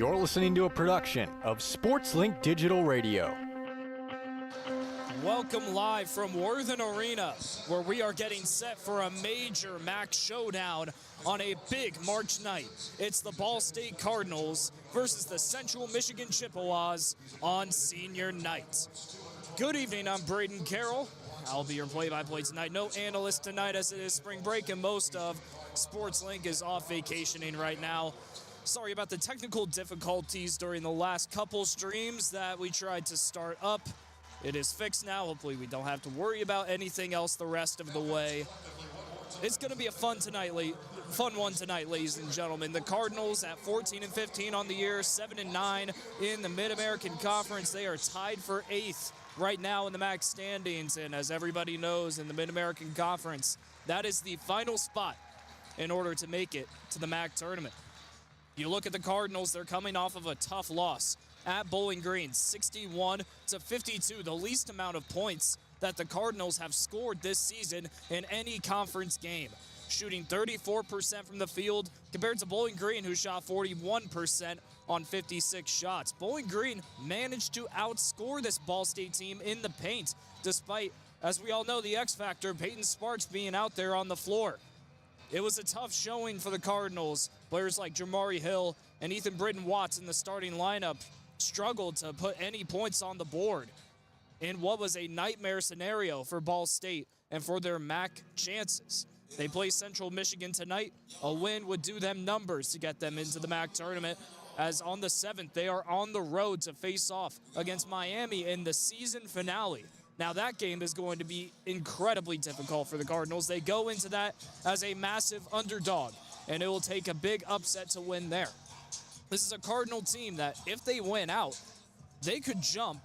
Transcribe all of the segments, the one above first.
You're listening to a production of SportsLink Digital Radio. Welcome live from Worthen Arena, where we are getting set for a major MAC showdown on a big March night. It's the Ball State Cardinals versus the Central Michigan Chippewas on senior night. Good evening, I'm Brayden Carroll. I'll be your play-by-play tonight. No analyst tonight as it is spring break and most of SportsLink is off vacationing right now. Sorry about the technical difficulties during the last couple streams that we tried to start up. It is fixed now. Hopefully we don't have to worry about anything else the rest of the way. It's going to be a fun one tonight, ladies and gentlemen. The Cardinals at 14-15 on the year, 7-9 in the Mid-American Conference. They are tied for 8th right now in the MAC standings, and as everybody knows in the Mid-American Conference, that is the final spot in order to make it to the MAC tournament. You look at the Cardinals, they're coming off of a tough loss at Bowling Green, 61-52, the least amount of points that the Cardinals have scored this season in any conference game, shooting 34% from the field compared to Bowling Green, who shot 41% on 56 shots. Bowling Green managed to outscore this Ball State team in the paint, despite, as we all know, the X factor, Peyton Sparks, being out there on the floor. It was a tough showing for the Cardinals. Players like Jamari Hill and Ethan Britton Watts in the starting lineup struggled to put any points on the board in what was a nightmare scenario for Ball State and for their MAC chances. They play Central Michigan tonight. A win would do them numbers to get them into the MAC tournament, as on the 7th, they are on the road to face off against Miami in the season finale. Now, that game is going to be incredibly difficult for the Cardinals. They go into that as a massive underdog, and it will take a big upset to win there. This is a Cardinal team that, if they win out, they could jump,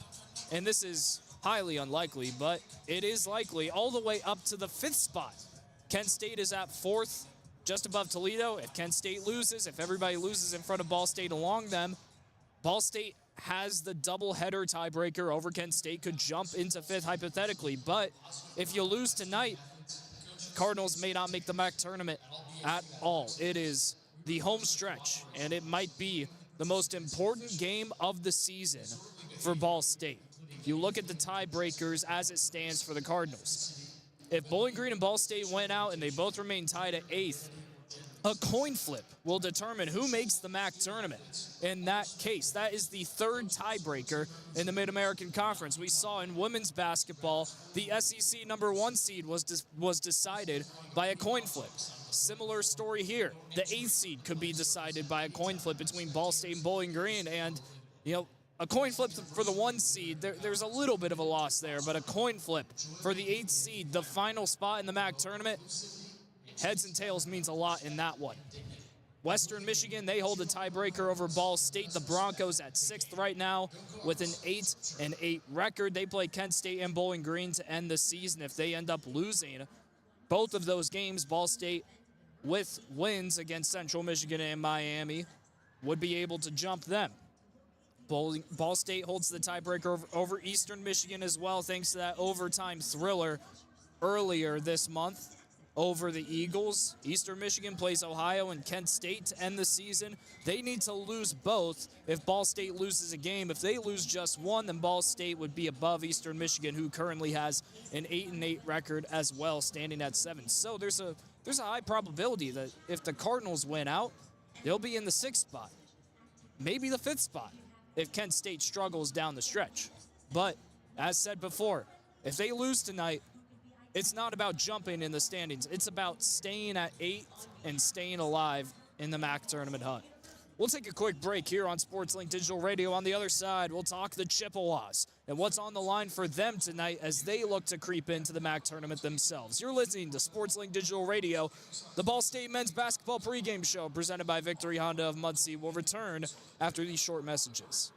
and this is highly unlikely, but it is likely, all the way up to the 5th spot. Kent State is at 4th, just above Toledo. If Kent State loses, if everybody loses in front of Ball State along them, Ball State has the doubleheader tiebreaker over Kent State, could jump into 5th hypothetically. But if you lose tonight, Cardinals may not make the MAC tournament at all. It is the home stretch, and it might be the most important game of the season for Ball State. You look at the tiebreakers as it stands for the Cardinals. If Bowling Green and Ball State win out and they both remain tied at 8th, a coin flip will determine who makes the MAC tournament. In that case, that is the 3rd tiebreaker in the Mid-American Conference. We saw in women's basketball, the SEC number 1 seed was decided by a coin flip. Similar story here. The 8th seed could be decided by a coin flip between Ball State and Bowling Green, and a coin flip for the 1 seed, there's a little bit of a loss there, but a coin flip for the 8th seed, the final spot in the MAC tournament, heads and tails means a lot in that one. Western Michigan, they hold the tiebreaker over Ball State. The Broncos at 6th right now with an 8-8 record. They play Kent State and Bowling Green to end the season. If they end up losing both of those games, Ball State, with wins against Central Michigan and Miami, would be able to jump them. Ball State holds the tiebreaker over Eastern Michigan as well, thanks to that overtime thriller earlier this month over the Eagles. Eastern Michigan plays Ohio and Kent State to end the season. They need to lose both if Ball State loses a game. If they lose just one, then Ball State would be above Eastern Michigan, who currently has an 8-8 record as well, standing at 7. So there's a high probability that if the Cardinals win out, they'll be in the 6th spot, maybe the 5th spot, if Kent State struggles down the stretch. But, as said before, if they lose tonight, it's not about jumping in the standings. It's about staying at 8th and staying alive in the MAC tournament hunt. We'll take a quick break here on SportsLink Digital Radio. On the other side, we'll talk the Chippewas and what's on the line for them tonight as they look to creep into the MAC tournament themselves. You're listening to SportsLink Digital Radio. The Ball State men's basketball pregame show presented by Victory Honda of Muncie will return after these short messages.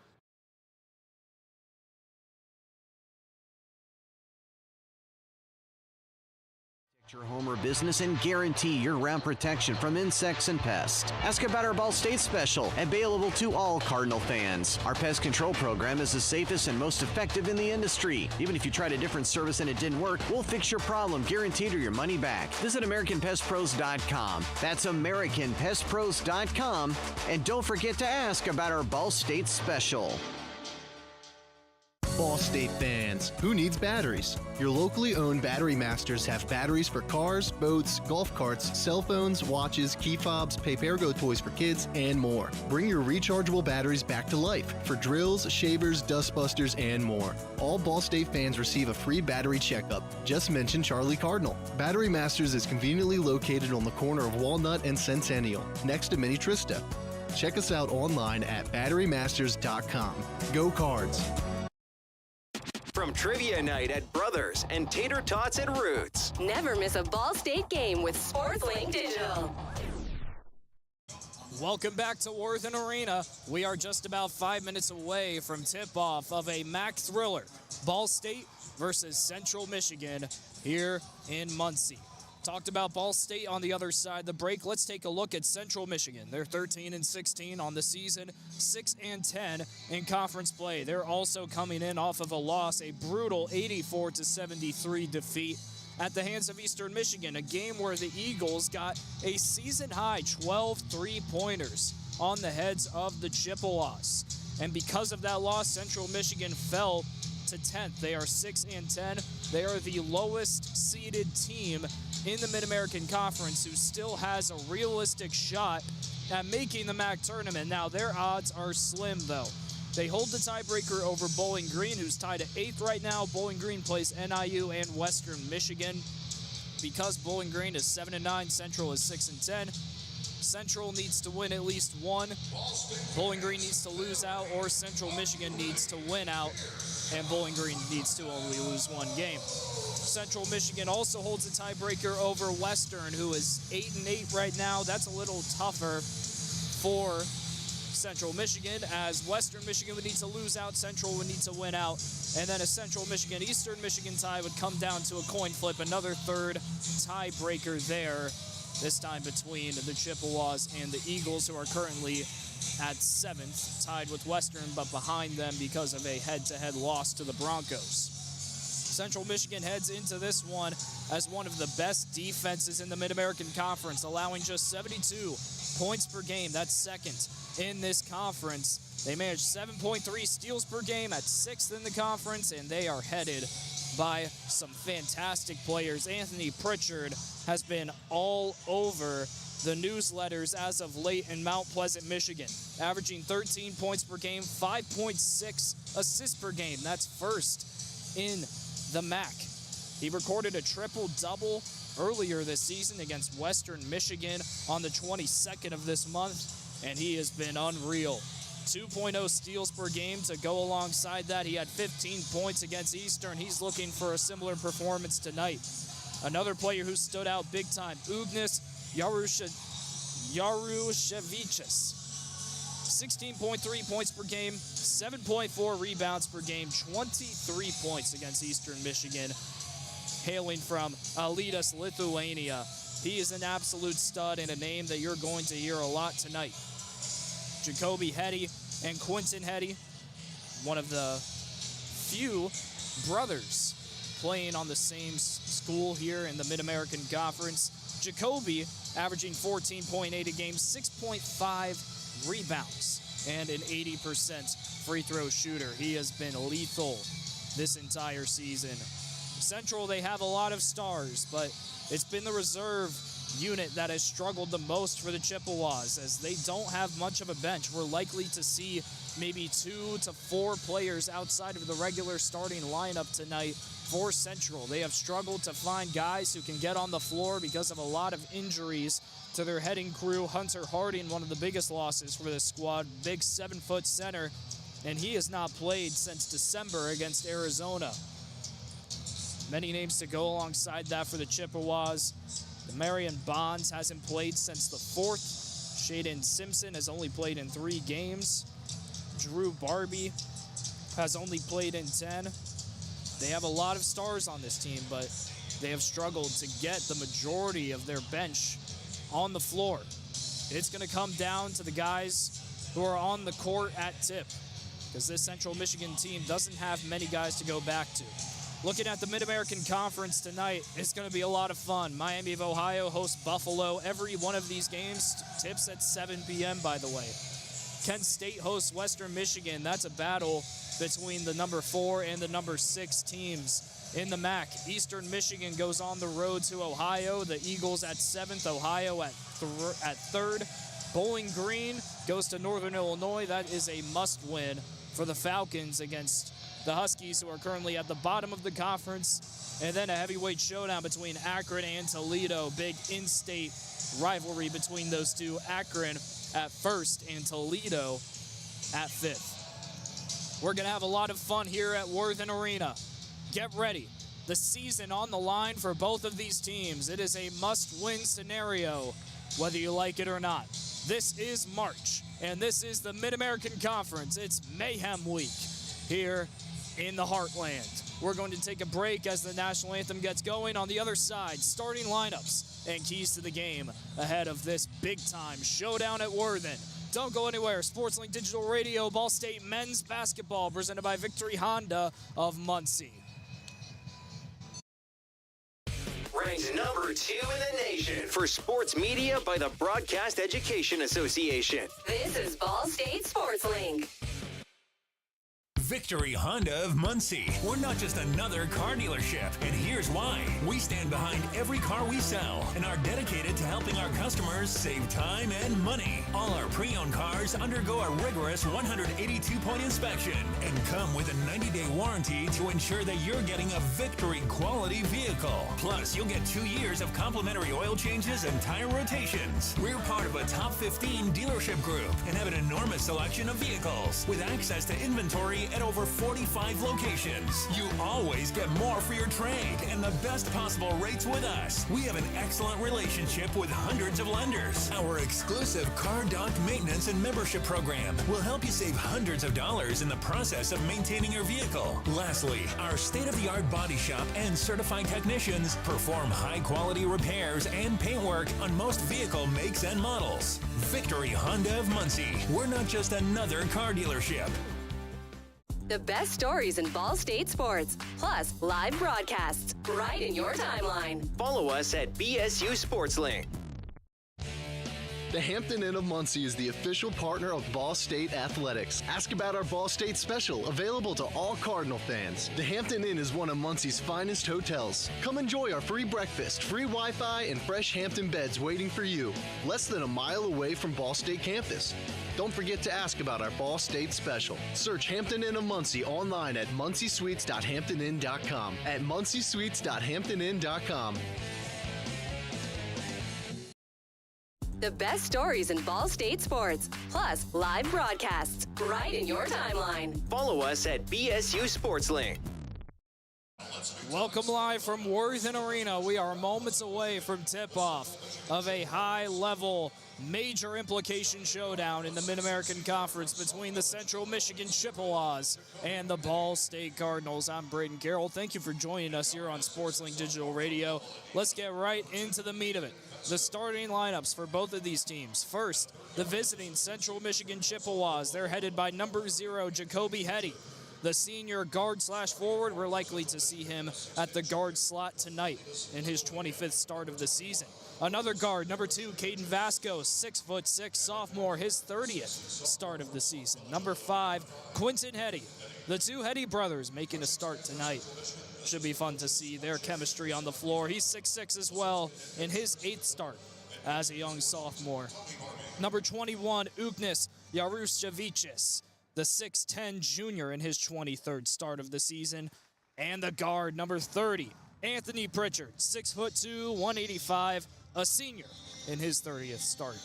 Your home or business and guarantee year-round protection from insects and pests. Ask about our Ball State Special, available to all Cardinal fans. Our pest control program is the safest and most effective in the industry. Even if you tried a different service and it didn't work, we'll fix your problem, guaranteed, or your money back. Visit AmericanPestPros.com. That's AmericanPestPros.com. And don't forget to ask about our Ball State Special. Ball State fans, who needs batteries? Your locally owned Battery Masters have batteries for cars, boats, golf carts, cell phones, watches, key fobs, Pay-Per-Go toys for kids, and more. Bring your rechargeable batteries back to life for drills, shavers, dustbusters, and more. All Ball State fans receive a free battery checkup. Just mention Charlie Cardinal. Battery Masters is conveniently located on the corner of Walnut and Centennial, next to Mini Trista. Check us out online at batterymasters.com. Go Cards! From Trivia Night at Brothers and Tater Tots at Roots. Never miss a Ball State game with SportsLink Digital. Welcome back to Worthen Arena. We are just about 5 minutes away from tip-off of a MAC thriller. Ball State versus Central Michigan here in Muncie. Talked about Ball State on the other side of the break. Let's take a look at Central Michigan. They're 13-16 on the season, 6-10 in conference play. They're also coming in off of a loss, a brutal 84-73 defeat at the hands of Eastern Michigan, a game where the Eagles got a season-high 12 three-pointers on the heads of the Chippewas. And because of that loss, Central Michigan fell to 10th. They are 6-10. They are the lowest seeded team in the Mid-American Conference who still has a realistic shot at making the MAC tournament. Now, their odds are slim, though. They hold the tiebreaker over Bowling Green, who's tied at 8th right now. Bowling Green plays NIU and Western Michigan. Because Bowling Green is 7-9, Central is 6-10. Central needs to win at least one. Bowling Green needs to lose out, or Central Michigan needs to win out, and Bowling Green needs to only lose one game. Central Michigan also holds a tiebreaker over Western, who is 8-8 right now. That's a little tougher for Central Michigan, as Western Michigan would need to lose out, Central would need to win out, and then a Central Michigan, Eastern Michigan tie would come down to a coin flip, another third tiebreaker there, this time between the Chippewas and the Eagles, who are currently at 7th, tied with Western, but behind them because of a head-to-head loss to the Broncos. Central Michigan heads into this one as one of the best defenses in the Mid-American Conference, allowing just 72 points per game. That's second in this conference. They manage 7.3 steals per game at 6th in the conference, and they are headed by some fantastic players. Anthony Pritchard has been all over the newsletters as of late in Mount Pleasant, Michigan, averaging 13 points per game, 5.6 assists per game. That's first in the MAC. He recorded a triple-double earlier this season against Western Michigan on the 22nd of this month, and he has been unreal. 2.0 steals per game to go alongside that. He had 15 points against Eastern. He's looking for a similar performance tonight. Another player who stood out big time, Ugnis Yarushevicius. 16.3 points per game, 7.4 rebounds per game, 23 points against Eastern Michigan, hailing from Alytus, Lithuania. He is an absolute stud and a name that you're going to hear a lot tonight. Jacoby Hetty and Quentin Hetty, one of the few brothers playing on the same school here in the Mid-American Conference. Jacoby averaging 14.8 a game, 6.5 rebounds, and an 80% free throw shooter. He has been lethal this entire season. Central, they have a lot of stars, but it's been the reserve unit that has struggled the most for the Chippewas, as they don't have much of a bench. We're likely to see maybe 2 to 4 players outside of the regular starting lineup tonight for Central. They have struggled to find guys who can get on the floor because of a lot of injuries to their heading crew. Hunter Harding, one of the biggest losses for this squad, big 7-foot center, and he has not played since December against Arizona. Many names to go alongside that for the Chippewas. Marion Bonds hasn't played since the 4th. Shaden Simpson has only played in 3 games. Drew Barbie has only played in 10. They have a lot of stars on this team, but they have struggled to get the majority of their bench on the floor. It's going to come down to the guys who are on the court at tip, because this Central Michigan team doesn't have many guys to go back to. Looking at the Mid-American Conference tonight, it's going to be a lot of fun. Miami of Ohio hosts Buffalo. Every one of these games tips at 7 p.m., by the way. Kent State hosts Western Michigan. That's a battle between the number 4 and the number 6 teams in the MAC. Eastern Michigan goes on the road to Ohio. The Eagles at 7th, Ohio at 3rd. Bowling Green goes to Northern Illinois. That is a must-win for the Falcons against the Huskies, who are currently at the bottom of the conference. And then a heavyweight showdown between Akron and Toledo. Big in-state rivalry between those two. Akron at 1st and Toledo at 5th. We're going to have a lot of fun here at Worthen Arena. Get ready. The season on the line for both of these teams. It is a must-win scenario, whether you like it or not. This is March, and this is the Mid-American Conference. It's Mayhem Week here in the Heartland. We're going to take a break as the national anthem gets going. On the other side, starting lineups and keys to the game ahead of this big-time showdown at Worthen. Don't go anywhere. SportsLink Digital Radio, Ball State men's basketball, presented by Victory Honda of Muncie. Ranked number 2 in the nation for sports media by the Broadcast Education Association. This is Ball State SportsLink. Victory Honda of Muncie. We're not just another car dealership, and here's why. We stand behind every car we sell and are dedicated to helping our customers save time and money. All our pre-owned cars undergo a rigorous 182-point inspection and come with a 90-day warranty to ensure that you're getting a Victory quality vehicle. Plus, you'll get 2 years of complimentary oil changes and tire rotations. We're part of a top 15 dealership group and have an enormous selection of vehicles with access to inventory at over 45 locations. You always get more for your trade and the best possible rates with us. We have an excellent relationship with hundreds of lenders. Our exclusive Car Doc maintenance and membership program will help you save hundreds of dollars in the process of maintaining your vehicle. Lastly, our state-of-the-art body shop and certified technicians perform high-quality repairs and paint work on most vehicle makes and models. Victory Honda of Muncie. We're not just another car dealership. The best stories in Ball State sports, plus live broadcasts right in your timeline. Follow us at BSU SportsLink. The Hampton Inn of Muncie is the official partner of Ball State Athletics. Ask about our Ball State special, available to all Cardinal fans. The Hampton Inn is one of Muncie's finest hotels. Come enjoy our free breakfast, free Wi-Fi, and fresh Hampton beds waiting for you. Less than a mile away from Ball State campus. Don't forget to ask about our Ball State special. Search Hampton Inn of Muncie online at munciesuites.hamptoninn.com. At munciesuites.hamptoninn.com. The best stories in Ball State sports, plus live broadcasts right in your timeline. Follow us at BSU SportsLink. Welcome live from Worthen Arena. We are moments away from tip-off of a high-level, major implication showdown in the Mid-American Conference between the Central Michigan Chippewas and the Ball State Cardinals. I'm Brayden Carroll. Thank you for joining us here on SportsLink Digital Radio. Let's get right into the meat of it. The starting lineups for both of these teams. First, the visiting Central Michigan Chippewas. They're headed by number 0, Jacoby Hetty. The senior guard/forward, we're likely to see him at the guard slot tonight in his 25th start of the season. Another guard, number 2, Caden Vasco, 6'6", sophomore, his 30th start of the season. Number 5, Quinton Hetty. The two Hetty brothers making a start tonight. Should be fun to see their chemistry on the floor. He's 6'6" as well in his 8th start as a young sophomore. Number 21, Ugnis Jaruszewicz, the 6'10" junior in his 23rd start of the season. And the guard, number 30, Anthony Pritchard, 6'2", 185, a senior in his 30th start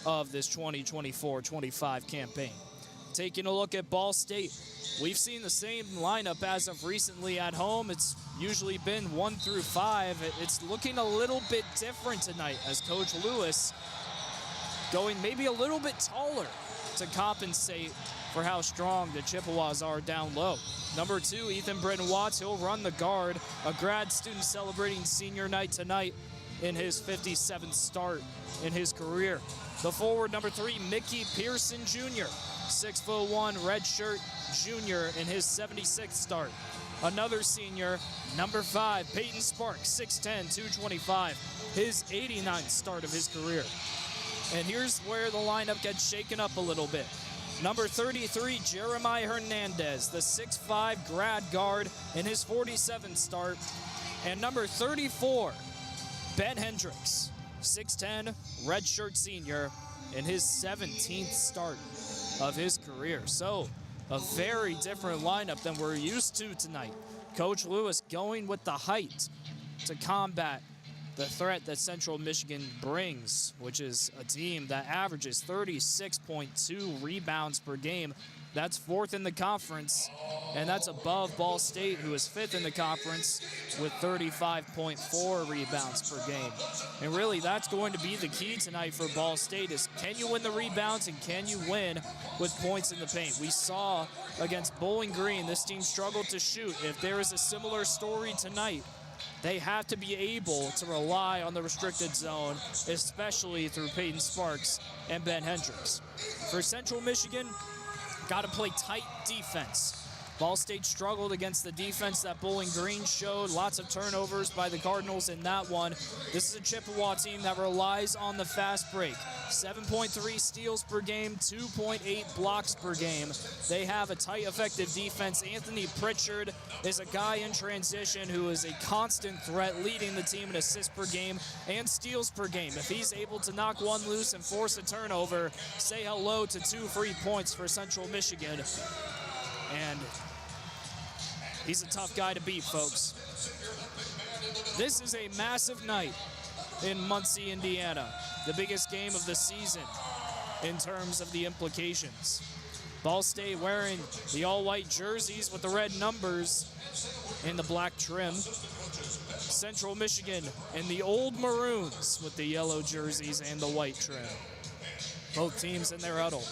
of this 2024-25 campaign. Taking a look at Ball State, we've seen the same lineup as of recently at home. It's usually been 1 through 5. It's looking a little bit different tonight as Coach Lewis going maybe a little bit taller to compensate for how strong the Chippewas are down low. Number 2, Ethan Brayden Watts, he'll run the guard, a grad student celebrating senior night tonight in his 57th start in his career. The forward, number 3, Mickey Pearson Jr., 6'1", redshirt junior in his 76th start. Another senior, number 5, Peyton Sparks, 6'10", 225, his 89th start of his career. And here's where the lineup gets shaken up a little bit. Number 33, Jeremiah Hernandez, the 6'5" grad guard in his 47th start. And number 34, Ben Hendricks, 6'10", redshirt senior in his 17th start of his career. So a very different lineup than we're used to tonight. Coach Lewis going with the height to combat the threat that Central Michigan brings, which is a team that averages 36.2 rebounds per game. That's 4th in the conference, and that's above Ball State, who is 5th in the conference with 35.4 rebounds per game. And really, that's going to be the key tonight for Ball State is, can you win the rebounds and can you win with points in the paint? We saw against Bowling Green, this team struggled to shoot. If there is a similar story tonight, they have to be able to rely on the restricted zone, especially through Peyton Sparks and Ben Hendricks. For Central Michigan, got to play tight defense. Ball State struggled against the defense that Bowling Green showed. Lots of turnovers by the Cardinals in that one. This is a Chippewa team that relies on the fast break. 7.3 steals per game, 2.8 blocks per game. They have a tight, effective defense. Anthony Pritchard is a guy in transition who is a constant threat, leading the team in assists per game and steals per game. If he's able to knock one loose and force a turnover, say hello to 2 free points for Central Michigan. And he's a tough guy to beat, folks. This is a massive night in Muncie, Indiana. The biggest game of the season in terms of the implications. Ball State wearing the all-white jerseys with the red numbers and the black trim. Central Michigan in the old maroons with the yellow jerseys and the white trim. Both teams in their huddle.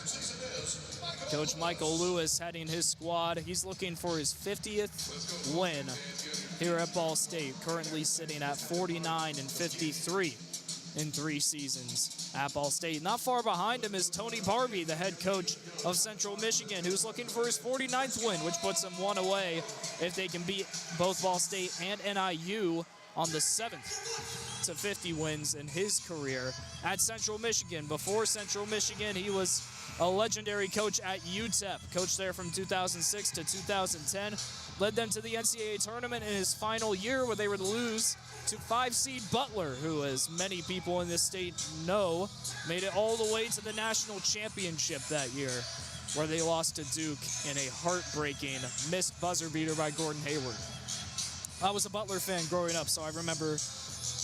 Coach Michael Lewis heading his squad. He's looking for his 50th win here at Ball State, currently sitting at 49-53 in 3 seasons at Ball State. Not far behind him is Tony Barbie, the head coach of Central Michigan, who's looking for his 49th win, which puts him 1 away if they can beat both Ball State and NIU on the 7th to 50 wins in his career at Central Michigan. Before Central Michigan, he was a legendary coach at UTEP, coached there from 2006 to 2010, led them to the NCAA tournament in his final year where they would lose to 5-seed Butler, who, as many people in this state know, made it all the way to the national championship that year, where they lost to Duke in a heartbreaking missed buzzer beater by Gordon Hayward. I was a Butler fan growing up, so I remember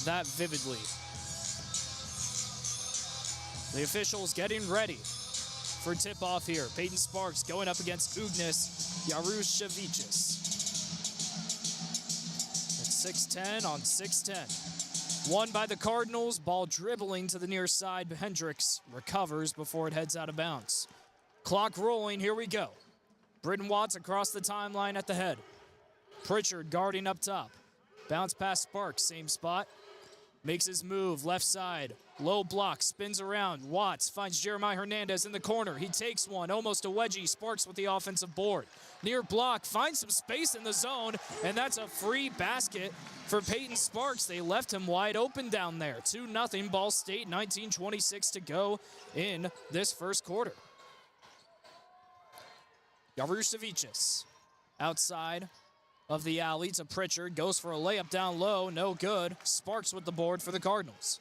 that vividly. The officials getting ready for tip-off here. Peyton Sparks going up against Ugnis Jarushevicius. That's 6'10" on 6'10". Won by the Cardinals. Ball dribbling to the near side. Hendricks recovers before it heads out of bounds. Clock rolling. Here we go. Brayden Watts across the timeline at the head. Pritchard guarding up top. Bounce past Sparks. Same spot. Makes his move, left side, low block, spins around. Watts finds Jeremiah Hernandez in the corner. He takes one, almost a wedgie. Sparks with the offensive board. Near block, finds some space in the zone, and that's a free basket for Peyton Sparks. They left him wide open down there. 2-0 Ball State, 19:26 to go in this first quarter. Jarushevicius outside of the alley to Pritchard, goes for a layup down low, no good. Sparks with the board for the Cardinals.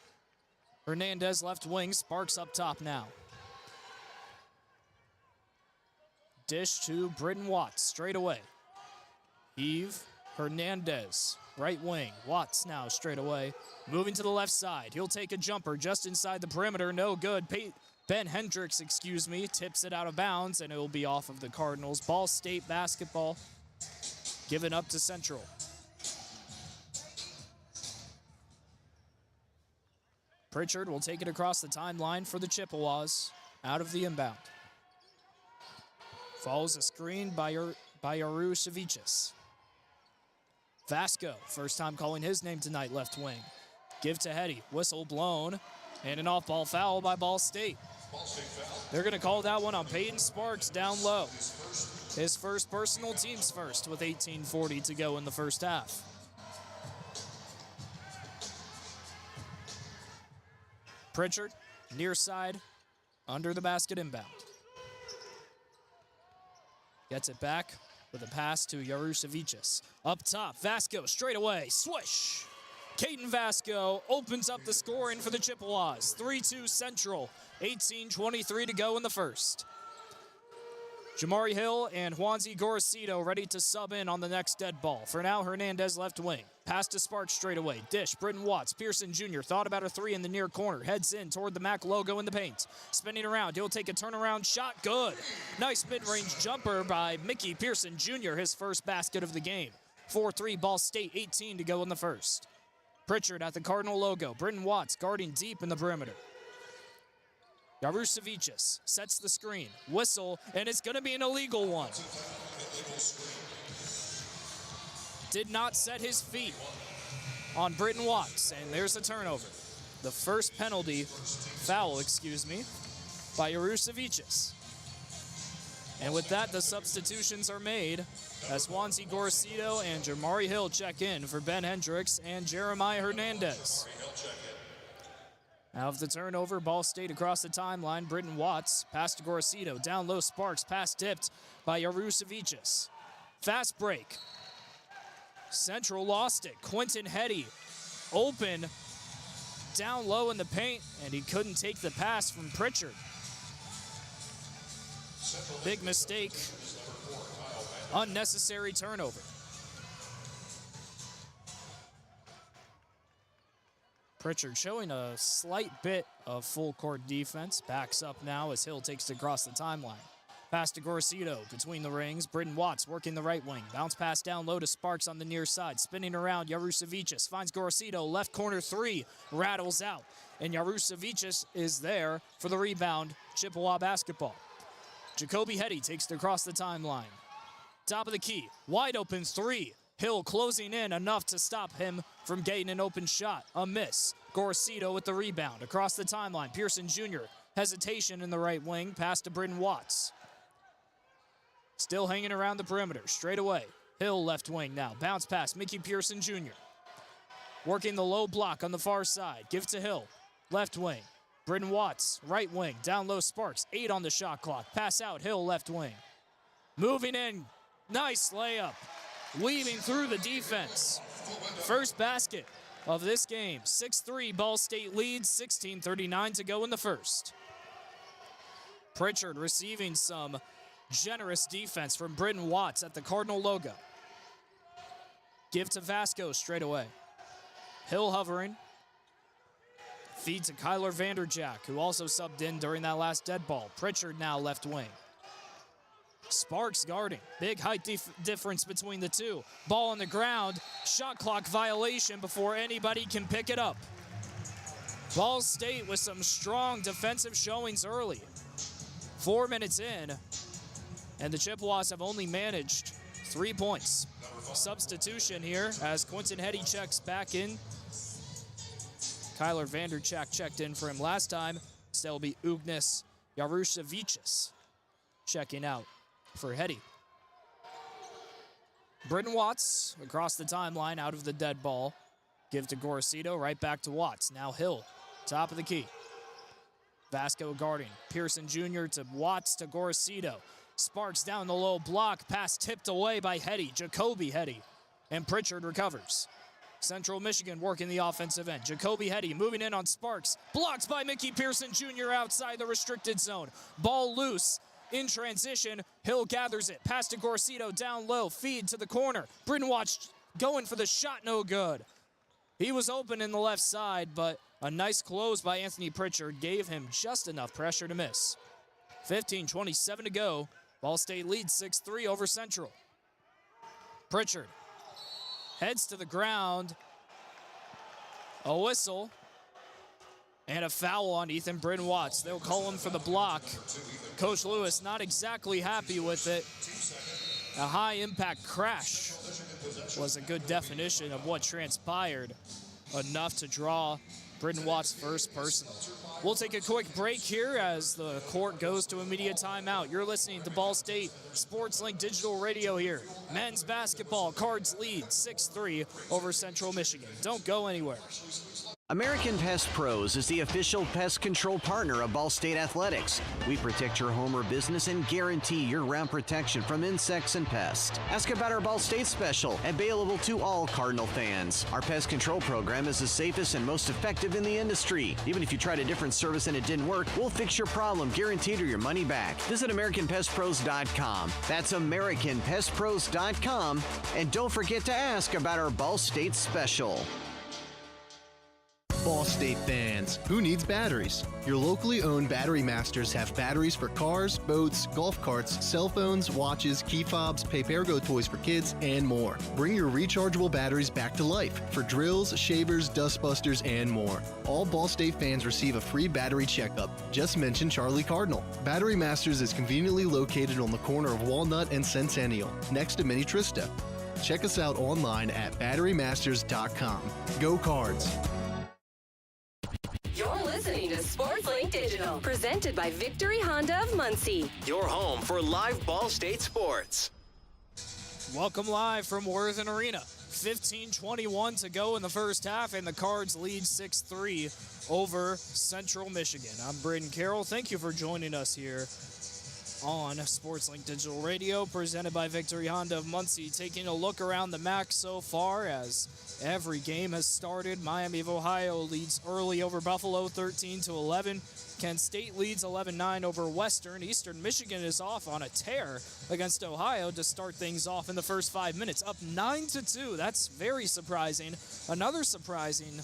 Hernandez left wing, Sparks up top now. Dish to Brayden Watts, straight away. Eve, Hernandez, right wing. Watts now straight away. Moving to the left side, he'll take a jumper just inside the perimeter, no good. Ben Hendricks, tips it out of bounds, and it will be off of the Cardinals. Ball State basketball. Given up to Central. Pritchard will take it across the timeline for the Chippewas out of the inbound. Follows a screen by Yarushevicius. Vasco, first time calling his name tonight, left wing. Give to Hetty, whistle blown, and an off-ball foul by Ball State. They're going to call that one on Peyton Sparks down low. His first personal, team's first, with 18:40 to go in the first half. Pritchard, near side, under the basket inbound. Gets it back with a pass to Yarushevicius. Up top, Vasco straight away, swish! Caden Vasco opens up the scoring for the Chippewas. 3-2 Central, 18:23 to go in the first. Jamari Hill and Juanzi Gorosito ready to sub in on the next dead ball. For now, Hernandez left wing. Pass to Sparks straight away. Dish, Britton Watts, Pearson Jr. thought about a three in the near corner. Heads in toward the MAC logo in the paint. Spinning around, he'll take a turnaround shot. Good. Nice mid-range jumper by Mickey Pearson Jr., his first basket of the game. 4-3 Ball State, 18 to go in the first. Pritchard at the Cardinal logo. Britton Watts guarding deep in the perimeter. Yarushevicius sets the screen, whistle, and it's going to be an illegal one. Did not set his feet on Britton Watts, and there's a turnover. The first foul, by Yarushevicius. And with that, the substitutions are made as Juanzi Gorosito and Jamari Hill check in for Ben Hendricks and Jeremiah Hernandez. Out of the turnover, Ball State across the timeline. Britton Watts, pass to Gorosito. Down low, Sparks, pass tipped by Yarushevicius. Fast break. Central lost it. Quentin Hetty open, down low in the paint, and he couldn't take the pass from Pritchard. Big mistake. Unnecessary turnover. Pritchard showing a slight bit of full court defense. Backs up now as Hill takes it across the timeline. Pass to Gorosito between the rings. Britton Watts working the right wing. Bounce pass down low to Sparks on the near side. Spinning around, Yarushevicius finds Gorosito. Left corner three. Rattles out. And Yarushevicius is there for the rebound. Chippewa basketball. Jacoby Hetty takes it across the timeline. Top of the key. Wide open three. Hill closing in enough to stop him from getting an open shot. A miss. Gorosito with the rebound. Across the timeline, Pearson Jr. Hesitation in the right wing. Pass to Britton Watts. Still hanging around the perimeter. Straight away. Hill left wing now. Bounce pass. Mickey Pearson Jr. Working the low block on the far side. Give to Hill. Left wing. Britton Watts. Right wing. Down low Sparks. 8 on the shot clock. Pass out. Hill left wing. Moving in. Nice layup. Weaving through the defense. First basket of this game. 6-3 Ball State leads. 16:39 to go in the first. Pritchard receiving some generous defense from Britton Watts at the Cardinal logo. Give to Vasco straight away. Hill hovering. Feed to Kyler Vanderjack, who also subbed in during that last dead ball. Pritchard now left wing. Sparks guarding. Big height difference between the two. Ball on the ground. Shot clock violation before anybody can pick it up. Ball State with some strong defensive showings early. 4 minutes in, and the Chippewas have only managed 3 points. Substitution here as Quentin Hetty checks back in. Kyler Vanderchak checked in for him last time. So it'll be Ugnis Yarushevicius checking out for Hetty. Britton Watts across the timeline out of the dead ball. Give to Gorosito, right back to Watts. Now Hill, top of the key. Vasco guarding. Pearson Jr. to Watts to Gorosito. Sparks down the low block. Pass tipped away by Hetty, Jacoby Hetty. And Pritchard recovers. Central Michigan working the offensive end. Jacoby Hetty moving in on Sparks. Blocked by Mickey Pearson Jr. outside the restricted zone. Ball loose. In transition, Hill gathers it. Pass to Gorosito down low. Feed to the corner. Britton Watts going for the shot, no good. He was open in the left side, but a nice close by Anthony Pritchard gave him just enough pressure to miss. 15:27 to go. Ball State leads 6-3 over Central. Pritchard heads to the ground. A whistle. And a foul on Ethan Bryn Watts. They'll call him for the block. Coach Lewis not exactly happy with it. A high-impact crash was a good definition of what transpired, enough to draw Brayden Watts' first personal. We'll take a quick break here as the court goes to immediate timeout. You're listening to Ball State Sports Link Digital Radio here. Men's basketball, Cards lead 6-3 over Central Michigan. Don't go anywhere. American Pest Pros is the official pest control partner of Ball State Athletics. We protect your home or business and guarantee year-round protection from insects and pests. Ask about our Ball State special, available to all Cardinal fans. Our pest control program is the safest and most effective in the industry. Even if you tried a different service and it didn't work, we'll fix your problem, guaranteed, or your money back. Visit AmericanPestPros.com. That's AmericanPestPros.com. And don't forget to ask about our Ball State special. Ball State fans, who needs batteries? Your locally owned Battery Masters have batteries for cars, boats, golf carts, cell phones, watches, key fobs, pay-per-go toys for kids, and more. Bring your rechargeable batteries back to life for drills, shavers, dustbusters, and more. All Ball State fans receive a free battery checkup. Just mention Charlie Cardinal. Battery Masters is conveniently located on the corner of Walnut and Centennial, next to Mini Trista. Check us out online at batterymasters.com. Go Cards! You're listening to SportsLink Digital, presented by Victory Honda of Muncie. Your home for live Ball State sports. Welcome live from Worthen Arena. 15:21 to go in the first half, and the Cards lead 6-3 over Central Michigan. I'm Brayden Carroll. Thank you for joining us here on SportsLink Digital Radio, presented by Victory Honda of Muncie. Taking a look around the MAC so far as every game has started. Miami of Ohio leads early over Buffalo 13-11. Kent State leads 11-9 over Western. Eastern Michigan is off on a tear against Ohio to start things off in the first 5 minutes, up 9-2. That's very surprising. Another surprising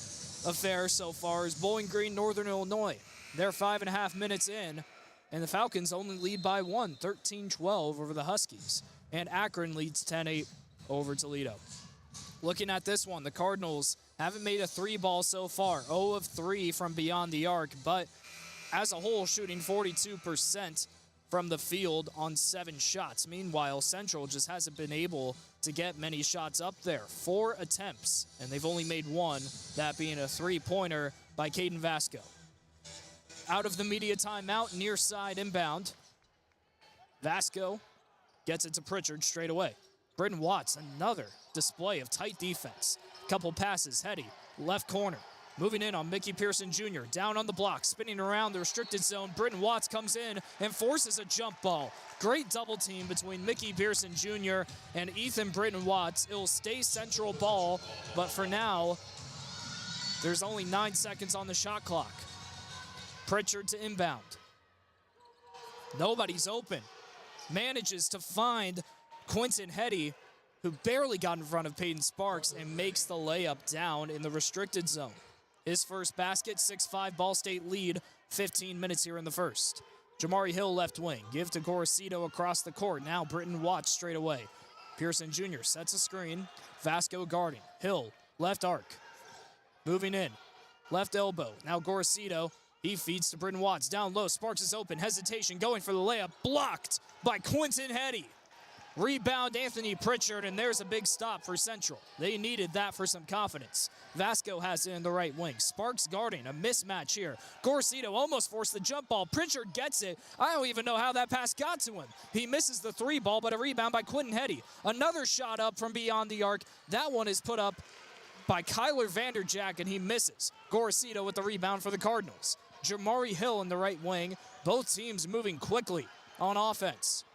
affair so far is Bowling Green, Northern Illinois. They're 5.5 minutes in, and the Falcons only lead by 1, 13-12 over the Huskies. And Akron leads 10-8 over Toledo. Looking at this one, the Cardinals haven't made a three ball so far, 0 of 3 from beyond the arc, but as a whole shooting 42% from the field on 7 shots. Meanwhile, Central just hasn't been able to get many shots up there. 4 attempts, and they've only made 1, that being a three-pointer by Caden Vasco. Out of the media timeout, near side inbound. Vasco gets it to Pritchard straight away. Brayden Watts, another display of tight defense. Couple passes, Hetty, left corner. Moving in on Mickey Pearson Jr. Down on the block, spinning around the restricted zone. Brayden Watts comes in and forces a jump ball. Great double team between Mickey Pearson Jr. and Ethan Brayden Watts. It'll stay Central ball, but for now, there's only 9 seconds on the shot clock. Pritchard to inbound. Nobody's open. Manages to find Quinton Hetty, who barely got in front of Peyton Sparks and makes the layup down in the restricted zone. His first basket, 6-5 Ball State lead, 15 minutes here in the first. Jamari Hill left wing, give to Gorosito across the court. Now Brayden Watts straight away. Pearson Jr. sets a screen. Vasco guarding. Hill, left arc. Moving in, left elbow. Now Gorosito, he feeds to Brayden Watts. Down low, Sparks is open, hesitation, going for the layup. Blocked by Quinton Hetty. Rebound, Anthony Pritchard, and there's a big stop for Central. They needed that for some confidence. Vasco has it in the right wing. Sparks guarding, a mismatch here. Gorosito almost forced the jump ball. Pritchard gets it. I don't even know how that pass got to him. He misses the three ball, but a rebound by Quinton Hetty. Another shot up from beyond the arc. That one is put up by Kyler Vanderjack, and he misses. Gorosito with the rebound for the Cardinals. Jamari Hill in the right wing. Both teams moving quickly on offense.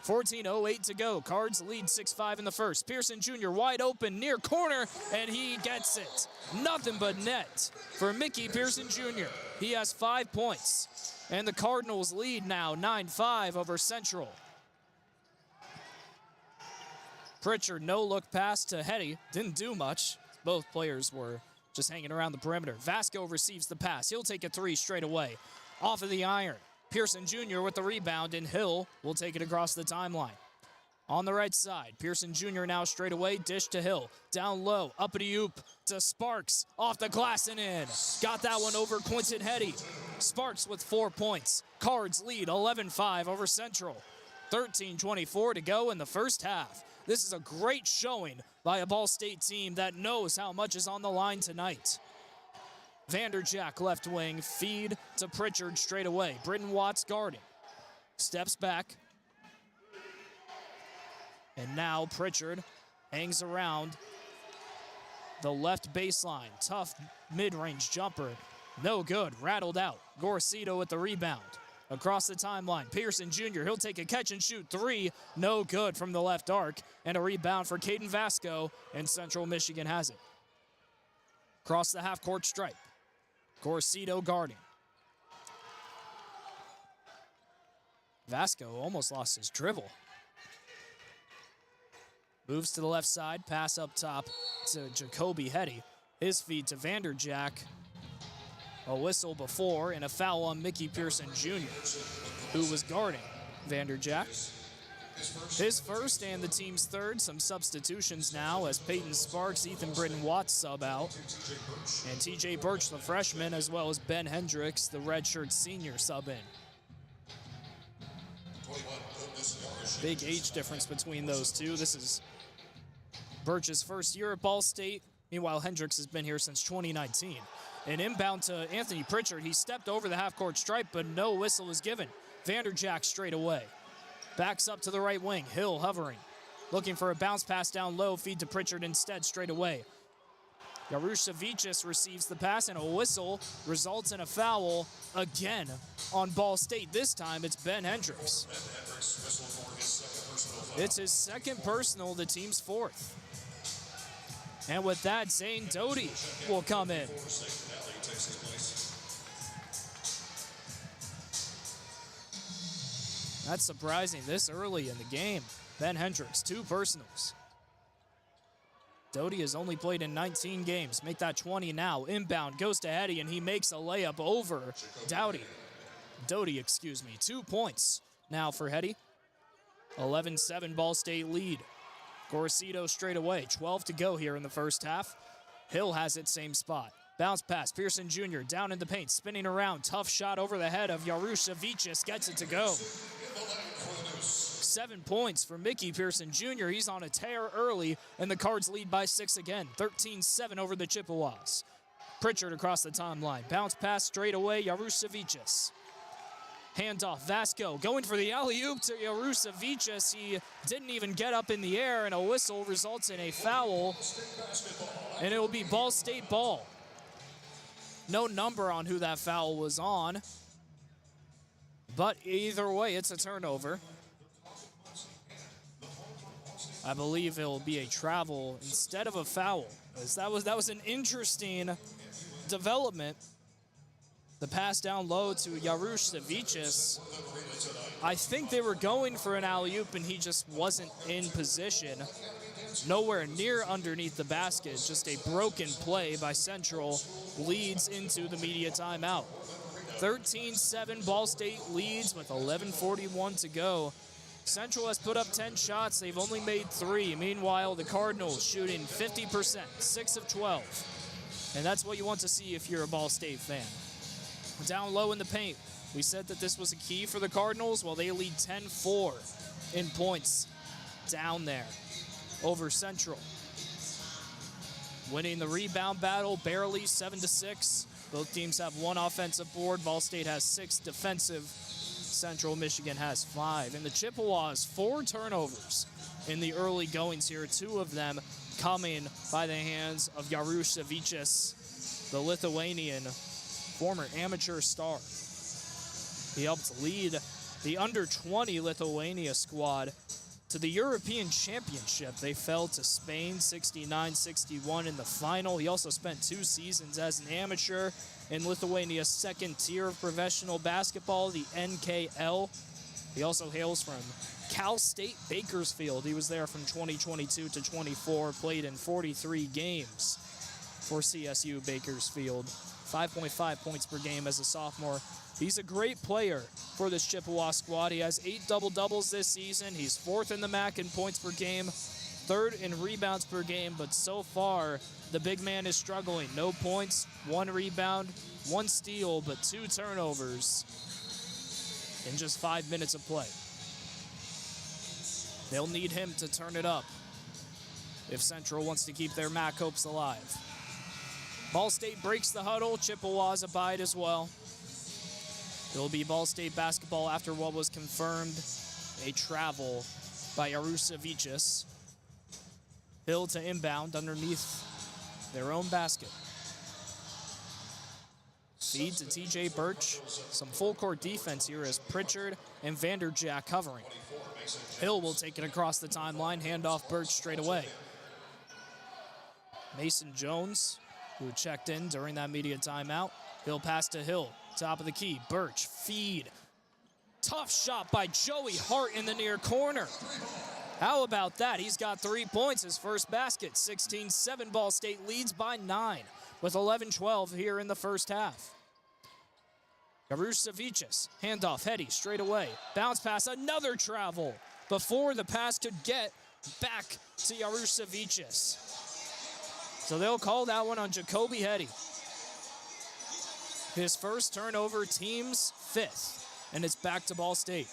14:08 to go. Cards lead 6-5 in the first. Pearson Jr. wide open near corner, and he gets it. Nothing but net for Mickey Pearson Jr. He has 5 points, and the Cardinals lead now 9-5 over Central. Pritchard, no look pass to Hetty. Didn't do much. Both players were just hanging around the perimeter. Vasco receives the pass. He'll take a three straight away. Off of the iron. Pearson Jr. with the rebound, and Hill will take it across the timeline. On the right side, Pearson Jr. now straight away, dish to Hill. Down low, uppity-oop to Sparks. Off the glass and in. Got that one over Quinton Hetty. Sparks with 4 points. Cards lead 11-5 over Central. 13:24 to go in the first half. This is a great showing by a Ball State team that knows how much is on the line tonight. Vanderjack left wing, feed to Pritchard straight away. Britton Watts guarding. Steps back. And now Pritchard hangs around the left baseline. Tough mid-range jumper. No good. Rattled out. Gorcito with the rebound. Across the timeline, Pearson Jr. He'll take a catch-and-shoot three. No good from the left arc. And a rebound for Caden Vasco. And Central Michigan has it. Across the half-court stripe. Gorcito guarding. Vasco almost lost his dribble. Moves to the left side, pass up top to Jacoby Hetty. His feed to Vanderjack. A whistle before and a foul on Mickey Pearson Jr., who was guarding Vanderjack. His first and the team's third. Some substitutions now as Peyton Sparks, Ethan Britton Watts sub out. And TJ Birch, the freshman, as well as Ben Hendricks, the redshirt senior, sub in. Big age difference between those two. This is Birch's first year at Ball State. Meanwhile, Hendricks has been here since 2019. An inbound to Anthony Pritchard. He stepped over the half-court stripe, but no whistle was given. Vanderjack straight away. Backs up to the right wing. Hill hovering. Looking for a bounce pass down low. Feed to Pritchard instead straight away. Yarushevicius receives the pass, and a whistle results in a foul again on Ball State. This time it's Ben Hendricks. It's his second personal, the team's fourth. And with that, Zane Doty will come in. That's surprising this early in the game. Ben Hendricks, 2 personals. Doty has only played in 19 games. Make that 20 now. Inbound, goes to Hetty, and he makes a layup over Doty, 2 points now for Hetty. 11-7 Ball State lead. Gorcito straight away. 12 to go here in the first half. Hill has it, same spot. Bounce pass. Pearson Jr. down in the paint, spinning around. Tough shot over the head of Yarushevicius. Gets it to go. 7 points for Mickey Pearson Jr. He's on a tear early, and the Cards lead by 6 again. 13-7 over the Chippewas. Pritchard across the timeline. Bounce pass straight away. Yarushevicius. Handoff, Vasco going for the alley-oop to Yarushevicius. He didn't even get up in the air, and a whistle results in a foul. And it will be Ball State ball. No number on who that foul was on. But either way, it's a turnover. I believe it will be a travel instead of a foul. That was an interesting development. The pass down low to Yarushevicius. I think they were going for an alley-oop, and he just wasn't in position. Nowhere near underneath the basket. Just a broken play by Central leads into the media timeout. 13-7 Ball State leads with 11:41 to go. Central has put up 10 shots. They've only made 3. Meanwhile, the Cardinals shooting 50%, 6 of 12. And that's what you want to see if you're a Ball State fan. Down low in the paint. We said that this was a key for the Cardinals. Well, they lead 10-4 in points down there over Central. Winning the rebound battle barely 7-6. Both teams have 1 offensive board. Ball State has 6 defensive. Central Michigan has 5. And the Chippewas, 4 turnovers in the early goings here. 2 of them coming by the hands of Yarushevicius, the Lithuanian former amateur star. He helped lead the under-20 Lithuania squad to the European Championship. They fell to Spain 69-61 in the final. He also spent 2 seasons as an amateur in Lithuania's second tier of professional basketball, the NKL. He also hails from Cal State Bakersfield. He was there from 2022 to 24, played in 43 games for CSU Bakersfield. 5.5 points per game as a sophomore. He's a great player for this Chippewa squad. He has 8 double-doubles this season. He's 4th in the MAC in points per game, 3rd in rebounds per game, but so far, the big man is struggling. No points, 1 rebound, 1 steal, but 2 turnovers in just 5 minutes of play. They'll need him to turn it up if Central wants to keep their MAC hopes alive. Ball State breaks the huddle. Chippewas abide as well. It'll be Ball State basketball after what was confirmed a travel by Jarusavichus. Hill to inbound underneath their own basket. Feed to TJ Birch. Some full court defense here as Pritchard and Vanderjack covering. Hill will take it across the timeline, hand off Birch straight away. Mason Jones, who checked in during that media timeout. Hill pass to Hill, top of the key. Birch, feed. Tough shot by Joey Hart in the near corner. How about that? He's got 3 points, his first basket. 16-7, Ball State leads by 9 with 11-12 here in the first half. Jarusavichus, handoff, Hetty, straight away. Bounce pass, another travel before the pass could get back to Jarusavichus. So they'll call that one on Jacoby Hetty. His first turnover, team's 5th, and it's back to Ball State.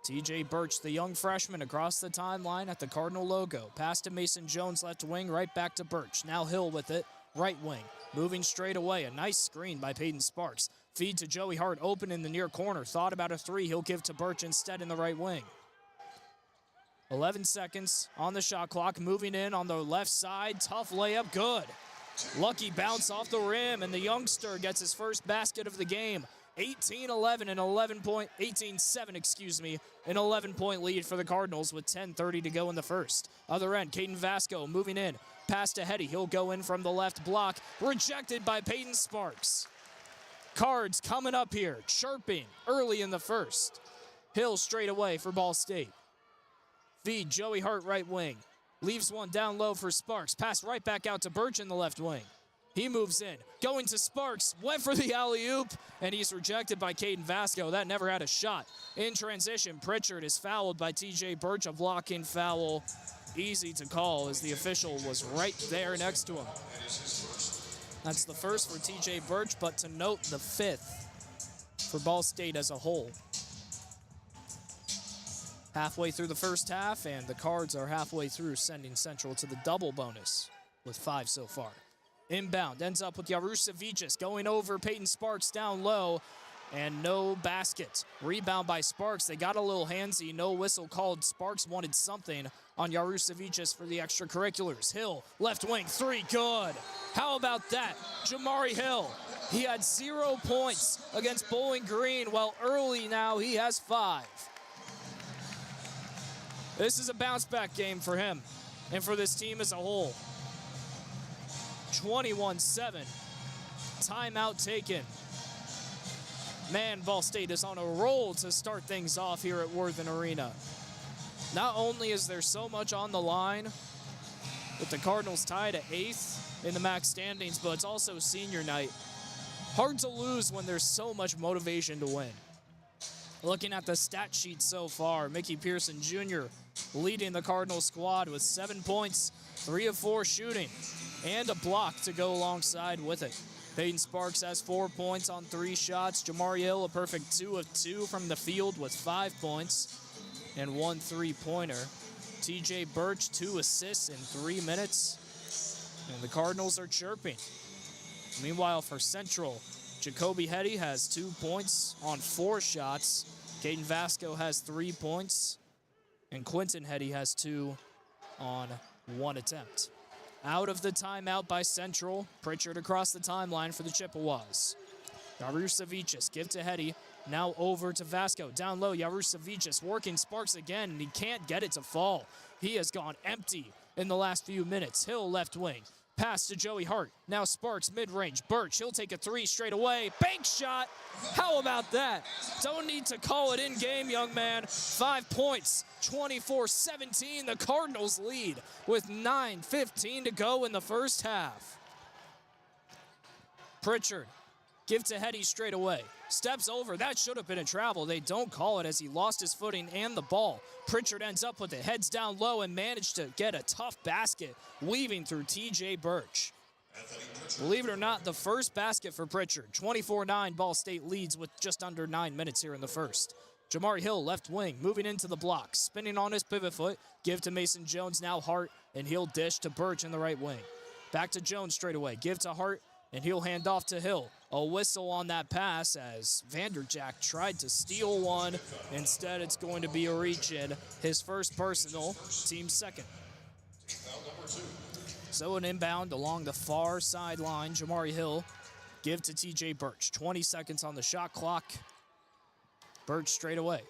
TJ Birch, the young freshman, across the timeline at the Cardinal logo. Pass to Mason Jones, left wing, right back to Birch. Now Hill with it, right wing. Moving straight away, a nice screen by Peyton Sparks. Feed to Joey Hart, open in the near corner. Thought about a 3, he'll give to Birch instead in the right wing. 11 seconds on the shot clock, moving in on the left side. Tough layup, good. Lucky bounce off the rim, and the youngster gets his first basket of the game. 18-11 and 18-7, excuse me, an 11-point lead for the Cardinals with 10:30 to go in the first. Other end, Caden Vasco moving in. Pass to Hetty. He'll go in from the left block. Rejected by Peyton Sparks. Cards coming up here, chirping early in the first. Hill straight away for Ball State. Feed, Joey Hart right wing. Leaves one down low for Sparks. Pass right back out to Birch in the left wing. He moves in, going to Sparks, went for the alley-oop, and he's rejected by Caden Vasco. That never had a shot. In transition, Pritchard is fouled by TJ Birch, a blocking foul. Easy to call as the official was right there next to him. That's the first for TJ Birch, but to note the 5th for Ball State as a whole. Halfway through the first half, and the Cards are halfway through, sending Central to the double bonus with 5 so far. Inbound, ends up with Jarusavichus going over Peyton Sparks down low, and no basket. Rebound by Sparks. They got a little handsy, no whistle called. Sparks wanted something on Jarusavichus for the extracurriculars. Hill, left wing, 3, good. How about that? Jamari Hill, he had 0 points against Bowling Green, while early now he has 5. This is a bounce-back game for him and for this team as a whole. 21-7. Timeout taken. Man, Ball State is on a roll to start things off here at Worthen Arena. Not only is there so much on the line with the Cardinals tied at 8th in the MAC standings, but it's also senior night. Hard to lose when there's so much motivation to win. Looking at the stat sheet so far, Mickey Pearson Jr. leading the Cardinals squad with 7 points, 3 of 4 shooting, and a block to go alongside with it. Peyton Sparks has 4 points on 3 shots. Jamari Hill, a perfect 2 of 2 from the field with 5 points and 1 3-pointer. TJ Birch, 2 assists in 3 minutes. And the Cardinals are chirping. Meanwhile, for Central, Jacoby Hetty has 2 points on 4 shots. Caden Vasco has 3 points. And Quinton Hetty has 2 on 1 attempt. Out of the timeout by Central. Pritchard across the timeline for the Chippewas. Jarusavichus, give to Hetty. Now over to Vasco. Down low, Jarusavichus working Sparks again, and he can't get it to fall. He has gone empty in the last few minutes. Hill left wing. Pass to Joey Hart. Now Sparks mid-range. Birch, he'll take a 3 straight away. Bank shot. How about that? Don't need to call it in game, young man. 5 points, 24-17. The Cardinals lead with 9:15 to go in the first half. Pritchard, give to Hetty straight away. Steps over, that should have been a travel. They don't call it as he lost his footing and the ball. Pritchard ends up with it, heads down low and managed to get a tough basket, weaving through TJ Birch. Believe it or not, the first basket for Pritchard. 24-9, Ball State leads with just under 9 minutes here in the first. Jamari Hill, left wing, moving into the block, spinning on his pivot foot, give to Mason Jones, now Hart, and he'll dish to Birch in the right wing. Back to Jones straight away, give to Hart, and he'll hand off to Hill. A whistle on that pass as Vanderjack tried to steal one. Instead, it's going to be a reach-in. His first personal, team second. So an inbound along the far sideline. Jamari Hill, give to TJ Birch. 20 seconds on the shot clock. Birch straight away.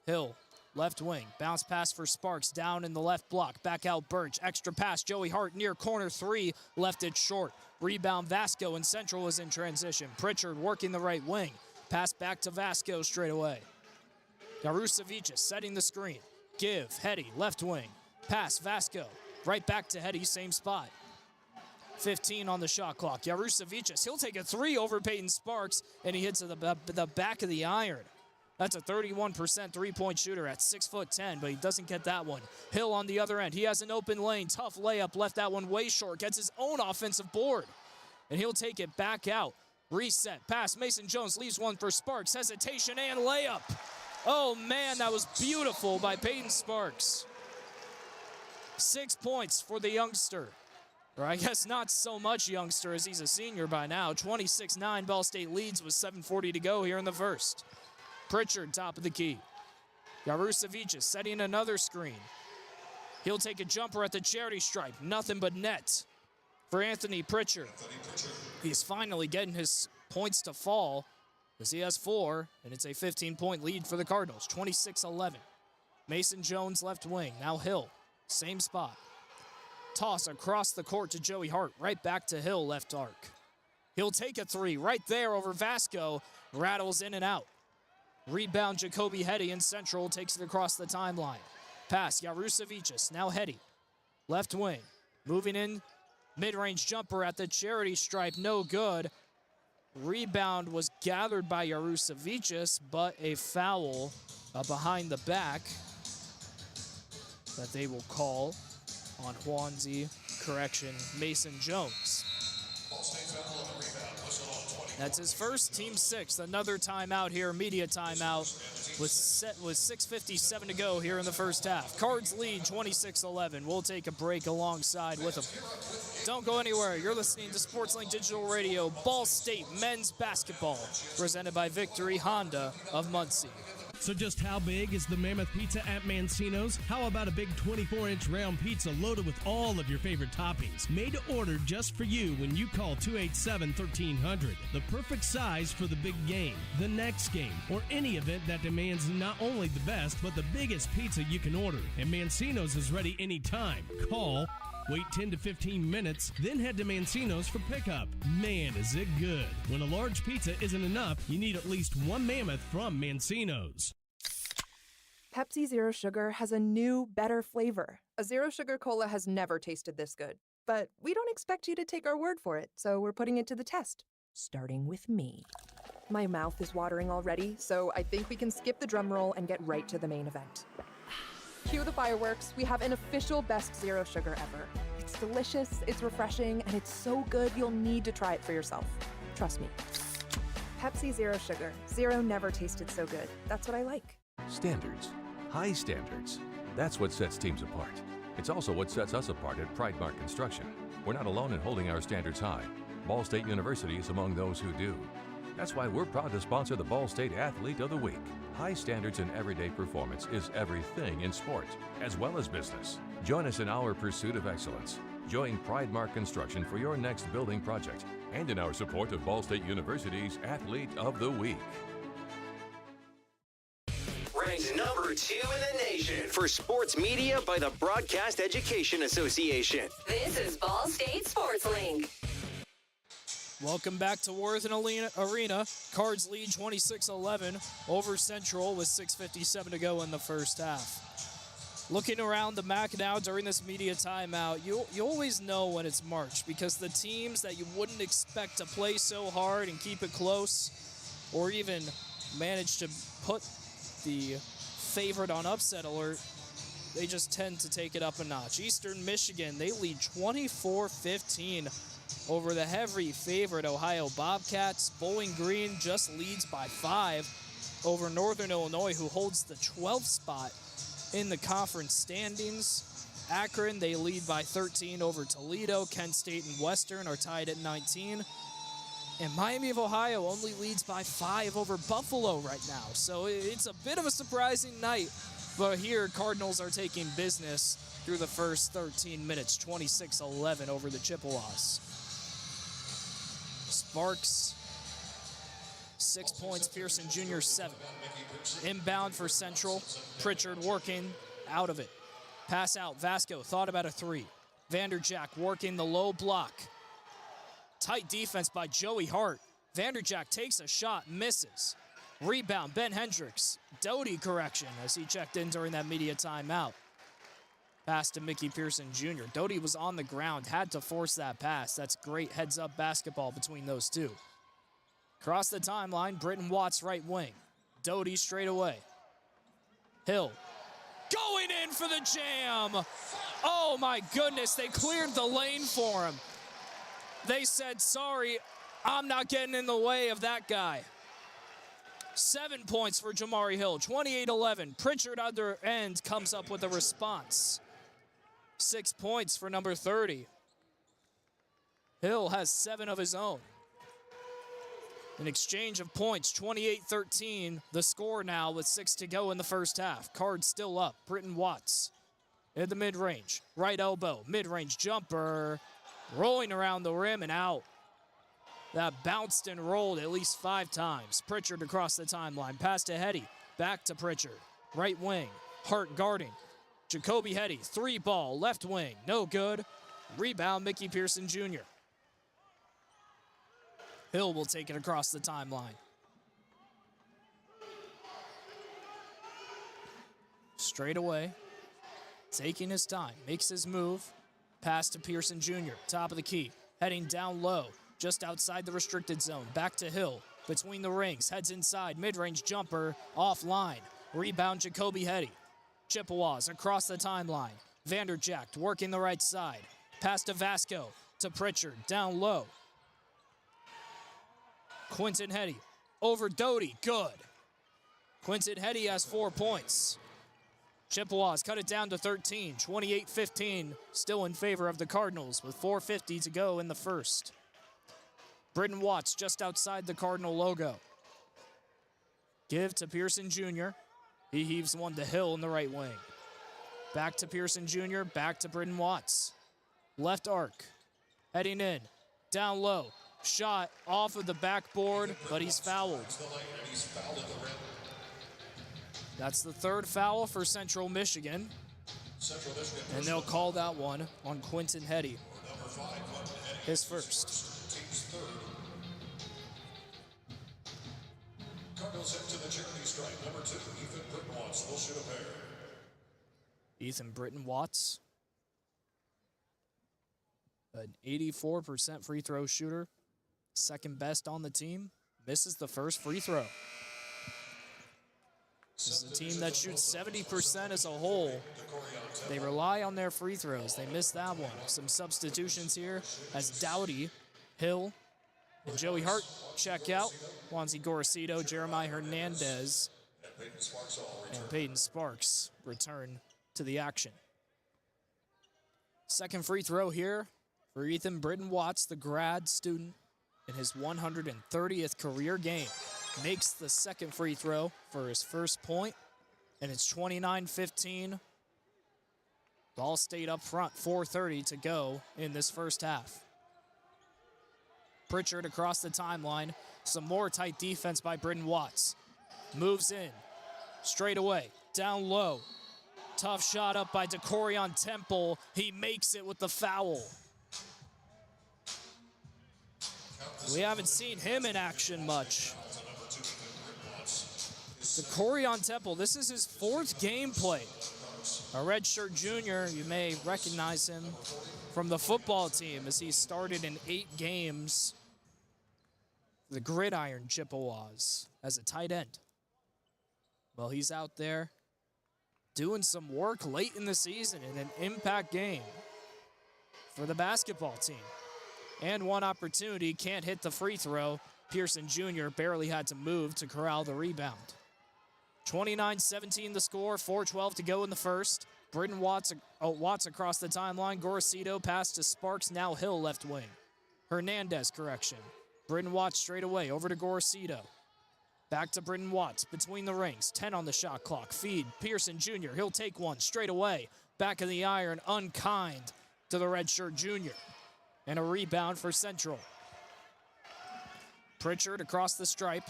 Hill, left wing. Bounce pass for Sparks down in the left block. Back out Birch. Extra pass. Joey Hart near corner three. Left it short. Rebound Vasco, and Central is in transition. Pritchard working the right wing. Pass back to Vasco straight away. Yarusevicius setting the screen. Give. Hetty, left wing. Pass Vasco. Right back to Hetty, same spot. 15 on the shot clock. Yarusevicius, he'll take a three over Peyton Sparks, and he hits the back of the iron. That's a 31% three-point shooter at 6'10", but he doesn't get that one. Hill on the other end. He has an open lane. Tough layup. Left that one way short. Gets his own offensive board, and he'll take it back out. Reset. Pass. Mason Jones leaves one for Sparks. Hesitation and layup. Oh, man, that was beautiful by Peyton Sparks. 6 points for the youngster. Or I guess not so much youngster as he's a senior by now. 26-9, Ball State leads with 7:40 to go here in the first. Pritchard, top of the key. Yarusevicius setting another screen. He'll take a jumper at the charity stripe. Nothing but net for Anthony Pritchard. He's finally getting his points to fall as he has 4, and it's a 15-point lead for the Cardinals. 26-11. Mason Jones, left wing. Now Hill. Same spot. Toss across the court to Joey Hart. Right back to Hill, left arc. He'll take a three right there over Vasco. Rattles in and out. Rebound Jacoby Hetty, and Central takes it across the timeline. Pass Yarusevicius. Now Hetty. Left wing. Moving in. Mid-range jumper at the charity stripe. No good. Rebound was gathered by Yarusevicius, but a foul behind the back that they will call on Mason Jones. That's his first, team 6. Another timeout here, media timeout, with 6:57 to go here in the first half. Cards lead 26-11. We'll take a break alongside with them. Don't go anywhere. You're listening to SportsLink Digital Radio, Ball State men's basketball, presented by Victory Honda of Muncie. So just how big is the Mammoth Pizza at Mancino's? How about a big 24-inch round pizza loaded with all of your favorite toppings? Made to order just for you when you call 287-1300. The perfect size for the big game, the next game, or any event that demands not only the best, but the biggest pizza you can order. And Mancino's is ready anytime. Call, wait 10 to 15 minutes, then head to Mancino's for pickup. Man, is it good. When a large pizza isn't enough, you need at least one Mammoth from Mancino's. Pepsi Zero Sugar has a new, better flavor. A Zero Sugar Cola has never tasted this good. But we don't expect you to take our word for it, so we're putting it to the test. Starting with me. My mouth is watering already, so I think we can skip the drum roll and get right to the main event. Cue the fireworks. We have an official best Zero Sugar ever. It's delicious, it's refreshing, and it's so good you'll need to try it for yourself. Trust me. Pepsi Zero Sugar. Zero never tasted so good. That's what I like. Standards. High standards. That's what sets teams apart. It's also what sets us apart at Pridemark Construction. We're not alone in holding our standards high. Ball State University is among those who do. That's why we're proud to sponsor the Ball State Athlete of the Week. High standards in everyday performance is everything in sport, as well as business. Join us in our pursuit of excellence. Join Pridemark Construction for your next building project and in our support of Ball State University's Athlete of the Week. Ranked number 2 in the nation for sports media by the Broadcast Education Association. This is Ball State Sports Link. Welcome back to Worthen Arena. Cards lead 26-11 over Central with 6:57 to go in the first half. Looking around the MAC now during this media timeout, you always know when it's March because the teams that you wouldn't expect to play so hard and keep it close or even manage to put the favorite on upset alert, they just tend to take it up a notch. Eastern Michigan, they lead 24-15 over the heavy favorite Ohio Bobcats. Bowling Green just leads by 5 over Northern Illinois, who holds the 12th spot in the conference standings. Akron, they lead by 13 over Toledo. Kent State and Western are tied at 19. And Miami of Ohio only leads by 5 over Buffalo right now. So it's a bit of a surprising night. But here, Cardinals are taking business through the first 13 minutes, 26-11 over the Chippewas. Sparks, 6 points. Pearson Jr., 7. Inbound for Central. Pritchard working out of it. Pass out. Vasco thought about a 3. Vanderjack working the low block. Tight defense by Joey Hart. Vanderjack takes a shot, misses. Rebound, Ben Hendricks. Doty correction as he checked in during that media timeout. Pass to Mickey Pearson Jr. Doty was on the ground, had to force that pass. That's great heads-up basketball between those two. Across the timeline, Britton Watts right wing. Doty straight away. Hill going in for the jam. Oh my goodness, they cleared the lane for him. They said, sorry, I'm not getting in the way of that guy. 7 points for Jamari Hill, 28-11. Pritchard other end comes up with a response. 6 points for number 30. Hill has 7 of his own. An exchange of points, 28-13. The score now with 6 to go in the first half. Cards still up. Britton Watts in the mid-range. Right elbow, mid-range jumper. Rolling around the rim and out. That bounced and rolled at least 5 times. Pritchard across the timeline. Pass to Hetty. Back to Pritchard. Right wing. Hart guarding. Jacoby Hetty. 3 ball. Left wing. No good. Rebound Mickey Pearson Jr. Hill will take it across the timeline. Straight away. Taking his time. Makes his move. Pass to Pearson Jr. Top of the key. Heading down low. Just outside the restricted zone. Back to Hill. Between the rings. Heads inside. Mid-range jumper. Offline. Rebound Jacoby Hetty. Chippewas across the timeline. Vanderjack working the right side. Pass to Vasco. To Pritchard. Down low. Quinton Hetty. Over Doty. Good. Quinton Hetty has 4 points. Chippewas cut it down to 13. 28-15. Still in favor of the Cardinals with 4:50 to go in the first. Britton Watts just outside the Cardinal logo. Give to Pearson Jr. He heaves one to Hill in the right wing. Back to Pearson Jr. Back to Britton Watts. Left arc. Heading in. Down low. Shot off of the backboard, but he's fouled. That's the 3rd foul for Central Michigan. And they'll call that one on Quinton Hetty. His first. Cardinals head to the charity stripe. Number 2, Ethan Britton Watts will shoot a pair. Ethan Britton Watts. An 84% free throw shooter. Second best on the team. Misses the first free throw. This is a team that shoots 70% as a whole. They rely on their free throws. They missed that one. Some substitutions here as Doughty, Hill, and Joey Hart check out. Juanzi Gorosito, Jeremiah Hernandez, and Peyton Sparks return to the action. Second free throw here for Ethan Britton Watts, the grad student in his 130th career game. Makes the second free throw for his first point, and it's 29-15. Ball State up front, 4:30 to go in this first half. Pritchard across the timeline. Some more tight defense by Britton Watts. Moves in. Straight away. Down low. Tough shot up by Decorion Temple. He makes it with the foul. We haven't seen him in action much. Decorion Temple, this is his 4th gameplay. A redshirt junior, you may recognize him from the football team as he started in 8 games for the Gridiron Chippewas as a tight end. Well, he's out there doing some work late in the season in an impact game for the basketball team. And one opportunity, can't hit the free throw. Pearson Jr. barely had to move to corral the rebound. 29-17 the score, 4:12 to go in the first. Brayden Watts across the timeline. Gorosito pass to Sparks, now Hill left wing. Hernandez correction. Brayden Watts straight away over to Gorosito. Back to Brayden Watts between the rings. 10 on the shot clock. Feed Pearson Jr. He'll take one straight away. Back of the iron, unkind to the redshirt junior. And a rebound for Central. Pritchard across the stripe.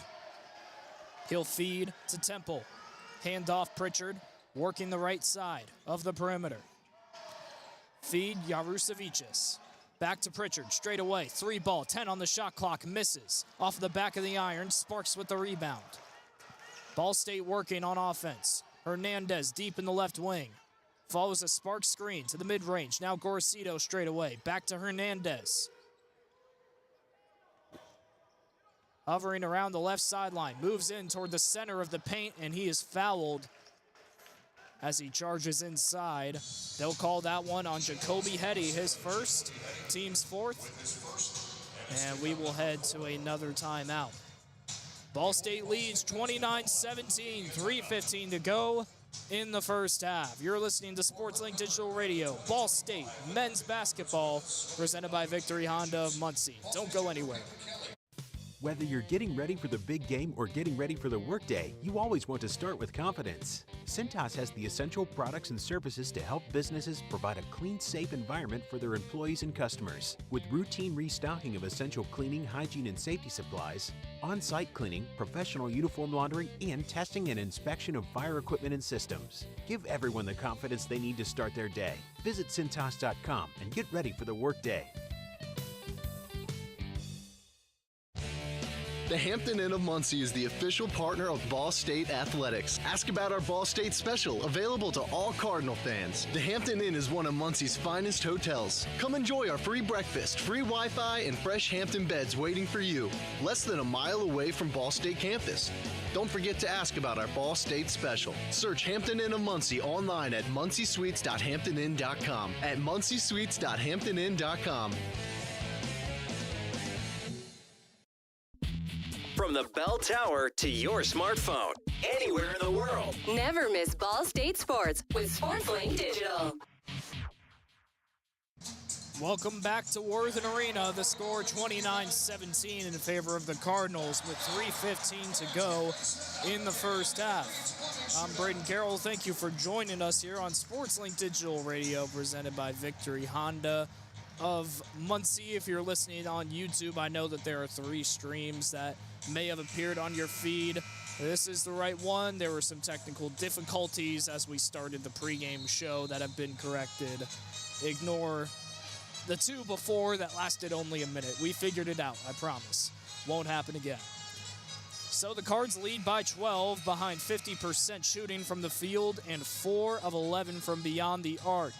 He'll feed to Temple. Hand off Pritchard, working the right side of the perimeter. Feed Yarusevicius. Back to Pritchard, straight away. 3 ball, 10 on the shot clock, misses. Off the back of the iron, Sparks with the rebound. Ball State working on offense. Hernandez deep in the left wing. Follows a Sparks screen to the mid-range. Now Gorosito straight away. Back to Hernandez. Hovering around the left sideline. Moves in toward the center of the paint, and he is fouled as he charges inside. They'll call that one on Jacoby Hetty, his first, team's 4th. And we will head to another timeout. Ball State leads 29-17, 3:15 to go in the first half. You're listening to SportsLink Digital Radio, Ball State men's basketball, presented by Victory Honda of Muncie. Don't go anywhere. Whether you're getting ready for the big game or getting ready for the workday, you always want to start with confidence. Cintas has the essential products and services to help businesses provide a clean, safe environment for their employees and customers. With routine restocking of essential cleaning, hygiene, and safety supplies, on-site cleaning, professional uniform laundering, and testing and inspection of fire equipment and systems. Give everyone the confidence they need to start their day. Visit Cintas.com and get ready for the workday. The Hampton Inn of Muncie is the official partner of Ball State Athletics. Ask about our Ball State special, available to all Cardinal fans. The Hampton Inn is one of Muncie's finest hotels. Come enjoy our free breakfast, free Wi-Fi, and fresh Hampton beds waiting for you. Less than a mile away from Ball State campus. Don't forget to ask about our Ball State special. Search Hampton Inn of Muncie online at munciesweets.hamptonin.com. At munciesweets.hamptonin.com. From the bell tower to your smartphone, anywhere in the world. Never miss Ball State Sports with SportsLink Digital. Welcome back to Worthen Arena. The score 29-17 in favor of the Cardinals with 3:15 to go in the first half. I'm Brayden Carroll. Thank you for joining us here on SportsLink Digital Radio, presented by Victory Honda of Muncie. If you're listening on YouTube, I know that there are 3 streams that may have appeared on your feed. This is the right one. There were some technical difficulties as we started the pregame show that have been corrected. Ignore the 2 before that lasted only a minute. We figured it out, I promise. Won't happen again. So the Cards lead by 12 behind 50% shooting from the field and 4 of 11 from beyond the arc.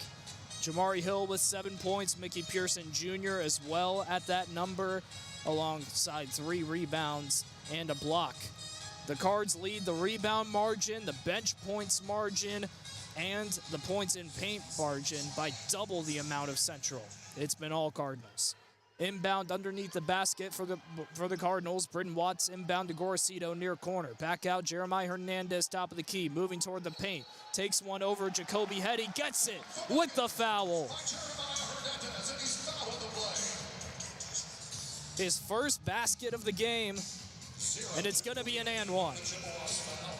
Jamari Hill with 7 points, Mickey Pearson Jr. as well at that number, alongside 3 rebounds and a block. The Cards lead the rebound margin, the bench points margin, and the points in paint margin by double the amount of Central. It's been all Cardinals. Inbound underneath the basket for the Cardinals. Brayden Watts inbound to Gorosito near corner. Back out, Jeremiah Hernandez, top of the key, moving toward the paint. Takes one over, Jacoby Hetty gets it with the foul. His first basket of the game, and it's going to be an and one.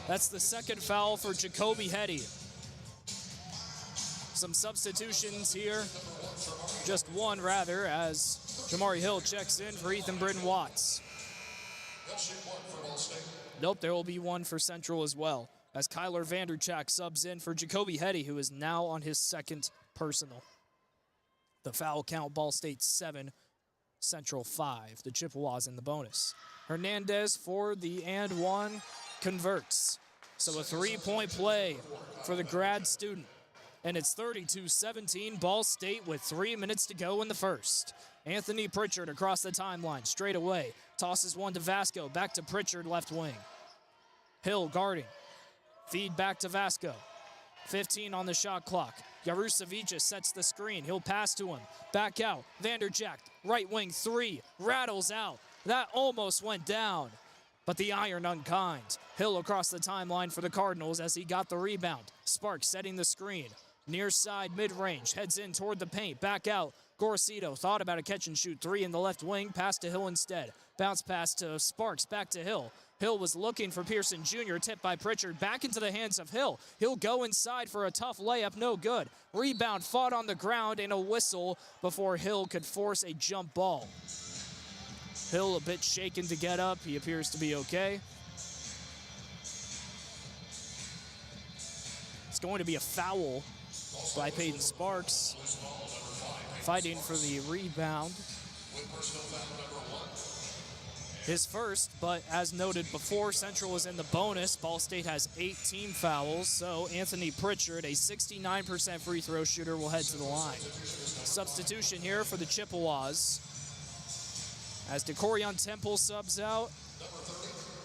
That's the second foul for Jacoby Hetty. Some substitutions here, just one rather, as Jamari Hill checks in for Ethan Brayden Watts. Nope, there will be one for Central as well, as Kyler Vanderchak subs in for Jacoby Hetty, who is now on his second personal. The foul count, Ball State 7, Central 5. The Chippewas in the bonus. Hernandez for the and one converts. So a 3-point play for the grad student. And it's 32-17, Ball State with 3 minutes to go in the first. Anthony Pritchard across the timeline, straight away. Tosses one to Vasco, back to Pritchard, left wing. Hill guarding. Feed back to Vasco. 15 on the shot clock. Jarusavic sets the screen. He'll pass to him. Back out. Vanderjagt, right wing three. Rattles out. That almost went down. But the iron unkind. Hill across the timeline for the Cardinals as he got the rebound. Sparks setting the screen. Near side mid-range. Heads in toward the paint. Back out. Gorcito thought about a catch and shoot three in the left wing. Pass to Hill instead. Bounce pass to Sparks. Back to Hill. Hill was looking for Pearson Jr. Tipped by Pritchard. Back into the hands of Hill. He'll go inside for a tough layup. No good. Rebound fought on the ground and a whistle before Hill could force a jump ball. Hill a bit shaken to get up. He appears to be okay. It's going to be a foul by Peyton Sparks. Fighting for the rebound. His first, but as noted before, Central is in the bonus. Ball State has 8 team fouls, so Anthony Pritchard, a 69% free throw shooter, will head to the line. Substitution here for the Chippewas, as DeCorion Temple subs out,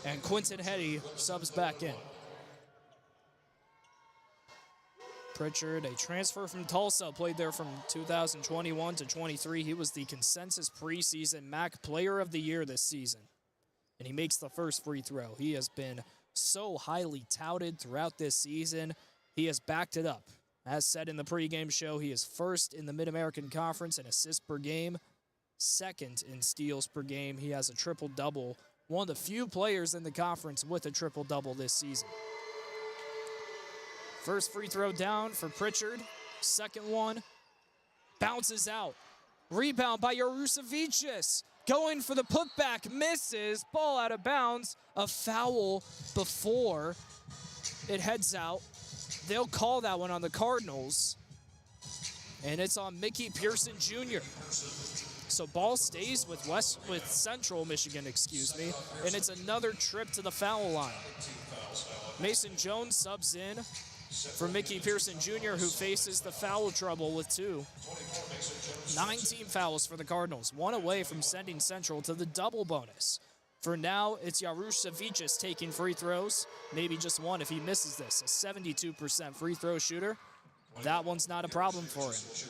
and Quinton Hetty subs back in. Pritchard, a transfer from Tulsa, played there from 2021 to 23. He was the consensus preseason MAC Player of the Year this season. And he makes the first free throw. He has been so highly touted throughout this season. He has backed it up. As said in the pregame show, he is first in the Mid-American Conference in assists per game, second in steals per game. He has a triple-double, one of the few players in the conference with a triple-double this season. First free throw down for Pritchard. Second one bounces out. Rebound by Jarusavic. Going for the putback, misses. Ball out of bounds. A foul before it heads out. They'll call that one on the Cardinals. And it's on Mickey Pearson Jr. So ball stays with Central Michigan, and it's another trip to the foul line. Mason Jones subs in for Mickey Pearson Jr., who faces the foul trouble with 2. 9 team fouls for the Cardinals, 1 away from sending Central to the double bonus. For now, it's Jarusavic taking free throws, maybe just one if he misses this. A 72% free throw shooter. That one's not a problem for him.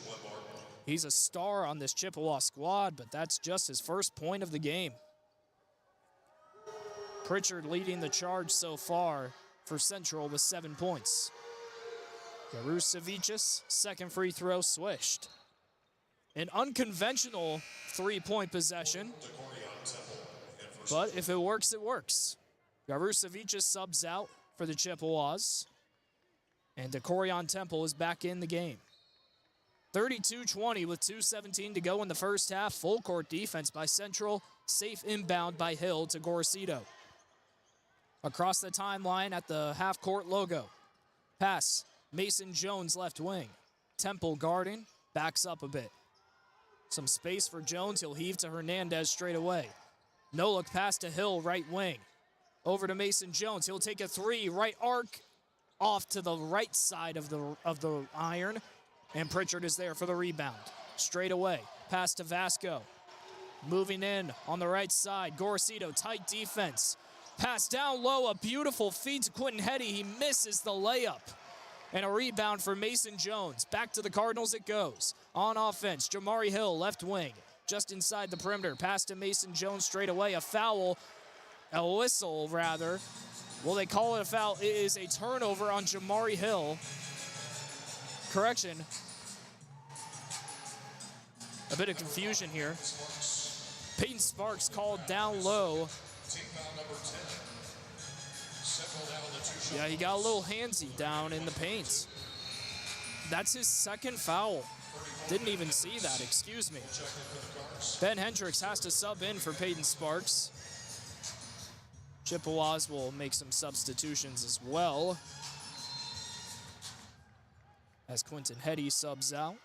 He's a star on this Chippewa squad, but that's just his first point of the game. Pritchard leading the charge so far for Central with 7 points. Jarusavic, second free throw swished. An unconventional 3-point possession, but if it works, it works. Jarusavic subs out for the Chippewas, and DeCorion Temple is back in the game. 32-20 with 2:17 to go in the first half. Full court defense by Central. Safe inbound by Hill to Gorcito. Across the timeline at the half-court logo. Pass, Mason Jones left wing. Temple guarding, backs up a bit. Some space for Jones, he'll heave to Hernandez straight away. No look pass to Hill, right wing. Over to Mason Jones, he'll take a 3, right arc, off to the right side of the iron, and Pritchard is there for the rebound. Straight away, pass to Vasco. Moving in on the right side, Gorcito, tight defense. Pass down low, a beautiful feed to Quinton Hetty. He misses the layup. And a rebound for Mason Jones. Back to the Cardinals it goes. On offense, Jamari Hill, left wing. Just inside the perimeter. Pass to Mason Jones straight away. A foul, a whistle rather. Will they call it a foul? It is a turnover on Jamari Hill. Correction. A bit of confusion here. Peyton Sparks called down low. Yeah, he got a little handsy down in the paint. That's his second foul. Didn't even see that, excuse me. Ben Hendricks has to sub in for Peyton Sparks. Chippewas will make some substitutions as well, as Quinton Hetty subs out.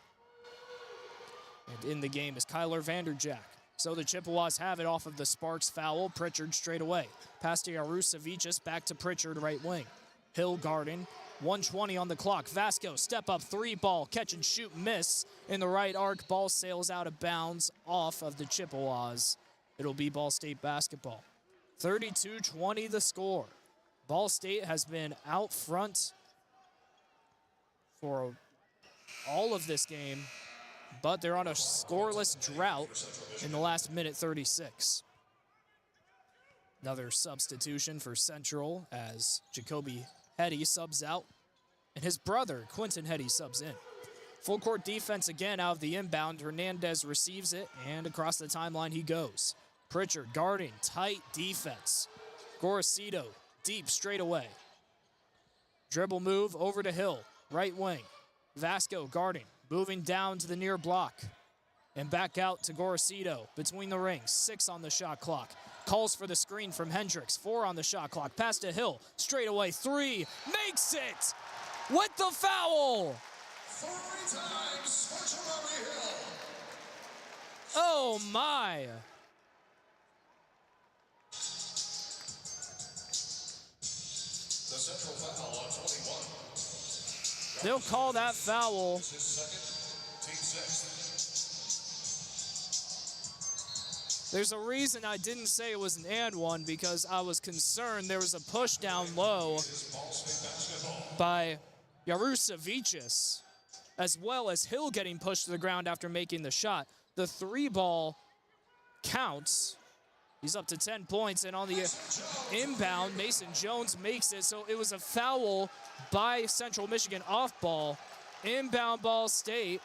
And in the game is Kyler Vanderjagt. So the Chippewas have it off of the Sparks foul. Pritchard straight away. Pass to Jarusavic, back to Pritchard, right wing. Hill guarding. 1:20 on the clock. Vasco, step up three ball, catch and shoot, miss in the right arc. Ball sails out of bounds off of the Chippewas. It'll be Ball State basketball. 32-20 the score. Ball State has been out front for all of this game, but they're on a scoreless drought in the last minute 36. Another substitution for Central as Jacoby Hetty subs out, and his brother, Quentin Hetty, subs in. Full court defense again out of the inbound. Hernandez receives it, and across the timeline he goes. Pritchard guarding, tight defense. Gorosito, deep straight away. Dribble move over to Hill, right wing. Vasco guarding, moving down to the near block. And back out to Gorosito, between the rings, 6 on the shot clock. Calls for the screen from Hendricks, 4 on the shot clock. Pass to Hill, straight away, 3, makes it! With the foul! 3 times for Jeremy Hill. Oh my! The Central foul on 21. They'll call that foul. His second, team 6. There's a reason I didn't say it was an and one, because I was concerned there was a push down low by Yarusevicius, as well as Hill getting pushed to the ground after making the shot. The 3 ball counts. He's up to 10 points, and on the inbound, Mason Jones makes it. So it was a foul by Central Michigan off ball. Inbound Ball State.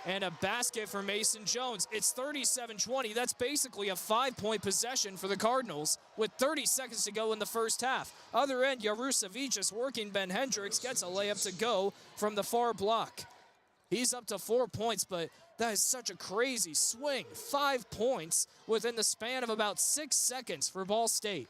And a basket for Mason Jones. It's 37-20. That's basically a 5-point possession for the Cardinals with 30 seconds to go in the first half. Other end, Yarusevicius working Ben Hendricks, gets a layup to go from the far block. He's up to 4 points, but that is such a crazy swing. 5 points within the span of about 6 seconds for Ball State.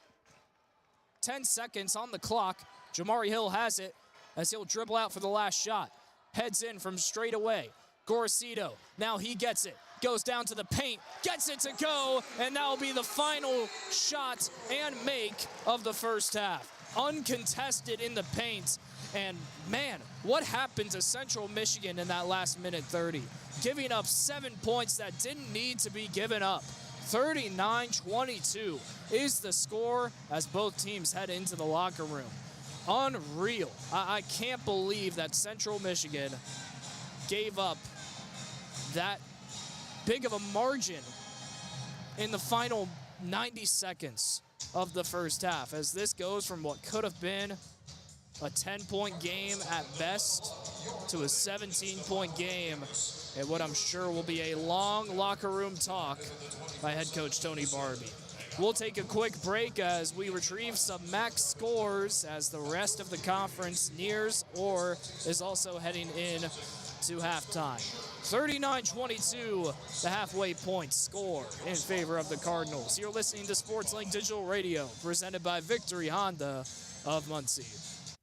10 seconds on the clock. Jamari Hill has it as he'll dribble out for the last shot. Heads in from straight away. Gorosito, now he gets it, goes down to the paint, gets it to go, and that will be the final shot and make of the first half. Uncontested in the paint, and man, what happened to Central Michigan in that last minute 30? Giving up 7 points that didn't need to be given up. 39-22 is the score as both teams head into the locker room. Unreal. I can't believe that Central Michigan gave up that big of a margin in the final 90 seconds of the first half, as this goes from what could have been a 10-point game at best to a 17-point game, and what I'm sure will be a long locker room talk by head coach Tony Barbie. We'll take a quick break as we retrieve some max scores as the rest of the conference nears or is also heading in to halftime. 39-22, the halfway point score in favor of the Cardinals. You're listening to SportsLink Digital Radio, presented by Victory Honda of Muncie.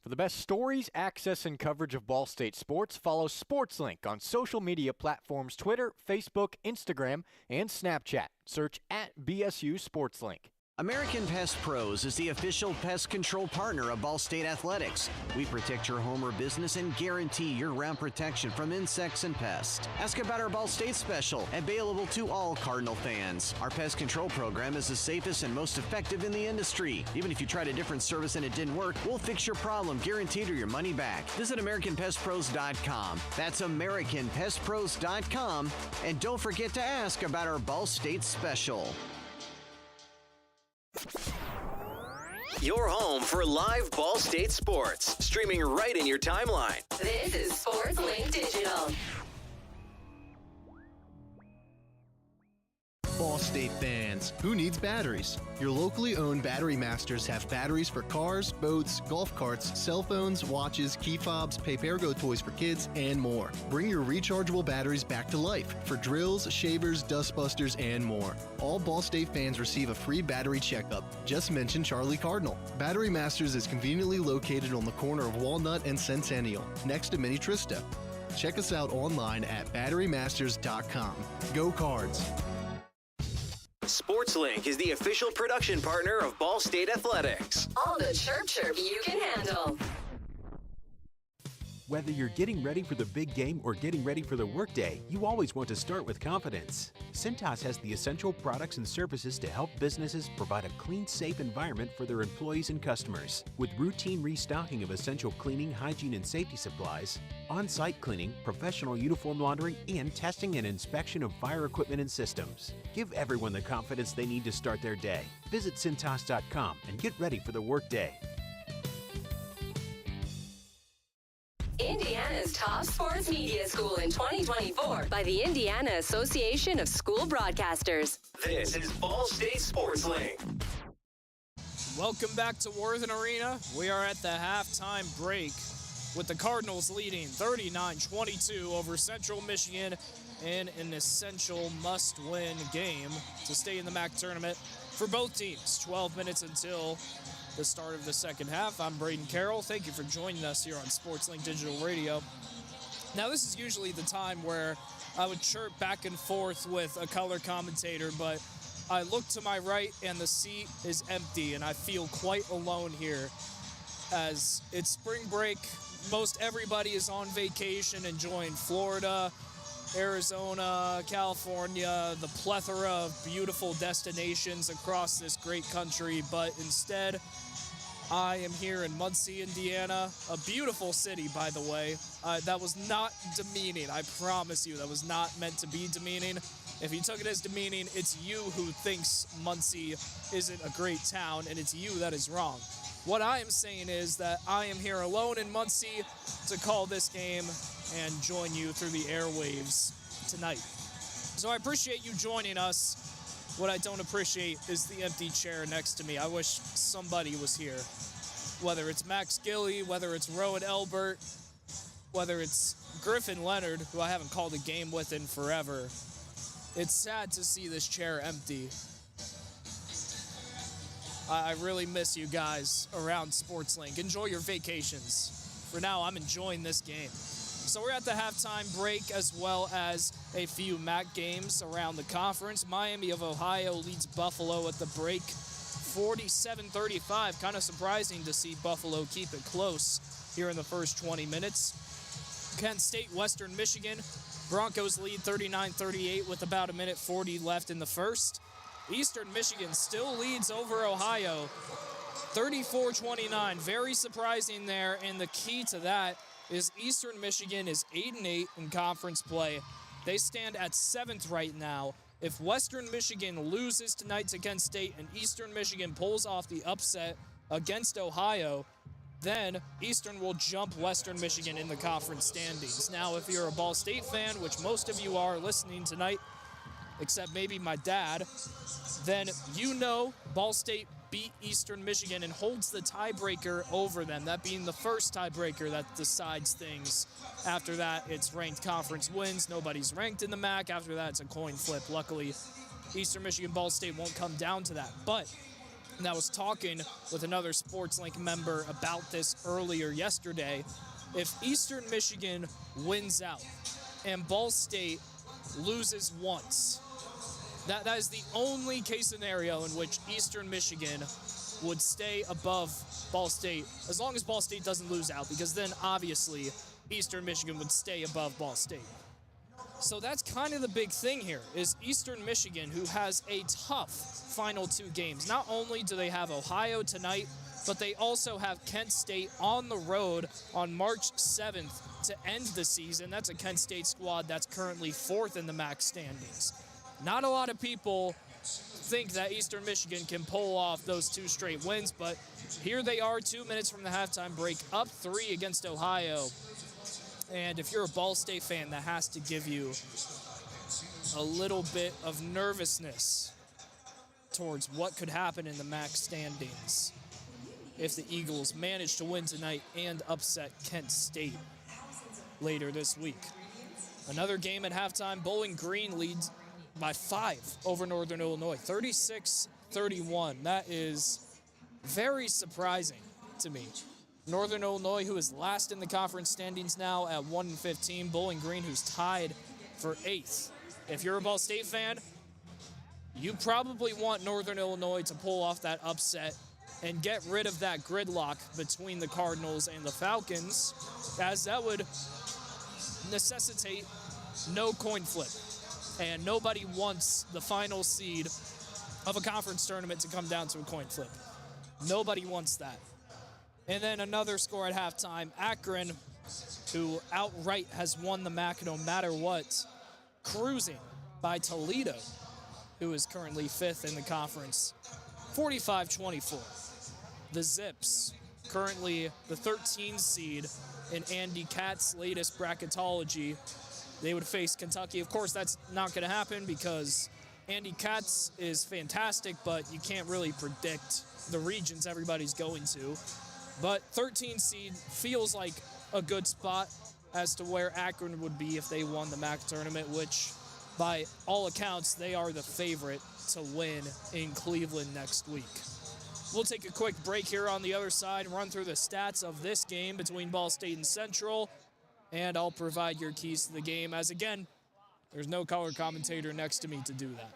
For the best stories, access, and coverage of Ball State sports, follow SportsLink on social media platforms Twitter, Facebook, Instagram, and Snapchat. Search @BSU SportsLink. American Pest Pros is the official pest control partner of Ball State Athletics. We protect your home or business and guarantee year-round protection from insects and pests. Ask about our Ball State special, available to all Cardinal fans. Our pest control program is the safest and most effective in the industry. Even if you tried a different service and it didn't work, we'll fix your problem, guaranteed, or your money back. Visit AmericanPestPros.com. That's AmericanPestPros.com. And don't forget to ask about our Ball State special. Your home for live Ball State sports, streaming right in your timeline. This is SportsLink Digital. Ball State fans, who needs batteries? Your locally owned Battery Masters have batteries for cars, boats, golf carts, cell phones, watches, key fobs, pay-per-go toys for kids, and more. Bring your rechargeable batteries back to life for drills, shavers, dustbusters, and more. All Ball State fans receive a free battery checkup. Just mention Charlie Cardinal. Battery Masters is conveniently located on the corner of Walnut and Centennial, next to Mini Trista. Check us out online at batterymasters.com. Go Cards! SportsLink is the official production partner of Ball State Athletics. All the chirp you can handle. Whether you're getting ready for the big game or getting ready for the workday, you always want to start with confidence. Cintas has the essential products and services to help businesses provide a clean, safe environment for their employees and customers. With routine restocking of essential cleaning, hygiene, and safety supplies, on-site cleaning, professional uniform laundering, and testing and inspection of fire equipment and systems. Give everyone the confidence they need to start their day. Visit Cintas.com and get ready for the workday. Indiana's top sports media school in 2024 by the Indiana Association of School Broadcasters. This is Ball State Sports Link. Welcome back to Worthen Arena. We are at the halftime break with the Cardinals leading 39-22 over Central Michigan in an essential must-win game to stay in the MAC tournament for both teams. 12 minutes until the start of the second half. I'm Brayden Carroll. Thank you for joining us here on SportsLink Digital Radio. Now, this is usually the time where I would chirp back and forth with a color commentator, but I look to my right and the seat is empty, and I feel quite alone here as it's spring break. Most everybody is on vacation, enjoying Florida, Arizona, California, the plethora of beautiful destinations across this great country, but instead, I am here in Muncie, Indiana, a beautiful city, by the way. That was not demeaning. I promise you, that was not meant to be demeaning. If you took it as demeaning, it's you who thinks Muncie isn't a great town, and it's you that is wrong. What I am saying is that I am here alone in Muncie to call this game and join you through the airwaves tonight. So I appreciate you joining us. What I don't appreciate is the empty chair next to me. I wish somebody was here. Whether it's Max Gilley, whether it's Rowan Elbert, whether it's Griffin Leonard, who I haven't called a game with in forever. It's sad to see this chair empty. I really miss you guys around SportsLink. Enjoy your vacations. For now, I'm enjoying this game. So we're at the halftime break as well as a few MAC games around the conference. Miami of Ohio leads Buffalo at the break 47-35. Kind of surprising to see Buffalo keep it close here in the first 20 minutes. Kent State, Western Michigan. Broncos lead 39-38 with about a minute 40 left in the first. Eastern Michigan still leads over Ohio 34-29. Very surprising there, and the key to that is Eastern Michigan is 8-8 in conference play. They stand at 7th right now. If Western Michigan loses tonight to Kent State and Eastern Michigan pulls off the upset against Ohio, then Eastern will jump Western Michigan in the conference standings. Now, if you're a Ball State fan, which most of you are listening tonight, except maybe my dad, then you know Ball State beat Eastern Michigan and holds the tiebreaker over them, that being the first tiebreaker that decides things. After that, it's ranked conference wins. Nobody's ranked in the MAC. After that, it's a coin flip. Luckily, Eastern Michigan Ball State won't come down to that. But and I was talking with another SportsLink member about this earlier yesterday. If Eastern Michigan wins out and Ball State loses once, that is the only case scenario in which Eastern Michigan would stay above Ball State, as long as Ball State doesn't lose out, because then obviously Eastern Michigan would stay above Ball State. So that's kind of the big thing here, is Eastern Michigan, who has a tough final two games. Not only do they have Ohio tonight, but they also have Kent State on the road on March 7th to end the season. That's a Kent State squad that's currently 4th in the MAC standings. Not a lot of people think that Eastern Michigan can pull off those two straight wins, but here they are 2 minutes from the halftime break, up 3 against Ohio. And if you're a Ball State fan, that has to give you a little bit of nervousness towards what could happen in the MAC standings if the Eagles manage to win tonight and upset Kent State later this week. Another game at halftime, Bowling Green leads by 5 over Northern Illinois, 36-31. That is very surprising to me. Northern Illinois, who is last in the conference standings now at 1-15. Bowling Green, who's tied for 8th. If you're a Ball State fan, you probably want Northern Illinois to pull off that upset and get rid of that gridlock between the Cardinals and the Falcons, as that would necessitate no coin flip. And nobody wants the final seed of a conference tournament to come down to a coin flip. Nobody wants that. And then another score at halftime, Akron, who outright has won the MAC no matter what, cruising by Toledo, who is currently 5th in the conference, 45-24. The Zips, currently the 13th seed in Andy Katz's latest bracketology, they would face Kentucky. Of course, that's not going to happen because Andy Katz is fantastic, but you can't really predict the regions everybody's going to. But 13 seed feels like a good spot as to where Akron would be if they won the MAC tournament, which by all accounts, they are the favorite to win in Cleveland next week. We'll take a quick break here on the other side and run through the stats of this game between Ball State and Central, and I'll provide your keys to the game, as again, there's no color commentator next to me to do that.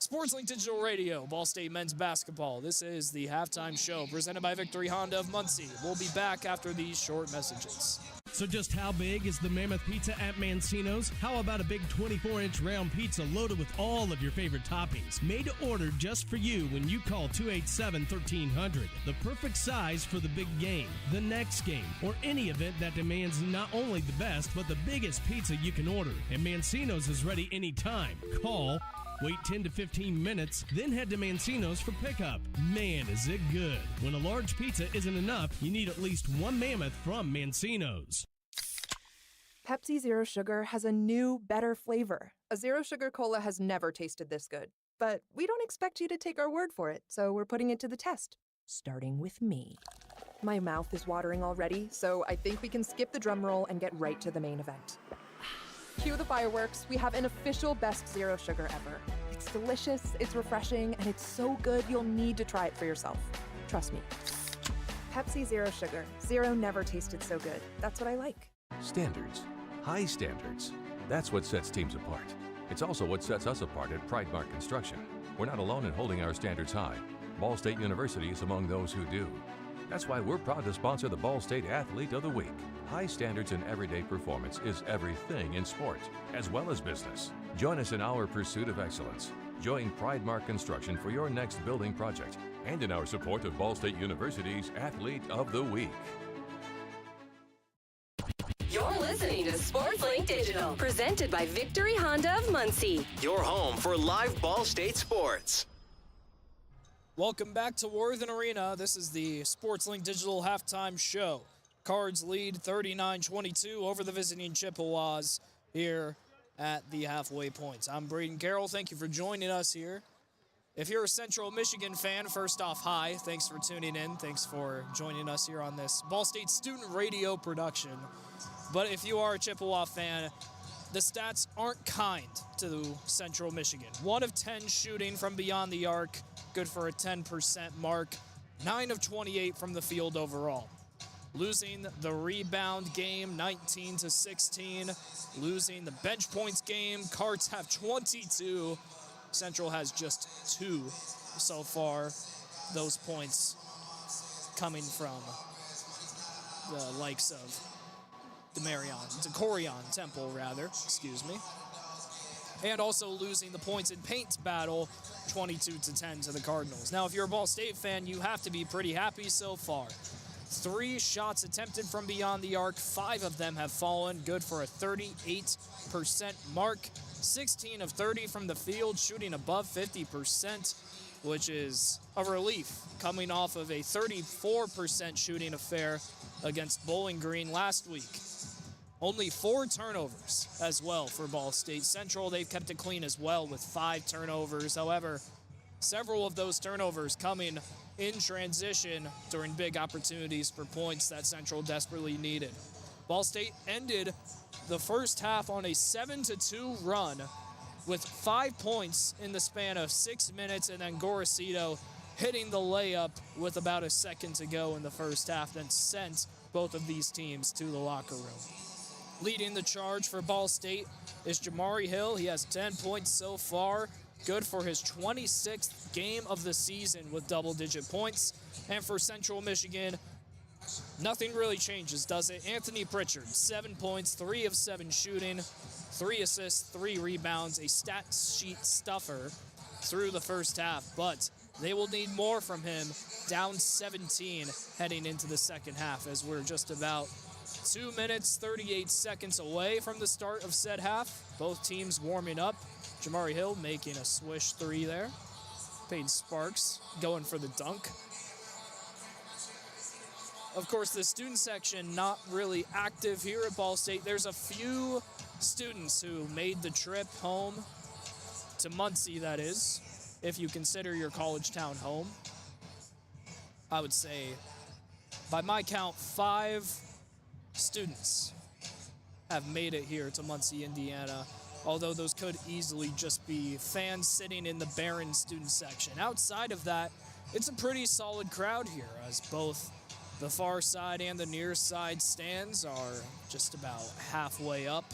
SportsLink Digital Radio, Ball State men's basketball. This is the halftime show presented by Victory Honda of Muncie. We'll be back after these short messages. So just how big is the Mammoth Pizza at Mancino's? How about a big 24-inch round pizza loaded with all of your favorite toppings? Made to order just for you when you call 287-1300. The perfect size for the big game, the next game, or any event that demands not only the best, but the biggest pizza you can order. And Mancino's is ready anytime. Call, wait 10 to 15 minutes, then head to Mancino's for pickup. Man, is it good. When a large pizza isn't enough, you need at least one Mammoth from Mancino's. Pepsi Zero Sugar has a new, better flavor. A Zero Sugar Cola has never tasted this good. But we don't expect you to take our word for it, so we're putting it to the test. Starting with me. My mouth is watering already, so I think we can skip the drum roll and get right to the main event. Cue the fireworks. We have an official best Zero Sugar ever. It's delicious, it's refreshing, and it's so good you'll need to try it for yourself. Trust me. Pepsi Zero Sugar. Zero never tasted so good. That's what I like. Standards. High standards. That's what sets teams apart. It's also what sets us apart at Pridemark Construction. We're not alone in holding our standards high. Ball State University is among those who do. That's why we're proud to sponsor the Ball State Athlete of the Week. High standards in everyday performance is everything in sport, as well as business. Join us in our pursuit of excellence. Join Pridemark Construction for your next building project and in our support of Ball State University's Athlete of the Week. You're listening to SportsLink Digital, presented by Victory Honda of Muncie. Your home for live Ball State sports. Welcome back to Worthen Arena. This is the SportsLink Digital halftime show. Cards lead 39-22 over the visiting Chippewas here at the halfway point. I'm Brayden Carroll. Thank you for joining us here. If you're a Central Michigan fan, first off, hi. Thanks for tuning in. Thanks for joining us here on this Ball State student radio production. But if you are a Chippewa fan, the stats aren't kind to Central Michigan. 1 of 10 shooting from beyond the arc, good for a 10% mark. 9 of 28 from the field overall. Losing the rebound game, 19-16. Losing the bench points game, Cards have 22. Central has just 2 so far. Those points coming from the likes of Decorion Temple, excuse me. And also losing the points in paint battle, 22-10 to the Cardinals. Now, if you're a Ball State fan, you have to be pretty happy so far. 3 shots attempted from beyond the arc, 5 of them have fallen, good for a 38% mark. 16 of 30 from the field, shooting above 50%, which is a relief coming off of a 34% shooting affair against Bowling Green last week. Only 4 turnovers as well for Ball State Central. They've kept it clean as well with 5 turnovers. However, several of those turnovers coming in transition during big opportunities for points that Central desperately needed. Ball State ended the first half on a 7-2 run with 5 points in the span of 6 minutes, and then Gorosito hitting the layup with about a second to go in the first half, then sent both of these teams to the locker room. Leading the charge for Ball State is Jamari Hill. He has 10 points so far, good for his 26th game of the season with double-digit points. And for Central Michigan, nothing really changes, does it? Anthony Pritchard, 7 points, 3 of 7 shooting, 3 assists, 3 rebounds, a stat sheet stuffer through the first half, but they will need more from him, down 17 heading into the second half, as we're just about 2 minutes, 38 seconds away from the start of said half. Both teams warming up. Jamari Hill making a swish 3 there. Peyton Sparks going for the dunk. Of course, the student section not really active here at Ball State. There's a few students who made the trip home to Muncie, that is, if you consider your college town home. I would say, by my count, 5 students have made it here to Muncie, Indiana, although those could easily just be fans sitting in the barren student section. Outside of that, it's a pretty solid crowd here, as both the far side and the near side stands are just about halfway up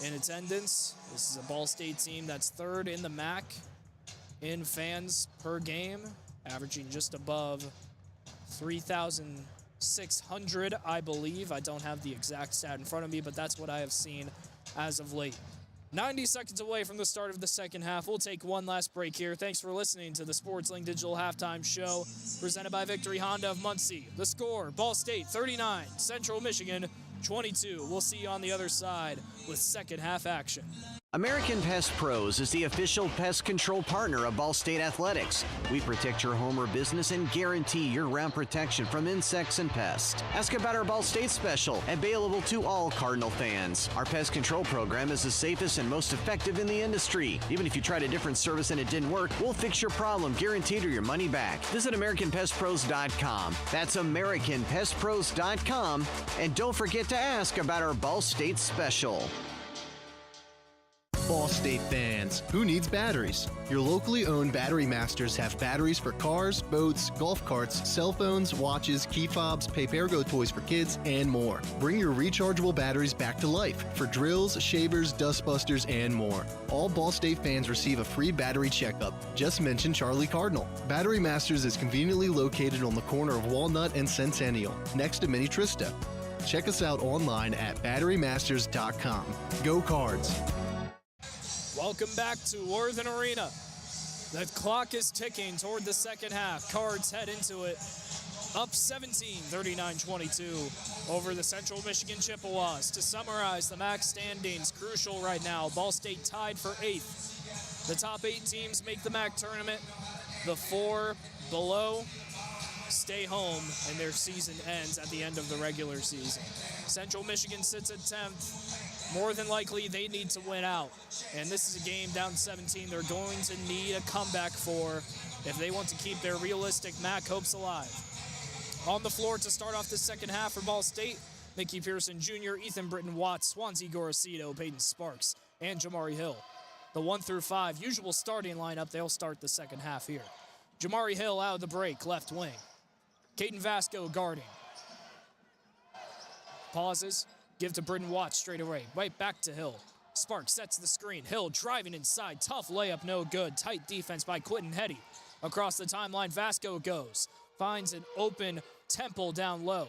in attendance. This is a Ball State team that's 3rd in the MAC in fans per game, averaging just above 3,600, I believe. I don't have the exact stat in front of me, but that's what I have seen as of late. 90 seconds away from the start of the second half. We'll take one last break here. Thanks for listening to the SportsLink Digital Halftime Show, presented by Victory Honda of Muncie. The score, Ball State 39, Central Michigan 22. We'll see you on the other side with second half action. American Pest Pros is the official pest control partner of Ball State Athletics. We protect your home or business and guarantee year-round protection from insects and pests. Ask about our Ball State special, available to all Cardinal fans. Our pest control program is the safest and most effective in the industry. Even if you tried a different service and it didn't work, we'll fix your problem, guaranteed, or your money back. Visit AmericanPestPros.com. That's AmericanPestPros.com. And don't forget to ask about our Ball State special. Ball State fans, who needs batteries? Your locally owned Battery Masters have batteries for cars, boats, golf carts, cell phones, watches, key fobs, pay-per-go toys for kids, and more. Bring your rechargeable batteries back to life for drills, shavers, dustbusters, and more. All Ball State fans receive a free battery checkup. Just mention Charlie Cardinal. Battery Masters is conveniently located on the corner of Walnut and Centennial, next to Mini Trista. Check us out online at batterymasters.com. Go Cards! Welcome back to Worthen Arena. The clock is ticking toward the second half. Cards head into it. Up 17, 39-22 over the Central Michigan Chippewas. To summarize the MAC standings, crucial right now. Ball State tied for 8th. The top 8 teams make the MAC tournament. The 4 below stay home, and their season ends at the end of the regular season. Central Michigan sits at 10th. More than likely, they need to win out. And this is a game down 17 they're going to need a comeback for if they want to keep their realistic MAC hopes alive. On the floor to start off the second half for Ball State, Mickey Pearson Jr., Ethan Britton Watts, Swansea Gorosito, Peyton Sparks, and Jamari Hill. The 1 through 5 usual starting lineup, they'll start the second half here. Jamari Hill out of the break, left wing. Caden Vasco guarding. Pauses. Give to Britton Watts straight away. Right back to Hill. Sparks sets the screen. Hill driving inside. Tough layup, no good. Tight defense by Quentin Hetty. Across the timeline, Vasco goes. Finds an open Temple down low.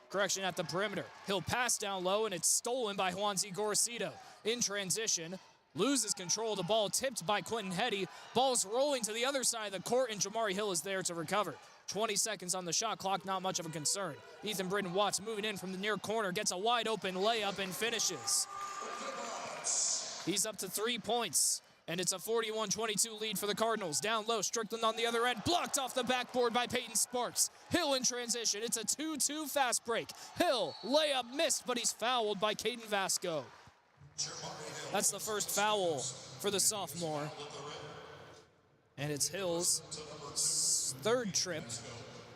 Correction at the perimeter. Hill pass down low, and it's stolen by Swansea Gorosito. In transition, loses control of the ball. Tipped by Quentin Hetty. Ball's rolling to the other side of the court, and Jamari Hill is there to recover. 20 seconds on the shot clock, not much of a concern. Ethan Britton Watts moving in from the near corner, gets a wide open layup and finishes. He's up to 3 points, and it's a 41-22 lead for the Cardinals. Down low, Strickland on the other end, blocked off the backboard by Peyton Sparks. Hill in transition, it's a 2-2 fast break. Hill, layup missed, but he's fouled by Caden Vasco. That's the first foul for the sophomore. And it's Hill's third trip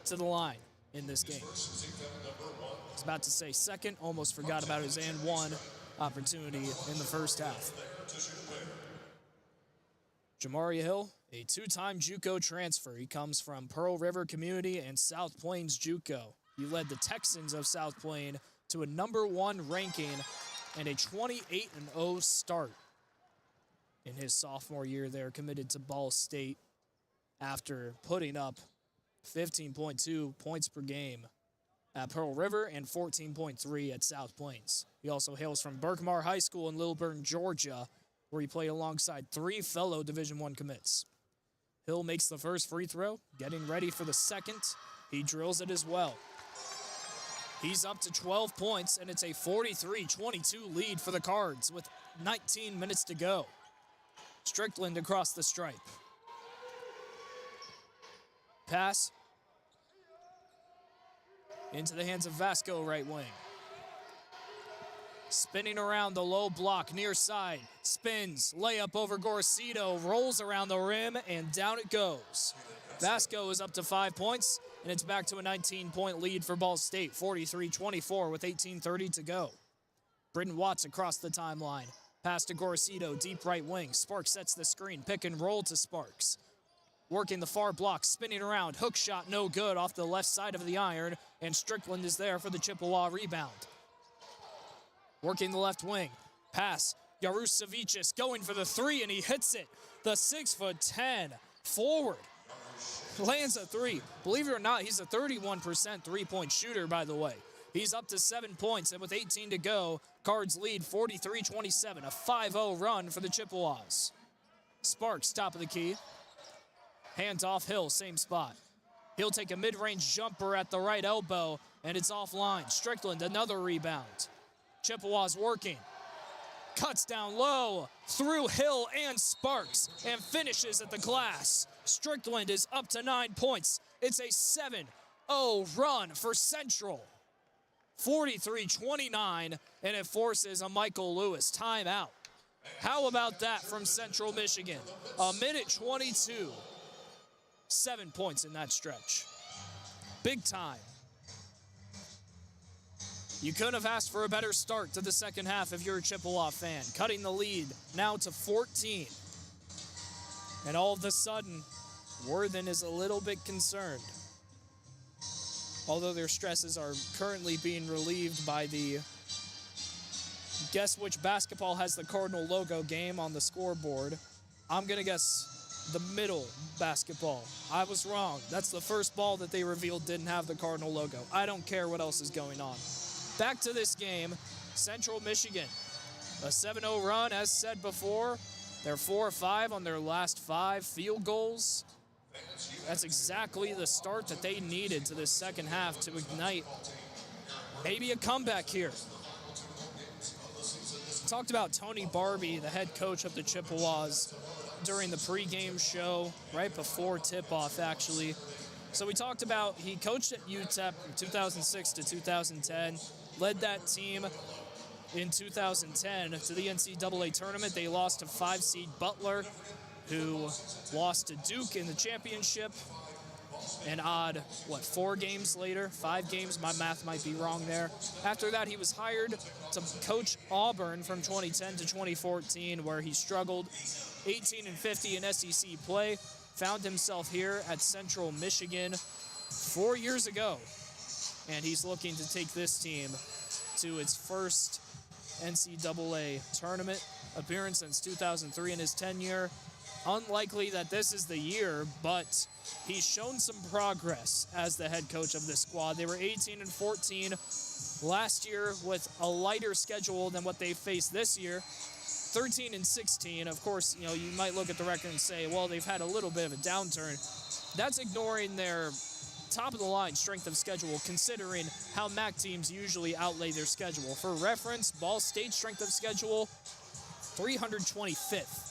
to the line in this game. I was about to say second, almost forgot about his and one opportunity in the first half. Jamari Hill, a 2-time JUCO transfer. He comes from Pearl River Community and South Plains JUCO. He led the Texans of South Plains to a number 1 ranking and a 28-0 start in his sophomore year there, committed to Ball State after putting up 15.2 points per game at Pearl River and 14.3 at South Plains. He also hails from Berkmar High School in Lilburn, Georgia, where he played alongside 3 fellow Division I commits. Hill makes the first free throw, getting ready for the second. He drills it as well. He's up to 12 points, and it's a 43-22 lead for the Cards with 19 minutes to go. Strickland across the stripe. Pass into the hands of Vasco, right wing. Spinning around the low block near side. Spins, layup over Gorcito, rolls around the rim, and down it goes. Vasco is up to 5 points, and it's back to a 19-point lead for Ball State, 43-24 with 18:30 to go. Brayden Watts across the timeline. Pass to Gorcito, deep right wing. Sparks sets the screen, pick and roll to Sparks. Working the far block, spinning around, hook shot no good off the left side of the iron, and Strickland is there for the Chippewa rebound. Working the left wing, pass, Yarusavicius going for the 3, and he hits it. The 6'10" forward lands a 3. Believe it or not, he's a 31% three-point shooter, by the way. He's up to 7 points, and with 18 to go, Cards lead 43-27, a 5-0 run for the Chippewas. Sparks, top of the key. Hands off Hill, same spot. He'll take a mid-range jumper at the right elbow, and it's offline. Strickland, another rebound. Chippewas working. Cuts down low, through Hill and Sparks, and finishes at the glass. Strickland is up to 9 points. It's a 7-0 run for Central. 43-29, and it forces a Michael Lewis timeout. How about that from Central Michigan? A minute 22. 7 points in that stretch. Big time. You couldn't have asked for a better start to the second half if you're a Chippewa fan. Cutting the lead now to 14. And all of a sudden, Worthen is a little bit concerned. Although their stresses are currently being relieved by the guess which basketball has the Cardinal logo game on the scoreboard. I'm going to guess the middle basketball. I was wrong. That's the first ball that they revealed didn't have the Cardinal logo. I don't care what else is going on. Back to this game, Central Michigan. A 7-0 run, as said before. They're 4-5 on their last 5 field goals. That's exactly the start that they needed to this second half to ignite maybe a comeback here. Talked about Tony Barbie, the head coach of the Chippewas, during the pregame show, right before tip-off, actually. So we talked about he coached at UTEP from 2006 to 2010, led that team in 2010 to the NCAA tournament. They lost to 5-seed Butler, who lost to Duke in the championship. An odd, 4 games later? 5 games, my math might be wrong there. After that, he was hired to coach Auburn from 2010 to 2014, where he struggled 18-50 in SEC play. Found himself here at Central Michigan 4 years ago. And he's looking to take this team to its first NCAA tournament appearance since 2003 in his tenure. Unlikely that this is the year, but he's shown some progress as the head coach of this squad. They were 18-14 last year with a lighter schedule than what they faced this year. 13-16. Of course, you might look at the record and say, well, they've had a little bit of a downturn. That's ignoring their top-of-the-line strength of schedule, considering how MAC teams usually outlay their schedule. For reference, Ball State strength of schedule, 325th.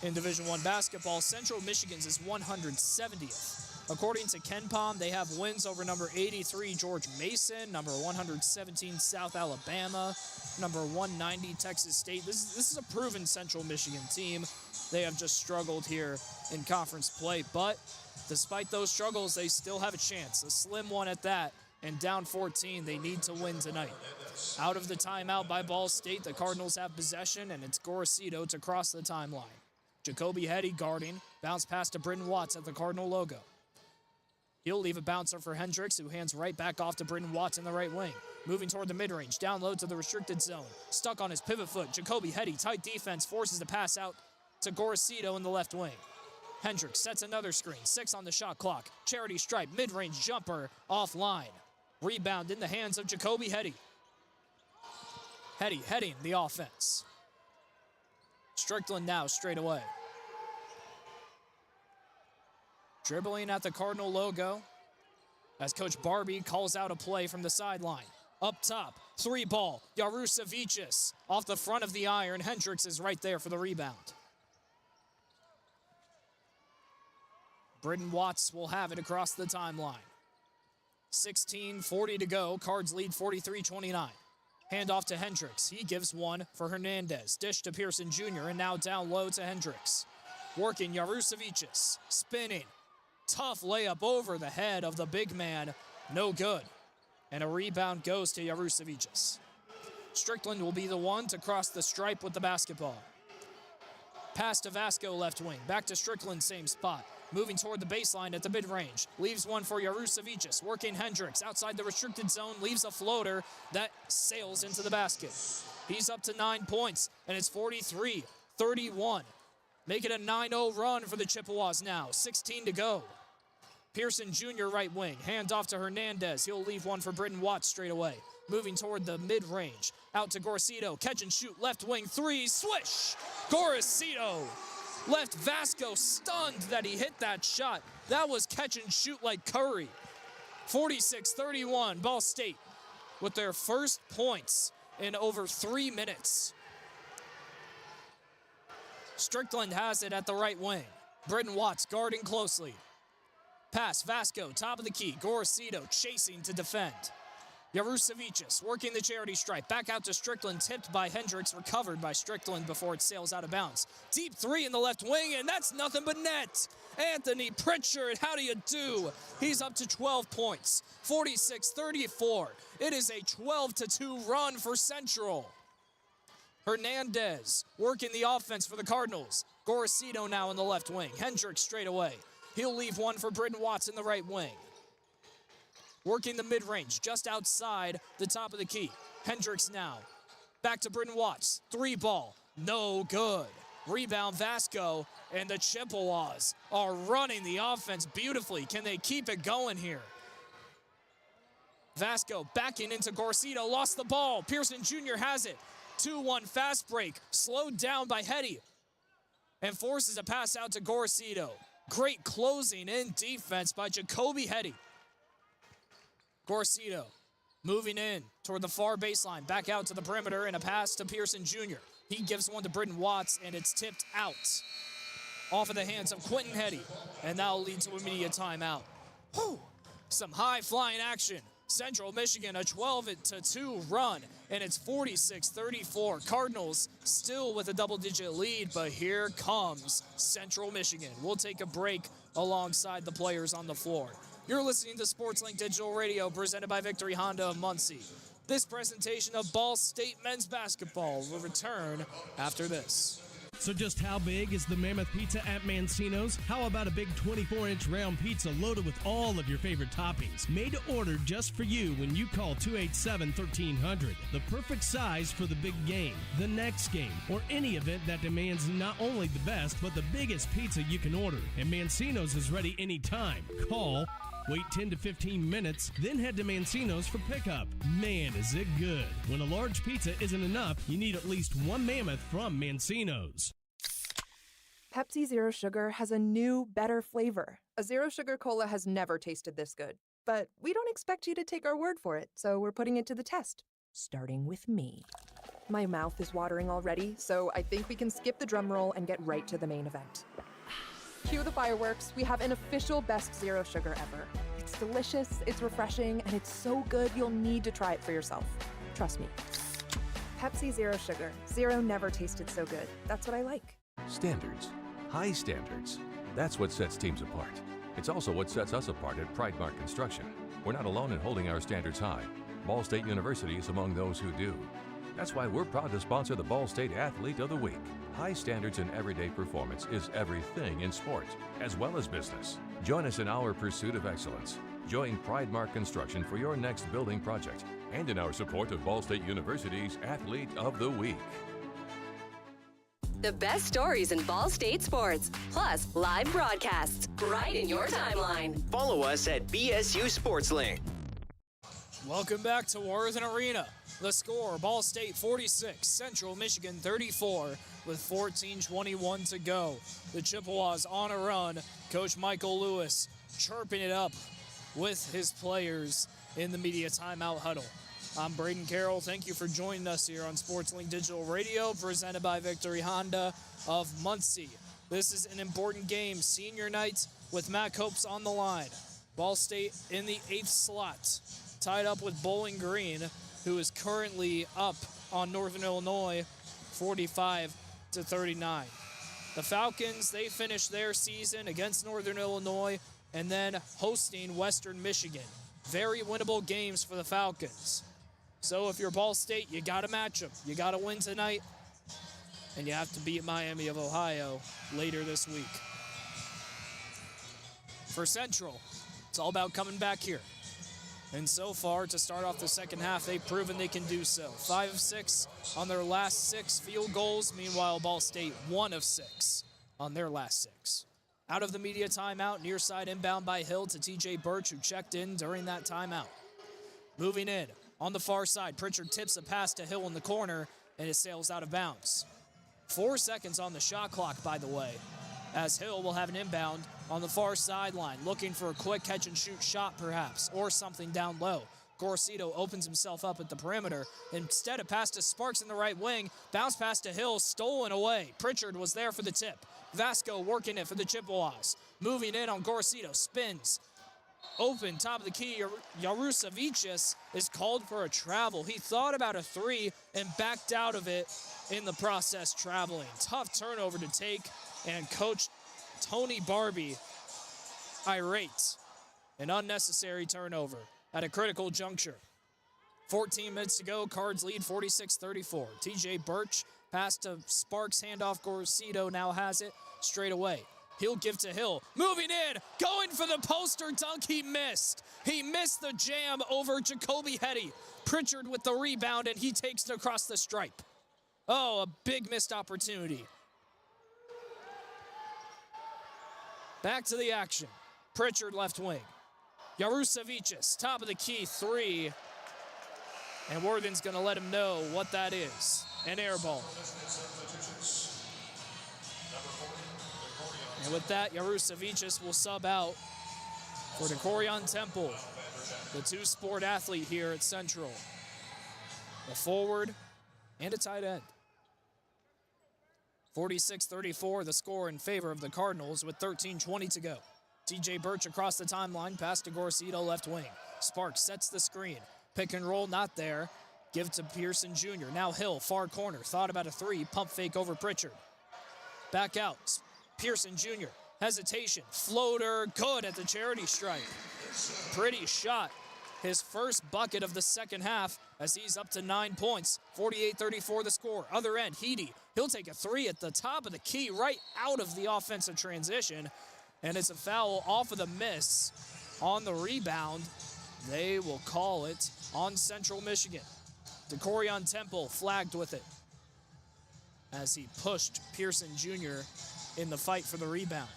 In Division I basketball, Central Michigan's is 170th. According to KenPom, they have wins over number 83 George Mason, number 117 South Alabama, number 190 Texas State. This is a proven Central Michigan team. They have just struggled here in conference play, but despite those struggles, they still have a chance, a slim one at that, and down 14, they need to win tonight. Out of the timeout by Ball State, the Cardinals have possession, and it's Gorcito to cross the timeline. Jacoby Hetty guarding, bounce pass to Brayden Watts at the Cardinal logo. He'll leave a bouncer for Hendricks, who hands right back off to Brayden Watts in the right wing. Moving toward the mid-range, down low to the restricted zone. Stuck on his pivot foot, Jacoby Hetty, tight defense, forces the pass out to Gorosito in the left wing. Hendricks sets another screen. 6 on the shot clock. Charity stripe, mid-range jumper, offline. Rebound in the hands of Jacoby Hetty. Hetty heading the offense. Strickland now straight away. Dribbling at the Cardinal logo as Coach Barbie calls out a play from the sideline. Up top, 3 ball. Yarusevicius off the front of the iron. Hendricks is right there for the rebound. Brayden Watts will have it across the timeline. 16:40 to go. Cards lead 43-29. Handoff to Hendricks. He gives one for Hernandez. Dish to Pearson Jr. and now down low to Hendricks. Working Yarusevicius. Spinning. Tough layup over the head of the big man. No good. And a rebound goes to Yarusevicius. Strickland will be the one to cross the stripe with the basketball. Pass to Vasco left wing. Back to Strickland, same spot. Moving toward the baseline at the mid-range. Leaves one for Yarusevicius. Working Hendricks outside the restricted zone. Leaves a floater that sails into the basket. He's up to 9 points, and it's 43-31. Make it a 9-0 run for the Chippewas now. 16 to go. Pearson Jr. right wing. Hand off to Hernandez. He'll leave one for Brayden Watts straight away. Moving toward the mid-range. Out to Gorosito. Catch and shoot. Left wing 3. Swish! Gorosito! Left Vasco stunned that he hit that shot. That was catch and shoot like Curry. 46-31. Ball State with their first points in over 3 minutes. Strickland has it at the right wing. Brayden Watts guarding closely. Pass, Vasco, top of the key. Gorosito chasing to defend. Yarusevicius working the charity stripe. Back out to Strickland, tipped by Hendricks, recovered by Strickland before it sails out of bounds. Deep 3 in the left wing, and that's nothing but net. Anthony Pritchard, how do you do? He's up to 12 points. 46-34. It is a 12-2 run for Central. Hernandez working the offense for the Cardinals. Gorosito now in the left wing. Hendricks straight away. He'll leave one for Brayden Watts in the right wing. Working the mid-range, just outside the top of the key. Hendricks now. Back to Brayden Watts. 3 ball. No good. Rebound Vasco, and the Chippewas are running the offense beautifully. Can they keep it going here? Vasco backing into Gorosito. Lost the ball. Pearson Jr. has it. 2-1 fast break. Slowed down by Hetty. And forces a pass out to Gorosito. Great closing in defense by Jacoby Hetty. Gorosito moving in toward the far baseline. Back out to the perimeter and a pass to Pearson Jr. He gives one to Brayden Watts, and it's tipped out. Off of the hands of Quentin Hetty. And that'll lead to immediate timeout. Whew. Some high-flying action. Central Michigan, a 12-2 run, and it's 46-34. Cardinals still with a double-digit lead, but here comes Central Michigan. We'll take a break alongside the players on the floor. You're listening to SportsLink Digital Radio, presented by Victory Honda of Muncie. This presentation of Ball State men's basketball will return after this. So just how big is the Mammoth Pizza at Mancino's? How about a big 24-inch round pizza loaded with all of your favorite toppings? Made to order just for you when you call 287-1300. The perfect size for the big game, the next game, or any event that demands not only the best, but the biggest pizza you can order. And Mancino's is ready anytime. Call, wait 10 to 15 minutes, then head to Mancino's for pickup. Man, is it good. When a large pizza isn't enough, you need at least one Mammoth from Mancino's. Pepsi Zero Sugar has a new, better flavor. A Zero Sugar Cola has never tasted this good. But we don't expect you to take our word for it, so we're putting it to the test. Starting with me. My mouth is watering already, so I think we can skip the drum roll and get right to the main event. Cue the fireworks. We have an official best Zero Sugar ever. It's delicious, it's refreshing, and it's so good you'll need to try it for yourself. Trust me. Pepsi Zero Sugar. Zero never tasted so good. That's what I like. Standards. High standards. That's what sets teams apart. It's also what sets us apart at Pridemark Construction. We're not alone in holding our standards high. Ball State University is among those who do. That's why we're proud to sponsor the Ball State Athlete of the Week. High standards in everyday performance is everything in sport, as well as business. Join us in our pursuit of excellence. Join Pridemark Construction for your next building project and in our support of Ball State University's Athlete of the Week. The best stories in Ball State sports, plus live broadcasts right in your timeline. Follow us at BSU SportsLink. Welcome back to Worthen Arena. The score, Ball State 46, Central Michigan 34, with 14:21 to go. The Chippewas on a run. Coach Michael Lewis chirping it up with his players in the media timeout huddle. I'm Brayden Carroll. Thank you for joining us here on SportsLink Digital Radio, presented by Victory Honda of Muncie. This is an important game, senior night with Matt Copes on the line. Ball State in the 8th slot, tied up with Bowling Green, who is currently up on Northern Illinois, 45-39. The Falcons, they finished their season against Northern Illinois and then hosting Western Michigan. Very winnable games for the Falcons. So if you're Ball State, you got to match them. You got to win tonight, and you have to beat Miami of Ohio later this week. For Central, it's all about coming back here. And so far, to start off the second half, they've proven they can do so. 5 of 6 on their last 6 field goals. Meanwhile, Ball State 1 of 6 on their last 6. Out of the media timeout, near side inbound by Hill to TJ Birch, who checked in during that timeout. Moving in. On the far side, Pritchard tips a pass to Hill in the corner, and it sails out of bounds. 4 seconds on the shot clock, by the way, as Hill will have an inbound on the far sideline, looking for a quick catch-and-shoot shot, perhaps, or something down low. Gorcito opens himself up at the perimeter. Instead, a pass to Sparks in the right wing. Bounce pass to Hill, stolen away. Pritchard was there for the tip. Vasco working it for the Chippewas. Moving in on Gorcito, spins. Open, top of the key, Yarusavicius is called for a travel. He thought about a 3 and backed out of it in the process traveling. Tough turnover to take, and Coach Tony Barbie irate. An unnecessary turnover at a critical juncture. 14 minutes to go, Cards lead 46-34. TJ Birch, pass to Sparks, handoff Gorcito now has it straight away. He'll give to Hill. Moving in, going for the poster dunk, he missed. He missed the jam over Jacoby Hetty. Pritchard with the rebound, and he takes it across the stripe. Oh, a big missed opportunity. Back to the action. Pritchard left wing. Yarusavicius, top of the key, 3. And Worthen's going to let him know what that is. An air ball. And with that, Yarusavicius will sub out for Decorion Temple, the two-sport athlete here at Central. A forward and a tight end. 46-34, the score in favor of the Cardinals with 13:20 to go. TJ Birch across the timeline, pass to Gorcito, left wing. Sparks sets the screen. Pick and roll, not there. Give to Pearson Jr. Now Hill, far corner. Thought about a 3, pump fake over Pritchard. Back out. Pearson Jr. Hesitation. Floater, good at the charity stripe. Pretty shot. His first bucket of the second half as he's up to 9 points. 48-34 the score. Other end, Heedy. He'll take a 3 at the top of the key, right out of the offensive transition. And it's a foul off of the miss on the rebound. They will call it on Central Michigan. Decorion Temple flagged with it as he pushed Pearson Jr. in the fight for the rebound.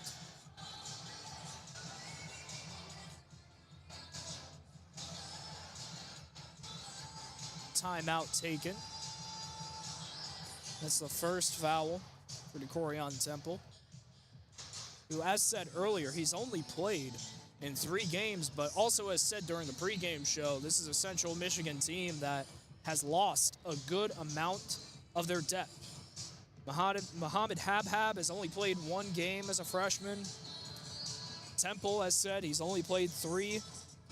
Timeout taken. That's the first foul for Decorion Temple, who, as said earlier, he's only played in 3 games, but also as said during the pregame show, this is a Central Michigan team that has lost a good amount of their depth. Muhammad Habhab has only played 1 game as a freshman. Temple has said he's only played 3.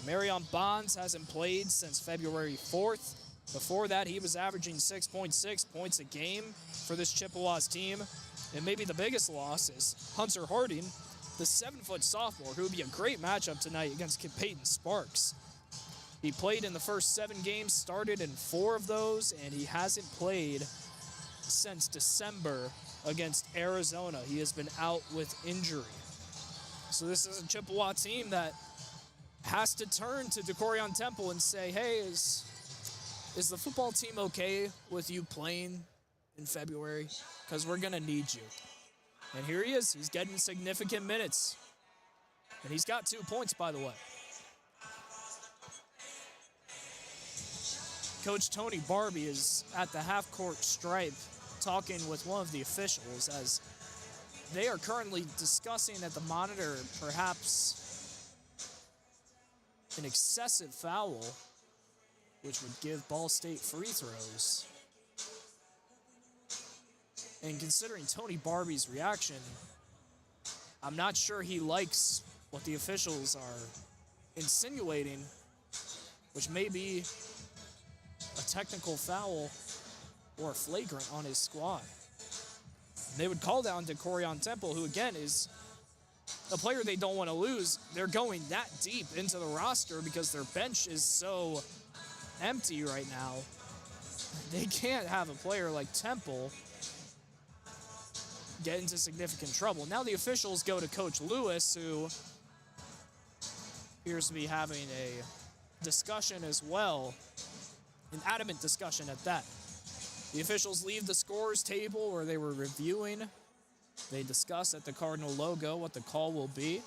Marion Bonds hasn't played since February 4th. Before that, he was averaging 6.6 points a game for this Chippewas team. And maybe the biggest loss is Hunter Harding, the 7-foot sophomore, who would be a great matchup tonight against Peyton Sparks. He played in the first 7 games, started in 4 of those, and he hasn't played since December against Arizona. He has been out with injury. So this is a Chippewa team that has to turn to Decorion Temple and say, hey, is the football team okay with you playing in February because we're going to need you. And here he is. He's getting significant minutes. And he's got 2 points, by the way. Coach Tony Barbie is at the half-court stripe talking with one of the officials as they are currently discussing at the monitor perhaps an excessive foul, which would give Ball State free throws. And considering Tony Barbie's reaction, I'm not sure he likes what the officials are insinuating, which may be a technical foul or a flagrant on his squad. They would call down to Corian Temple, who again is a player they don't want to lose. They're going that deep into the roster because their bench is so empty right now. They can't have a player like Temple get into significant trouble. Now the officials go to Coach Lewis, who appears to be having a discussion as well, an adamant discussion at that. The officials leave the scorers table where they were reviewing. They discuss at the Cardinal logo what the call will be.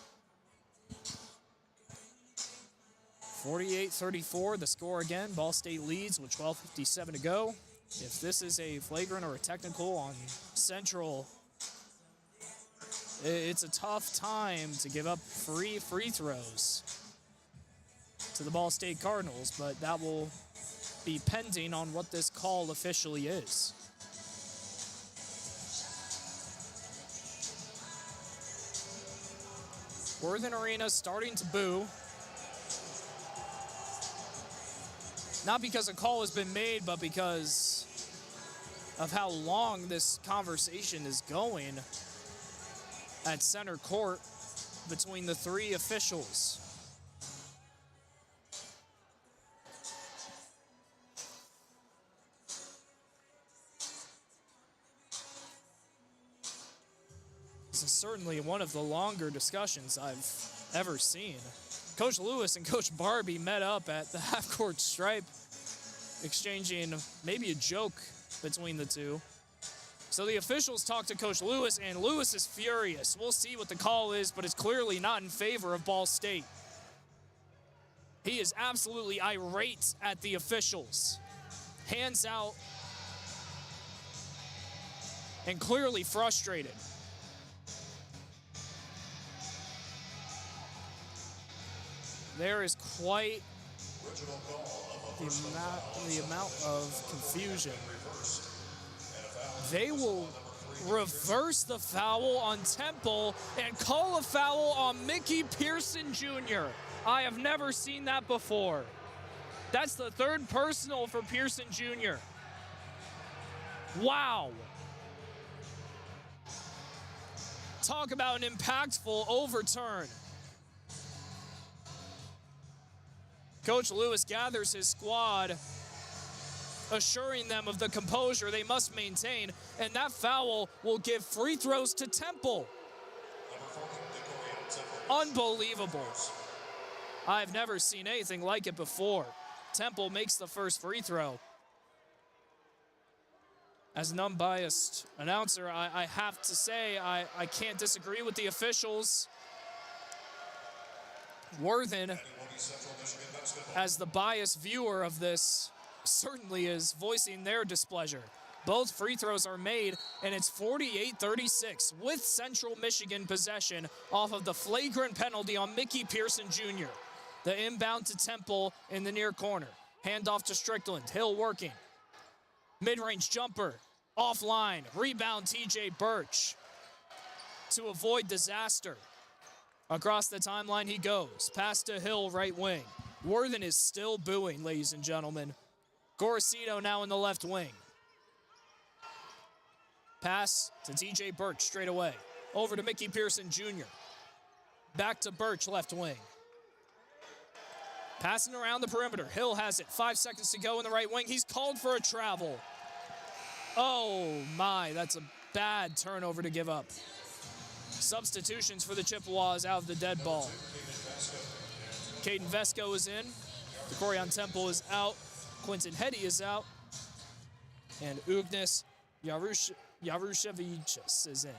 48-34, the score again. Ball State leads with 12:57 to go. If this is a flagrant or a technical on Central, it's a tough time to give up free throws to the Ball State Cardinals, but that will be pending on what this call officially is. Worthen Arena starting to boo. Not because a call has been made, but because of how long this conversation is going at center court between the three officials. This is certainly one of the longer discussions I've ever seen. Coach Lewis and Coach Barbie met up at the half-court stripe, exchanging maybe a joke between the two. So the officials talk to Coach Lewis, and Lewis is furious. We'll see what the call is, but it's clearly not in favor of Ball State. He is absolutely irate at the officials. Hands out, and clearly frustrated. There is quite the amount of confusion. They will reverse the foul on Temple and call a foul on Mickey Pearson Jr. I have never seen that before. That's the third personal for Pearson Jr. Wow. Talk about an impactful overturn. Coach Lewis gathers his squad, assuring them of the composure they must maintain, and that foul will give free throws to Temple. Unbelievable. I've never seen anything like it before. Temple makes the first free throw. As an unbiased announcer, I have to say I can't disagree with the officials. Worthen, as the biased viewer of this, certainly is voicing their displeasure. Both free throws are made, and it's 48-36 with Central Michigan possession off of the flagrant penalty on Mickey Pearson Jr. The inbound to Temple in the near corner. Handoff to Strickland. Hill working. Mid-range jumper. Offline. Rebound TJ Birch. To avoid disaster. Across the timeline he goes. Pass to Hill, right wing. Worthen is still booing, ladies and gentlemen. Gorosito now in the left wing. Pass to TJ Birch straight away. Over to Mickey Pearson Jr. Back to Birch, left wing. Passing around the perimeter. Hill has it. 5 seconds to go in the right wing. He's called for a travel. Oh my, that's a bad turnover to give up. Substitutions for the Chippewas out of the dead ball. Caden Vesco is in. Corian Temple is out. Quentin Hetty is out. And Ugnis Jarushevicius is in.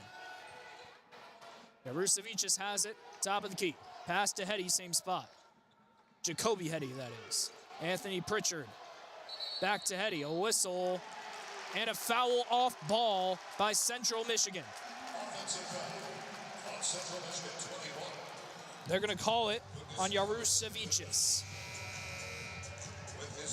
Jarushevicius has it, top of the key. Pass to Hetty, same spot. Jacoby Hetty, that is. Anthony Pritchard. Back to Hetty, a whistle, and a foul off ball by Central Michigan. They're going to call it on Jarushevicius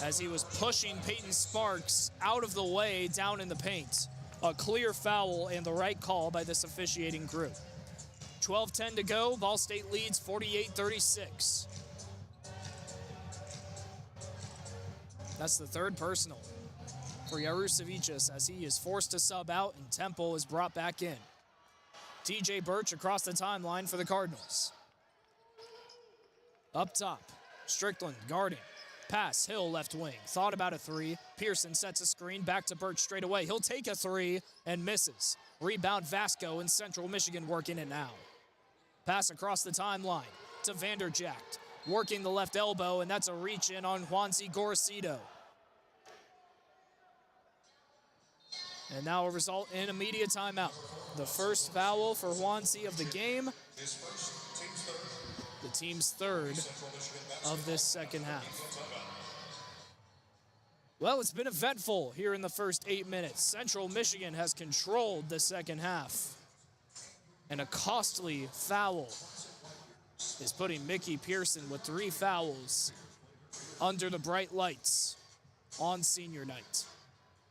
as he was pushing Peyton Sparks out of the way down in the paint. A clear foul and the right call by this officiating crew. 12:10 to go. Ball State leads 48-36. That's the third personal for Jarushevicius as he is forced to sub out and Temple is brought back in. TJ Birch across the timeline for the Cardinals. Up top, Strickland guarding. Pass, Hill left wing. Thought about a three. Pearson sets a screen. Back to Birch straight away. He'll take a three and misses. Rebound Vasco and Central Michigan working it now. Pass across the timeline to Vanderjagt. Working the left elbow, and that's a reach in on Juanzi Gorosito. And now a result in immediate timeout. The first foul for Juanzi of the game. The team's third of this second half. Well, it's been eventful here in the first 8 minutes. Central Michigan has controlled the second half. And a costly foul is putting Mickey Pearson with 3 fouls under the bright lights on senior night.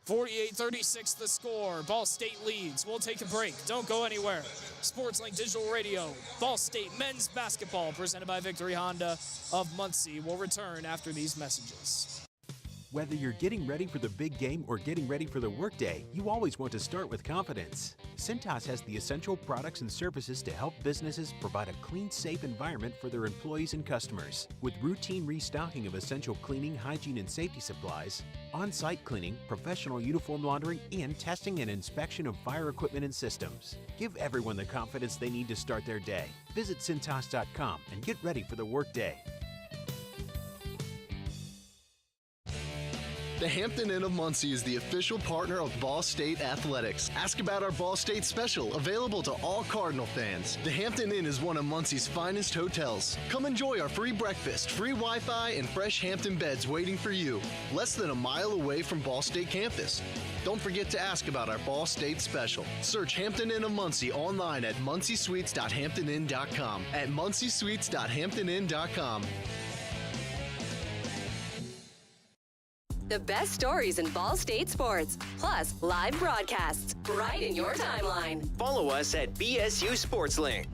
48-36 the score. Ball State leads. We'll take a break. Don't go anywhere. SportsLink Digital Radio. Ball State men's basketball presented by Victory Honda of Muncie will return after these messages. Whether you're getting ready for the big game or getting ready for the workday, you always want to start with confidence. Cintas has the essential products and services to help businesses provide a clean, safe environment for their employees and customers. With routine restocking of essential cleaning, hygiene, and safety supplies, on-site cleaning, professional uniform laundering, and testing and inspection of fire equipment and systems. Give everyone the confidence they need to start their day. Visit Cintas.com and get ready for the workday. The Hampton Inn of Muncie is the official partner of Ball State Athletics. Ask about our Ball State special, available to all Cardinal fans. The Hampton Inn is one of Muncie's finest hotels. Come enjoy our free breakfast, free Wi-Fi, and fresh Hampton beds waiting for you. Less than a mile away from Ball State campus. Don't forget to ask about our Ball State special. Search Hampton Inn of Muncie online at munciesweets.hamptoninn.com. At munciesweets.hamptoninn.com. The best stories in Ball State sports, plus live broadcasts, right in your timeline. Follow us at BSU SportsLink.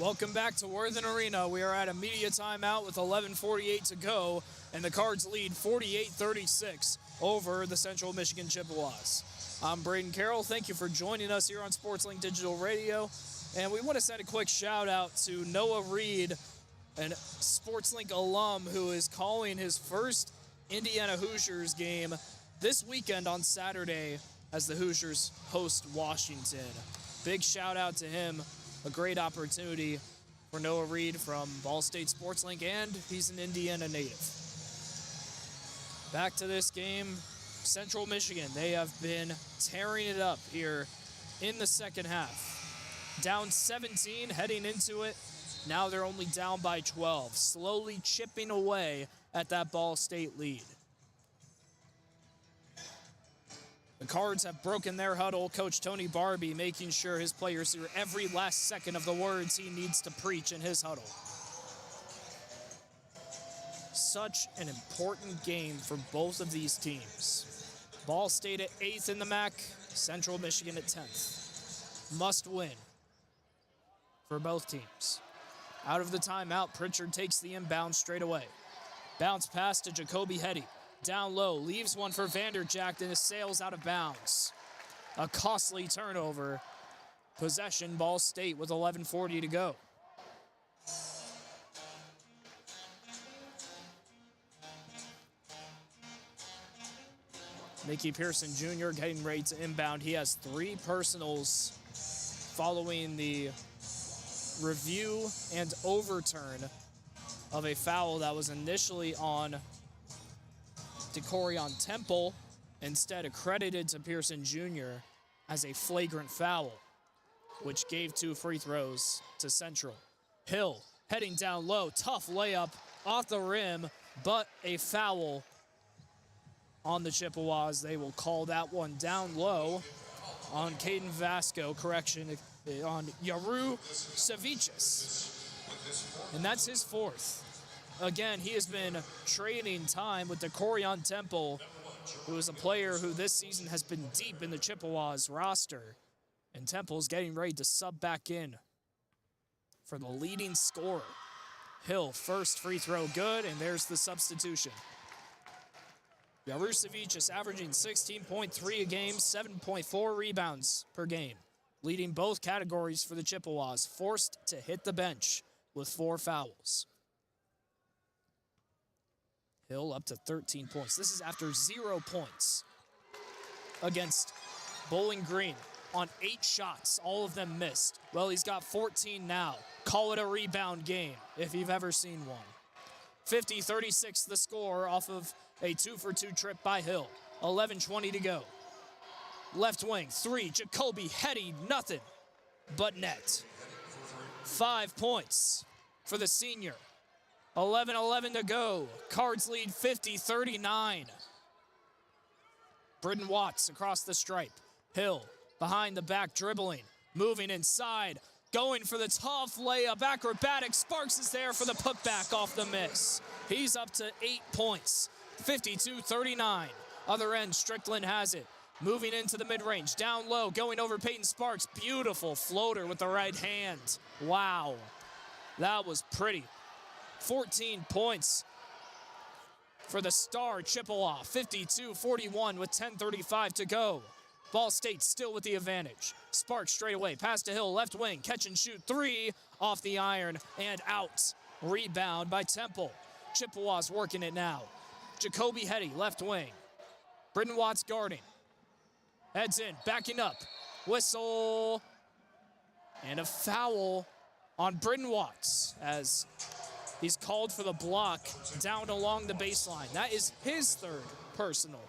Welcome back to Worthen Arena. We are at a media timeout with 11:48 to go, and the Cards lead 48-36 over the Central Michigan Chippewas. I'm Brayden Carroll. Thank you for joining us here on SportsLink Digital Radio. And we want to send a quick shout out to Noah Reed, an SportsLink alum who is calling his first Indiana Hoosiers game this weekend on Saturday as the Hoosiers host Washington. Big shout out to him. A great opportunity for Noah Reed from Ball State SportsLink, and he's an Indiana native. Back to this game, Central Michigan, they have been tearing it up here in the second half. Down 17 heading into it. Now they're only down by 12, slowly chipping away at that Ball State lead. The Cards have broken their huddle. Coach Tony Barbie making sure his players hear every last second of the words he needs to preach in his huddle. Such an important game for both of these teams. Ball State at 8th in the MAC, Central Michigan at 10th. Must win for both teams. Out of the timeout, Pritchard takes the inbound straight away. Bounce pass to Jacoby Hetty. Down low, leaves one for Vanderjagt and sails out of bounds. A costly turnover. Possession, Ball State with 11:40 to go. Mickey Pearson Jr. getting ready to inbound. He has 3 personals following the review and overturn of a foul that was initially on Decorion Temple Instead, accredited to Pearson Jr. as a flagrant foul, which gave 2 free throws to Central. Hill heading down low, tough layup off the rim, but a foul on the Chippewas. They will call that one down low on Caden Vasco, on Yaru Savicius. And that's his 4th. Again, he has been trading time with Decorion Temple, who is a player who this season has been deep in the Chippewas roster. And Temple's getting ready to sub back in for the leading scorer. Hill, first free throw good, and there's the substitution. Yarusevich averaging 16.3 a game, 7.4 rebounds per game, leading both categories for the Chippewas, forced to hit the bench with 4 fouls. Hill up to 13 points. This is after 0 points against Bowling Green on 8 shots, all of them missed. Well, he's got 14 now. Call it a rebound game if you've ever seen one. 50-36 the score off of a 2-for-2 trip by Hill. 11:20 to go. Left wing, 3, Jacoby Hetty, nothing but net. 5 points for the senior. 11:11 to go. Cards lead 50-39. Brayden Watts across the stripe. Hill behind the back dribbling, moving inside, going for the tough layup, acrobatic. Sparks is there for the putback off the miss. He's up to 8 points, 52-39. Other end, Strickland has it. Moving into the mid-range, down low, going over Peyton Sparks. Beautiful floater with the right hand. Wow, that was pretty. 14 points for the star Chippewa, 52-41 with 10:35 to go. Ball State still with the advantage. Sparks straight away, pass to Hill, left wing, catch and shoot, 3 off the iron and out. Rebound by Temple. Chippewas working it now. Jacoby Hetty, left wing. Brayden Watts guarding. Heads in, backing up. Whistle. And a foul on Brayden Watts as he's called for the block down along the baseline. That is his 3rd personal.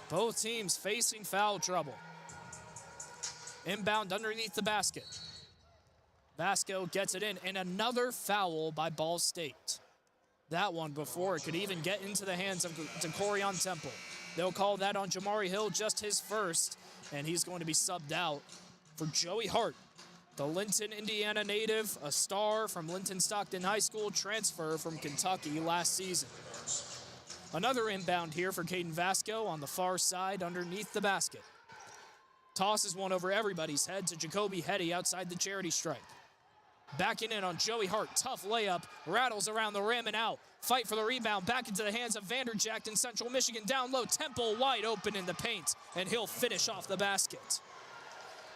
Both teams facing foul trouble. Inbound underneath the basket. Vasco gets it in, and another foul by Ball State. That one before it could even get into the hands of Decorion Temple. They'll call that on Jamari Hill, just his 1st, and he's going to be subbed out for Joey Hart, the Linton, Indiana native, a star from Linton Stockton High School, transfer from Kentucky last season. Another inbound here for Caden Vasco on the far side underneath the basket. Tosses one over everybody's head to Jacoby Hetty outside the charity stripe. Backing in on Joey Hart, tough layup, rattles around the rim and out. Fight for the rebound, back into the hands of Vanderjack in Central Michigan. Down low, Temple wide open in the paint, and he'll finish off the basket.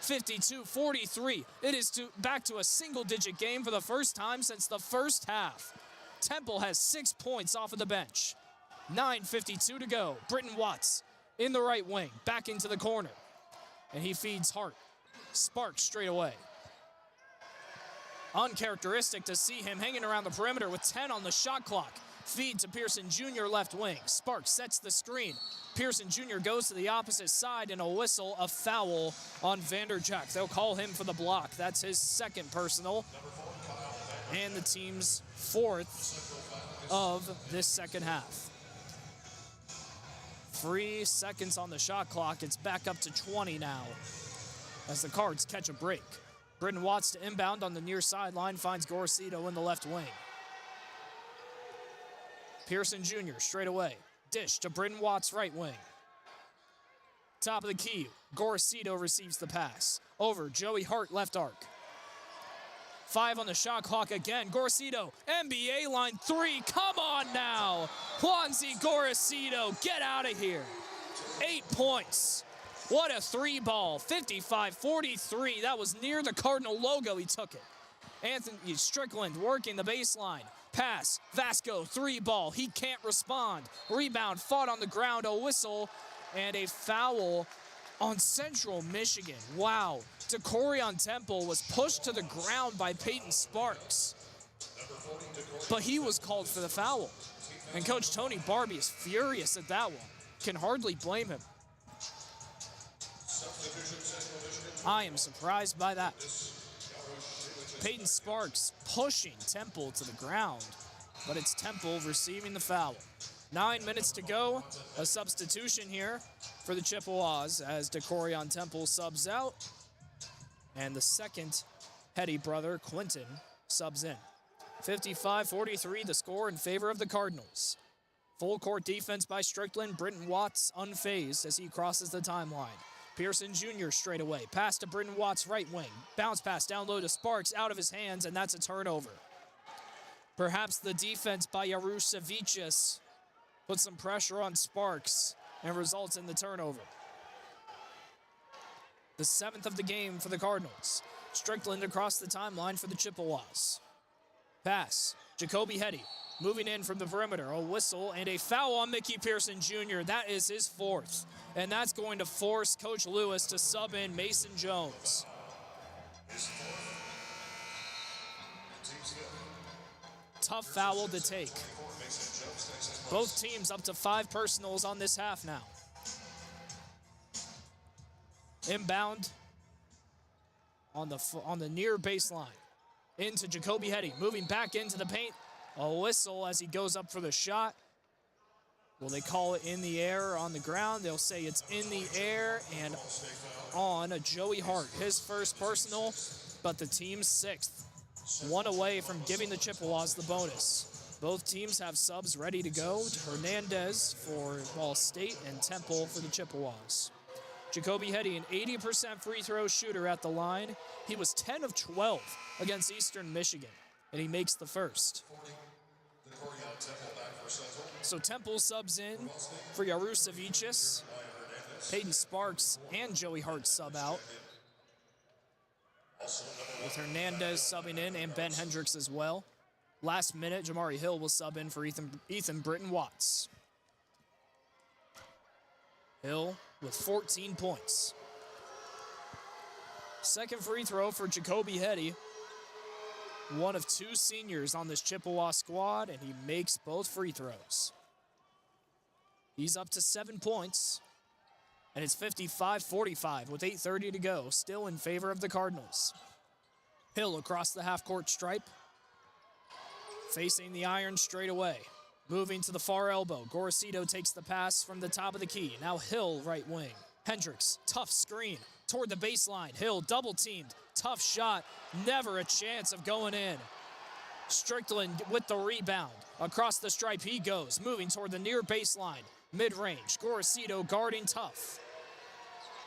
52-43. It is back to a single-digit game for the first time since the first half. Temple has 6 points off of the bench. 9:52 to go. Brayden Watts in the right wing, back into the corner. And he feeds Hart. Sparks straight away. Uncharacteristic to see him hanging around the perimeter with 10 on the shot clock. Feed to Pearson Jr. left wing. Sparks sets the screen. Pearson Jr. goes to the opposite side, and a whistle, a foul on Vanderjack. They'll call him for the block. That's his 2nd personal and the team's 4th of this second half. 3 seconds on the shot clock. It's back up to 20 now as the Cards catch a break. Brayden Watts to inbound on the near sideline, finds Gorcito in the left wing. Pearson Jr. straight away. Dish to Brayden Watts right wing. Top of the key, Gorcito receives the pass. Over, Joey Hart left arc. 5 on the shot clock again. Gorcito, NBA line 3. Come on now. Juanzi Gorcito, get out of here. 8 points. What a 3-ball. 55-43. That was near the Cardinal logo. He took it. Anthony Strickland working the baseline. Pass. Vasco, 3-ball. He can't respond. Rebound fought on the ground. A whistle and a foul on Central Michigan. Wow. Decorion Temple was pushed to the ground by Peyton Sparks. but he was called for the foul. And Coach Tony Barbie is furious at that one. Can hardly blame him. I am surprised by that. Peyton Sparks pushing Temple to the ground, but it's Temple receiving the foul. 9 minutes to go. A substitution here for the Chippewas as Decorion Temple subs out. And the second Hetty brother, Quinton, subs in. 55-43, the score in favor of the Cardinals. Full court defense by Strickland. Britton Watts unfazed as he crosses the timeline. Pearson Jr. straight away. Pass to Britton Watts, right wing. Bounce pass down low to Sparks, out of his hands, and that's a turnover. Perhaps the defense by Yarusevicius puts some pressure on Sparks and results in the turnover. The 7th of the game for the Cardinals. Strickland across the timeline for the Chippewas. Pass. Jacoby Hetty moving in from the perimeter. A whistle and a foul on Mickey Pearson Jr. That is his 4th. And that's going to force Coach Lewis to sub in Mason Jones. Tough foul to take. Both teams up to 5 personals on this half now. Inbound on the near baseline. Into Jacoby Hetty, moving back into the paint. A whistle as he goes up for the shot. Will they call it in the air or on the ground? They'll say it's in the air and on Joey Hart. His first personal, but the team's 6th. 1 away from giving the Chippewas the bonus. Both teams have subs ready to go. Hernandez for Ball State and Temple for the Chippewas. Jacoby Hetty, an 80% free throw shooter at the line. He was 10 of 12 against Eastern Michigan, and he makes the first. So Temple subs in for Yarusevicius. Peyton Sparks and Joey Hart sub out. With Hernandez subbing in and Ben Hendricks as well. Last minute, Jamari Hill will sub in for Ethan Britton Watts. Hill with 14 points. Second free throw for Jacoby Hetty. One of 2 seniors on this Chippewa squad, and he makes both free throws. He's up to 7 points, and it's 55-45 with 8:30 to go, still in favor of the Cardinals. Hill across the half-court stripe, facing the iron straight away. Moving to the far elbow, Gorosito takes the pass from the top of the key. Now Hill, right wing. Hendricks, tough screen toward the baseline. Hill double-teamed, tough shot, never a chance of going in. Strickland with the rebound. Across the stripe he goes, moving toward the near baseline. Mid-range, Gorosito guarding tough.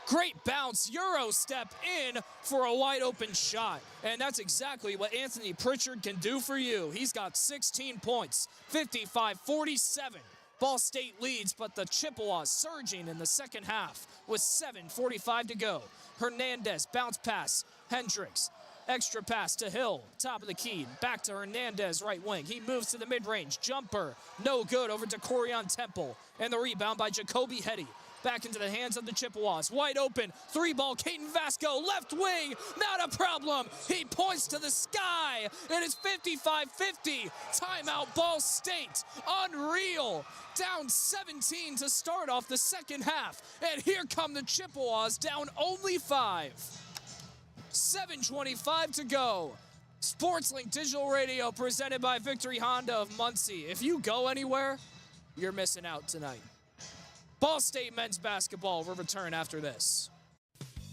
Great bounce, Euro step in for a wide open shot. And that's exactly what Anthony Pritchard can do for you. He's got 16 points, 55-47. Ball State leads, but the Chippewas surging in the second half with 7:45 to go. Hernandez, bounce pass, Hendricks. Extra pass to Hill, top of the key, back to Hernandez, right wing. He moves to the mid-range, jumper, no good, over to Corion Temple. And the rebound by Jacoby Hetty. Back into the hands of the Chippewas. Wide open, 3-ball, Caden Vasco, left wing, not a problem. He points to the sky, and it's 55-50. Timeout, Ball State, unreal. Down 17 to start off the second half. And here come the Chippewas, down only 5. 7:25 to go. SportsLink Digital Radio presented by Victory Honda of Muncie. If you go anywhere, you're missing out tonight. Ball State men's basketball will return after this.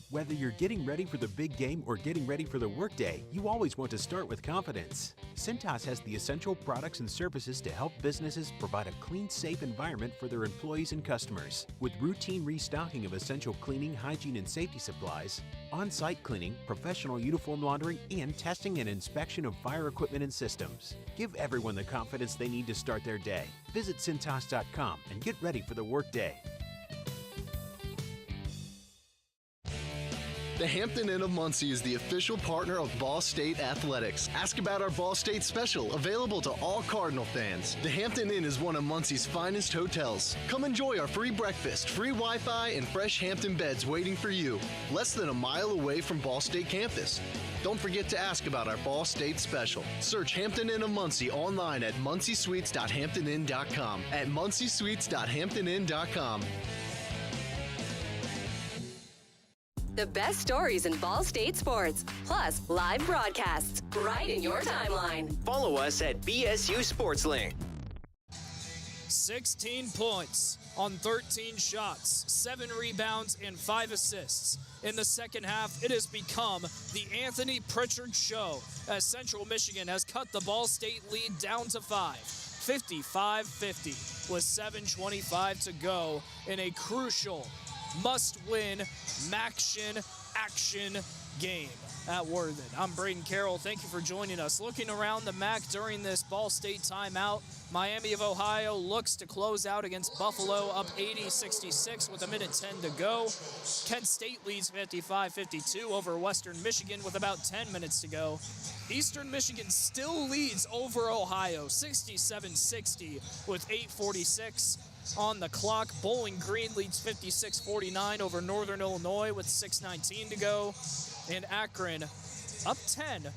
Whether you're getting ready for the big game or getting ready for the workday, you always want to start with confidence. Cintas has the essential products and services to help businesses provide a clean, safe environment for their employees and customers. With routine restocking of essential cleaning, hygiene, and safety supplies, on-site cleaning, professional uniform laundering, and testing and inspection of fire equipment and systems. Give everyone the confidence they need to start their day. Visit Cintas.com and get ready for the workday. The Hampton Inn of Muncie is the official partner of Ball State Athletics. Ask about our Ball State special, available to all Cardinal fans. The Hampton Inn is one of Muncie's finest hotels. Come enjoy our free breakfast, free Wi-Fi, and fresh Hampton beds waiting for you. Less than a mile away from Ball State campus. Don't forget to ask about our Ball State special. Search Hampton Inn of Muncie online at munciesuites.hamptoninn.com. At munciesuites.hamptoninn.com. The best stories in Ball State sports, plus live broadcasts right in your timeline. Follow us at BSU SportsLink. 16 points on 13 shots, 7 rebounds, and 5 assists. In the second half, it has become the Anthony Pritchard show as Central Michigan has cut the Ball State lead down to 5, 55-50, with 7:25 to go in a crucial must-win action game at Worthen. I'm Brayden Carroll. Thank you for joining us. Looking around the MAC during this Ball State timeout, Miami of Ohio looks to close out against Buffalo, up 80-66 with 1:10 to go. Kent State leads 55-52 over Western Michigan with about 10 minutes to go. Eastern Michigan still leads over Ohio, 67-60 with 8:46 on the clock. Bowling Green leads 56-49 over Northern Illinois with 6:19 to go. And Akron up 10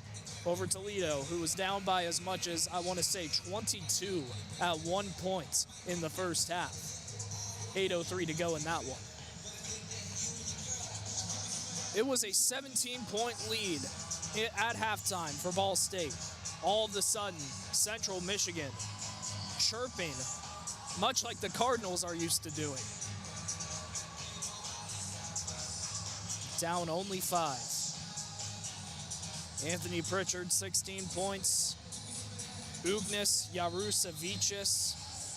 over Toledo, who was down by as much as, I want to say, 22 at one point in the first half. 8:03 to go in that one. It was a 17-point lead at halftime for Ball State. All of a sudden, Central Michigan chirping, much like the Cardinals are used to doing. Down only 5. Anthony Pritchard, 16 points. Ugnis Yarusavicius,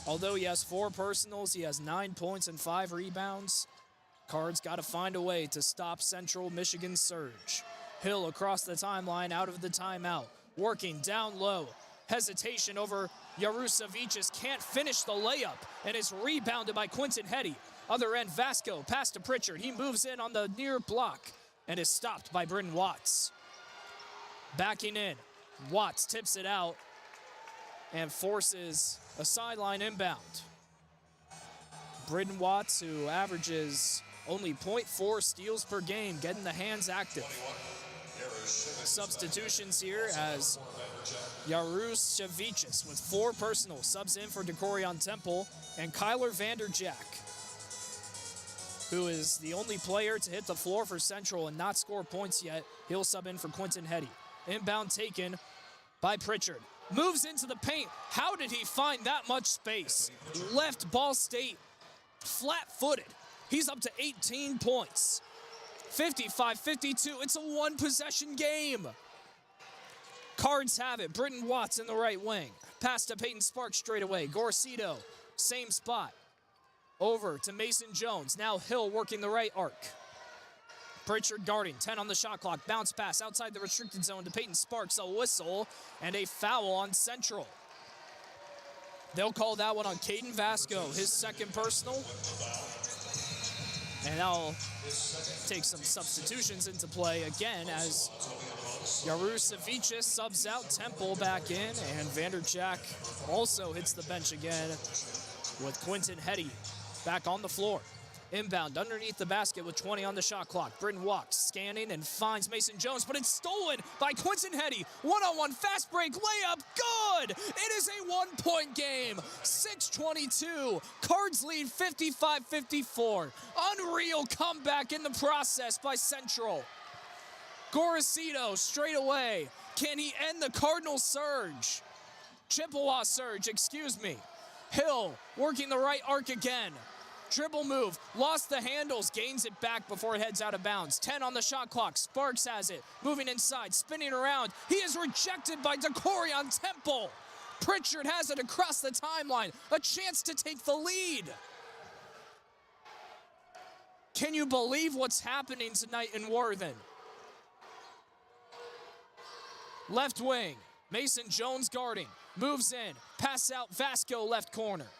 although he has 4 personals, he has 9 points and 5 rebounds. Cards got to find a way to stop Central Michigan's surge. Hill across the timeline, out of the timeout, working down low. Hesitation over Yarusavicius, can't finish the layup, and is rebounded by Quinton Hetty. Other end, Vasco, pass to Pritchard. He moves in on the near block and is stopped by Britton Watts. Backing in, Watts tips it out and forces a sideline inbound. Britton Watts, who averages only 0.4 steals per game, getting the hands active. Substitutions here as Yarusavicius with 4 personal subs in for Decorion Temple, and Kyler Vanderjack, who is the only player to hit the floor for Central and not score points yet. He'll sub in for Quinton Hetty. Inbound taken by Pritchard. Moves into the paint. How did he find that much space? Left Ball State flat-footed. He's up to 18 points. 55-52. It's a one-possession game. Cards have it. Britton Watts in the right wing. Pass to Peyton Sparks straight away. Gorcito, same spot. Over to Mason Jones. Now Hill working the right arc. Pritchard guarding, 10 on the shot clock. Bounce pass outside the restricted zone to Peyton Sparks. A whistle and a foul on Central. They'll call that one on Caden Vasco, his second personal. And that'll take some substitutions into play again as Yarusavicius subs out, Temple back in, and Vanderjack also hits the bench again with Quinton Hetty back on the floor. Inbound underneath the basket with 20 on the shot clock. Britton walks, scanning, and finds Mason Jones, but it's stolen by Quinton Hetty. One-on-one fast break layup, good! It is a one-point game. 6:22. Cards lead 55-54. Unreal comeback in the process by Central. Gorcito straight away. Can he end the Cardinals surge? Chippewa surge, excuse me. Hill working the right arc again. Dribble move, lost the handles, gains it back before it heads out of bounds. 10 on the shot clock, Sparks has it. Moving inside, spinning around. He is rejected by Decorion Temple. Pritchard has it across the timeline. A chance to take the lead. Can you believe what's happening tonight in Worthen? Left wing, Mason Jones guarding. Moves in, pass out, Vasco left corner.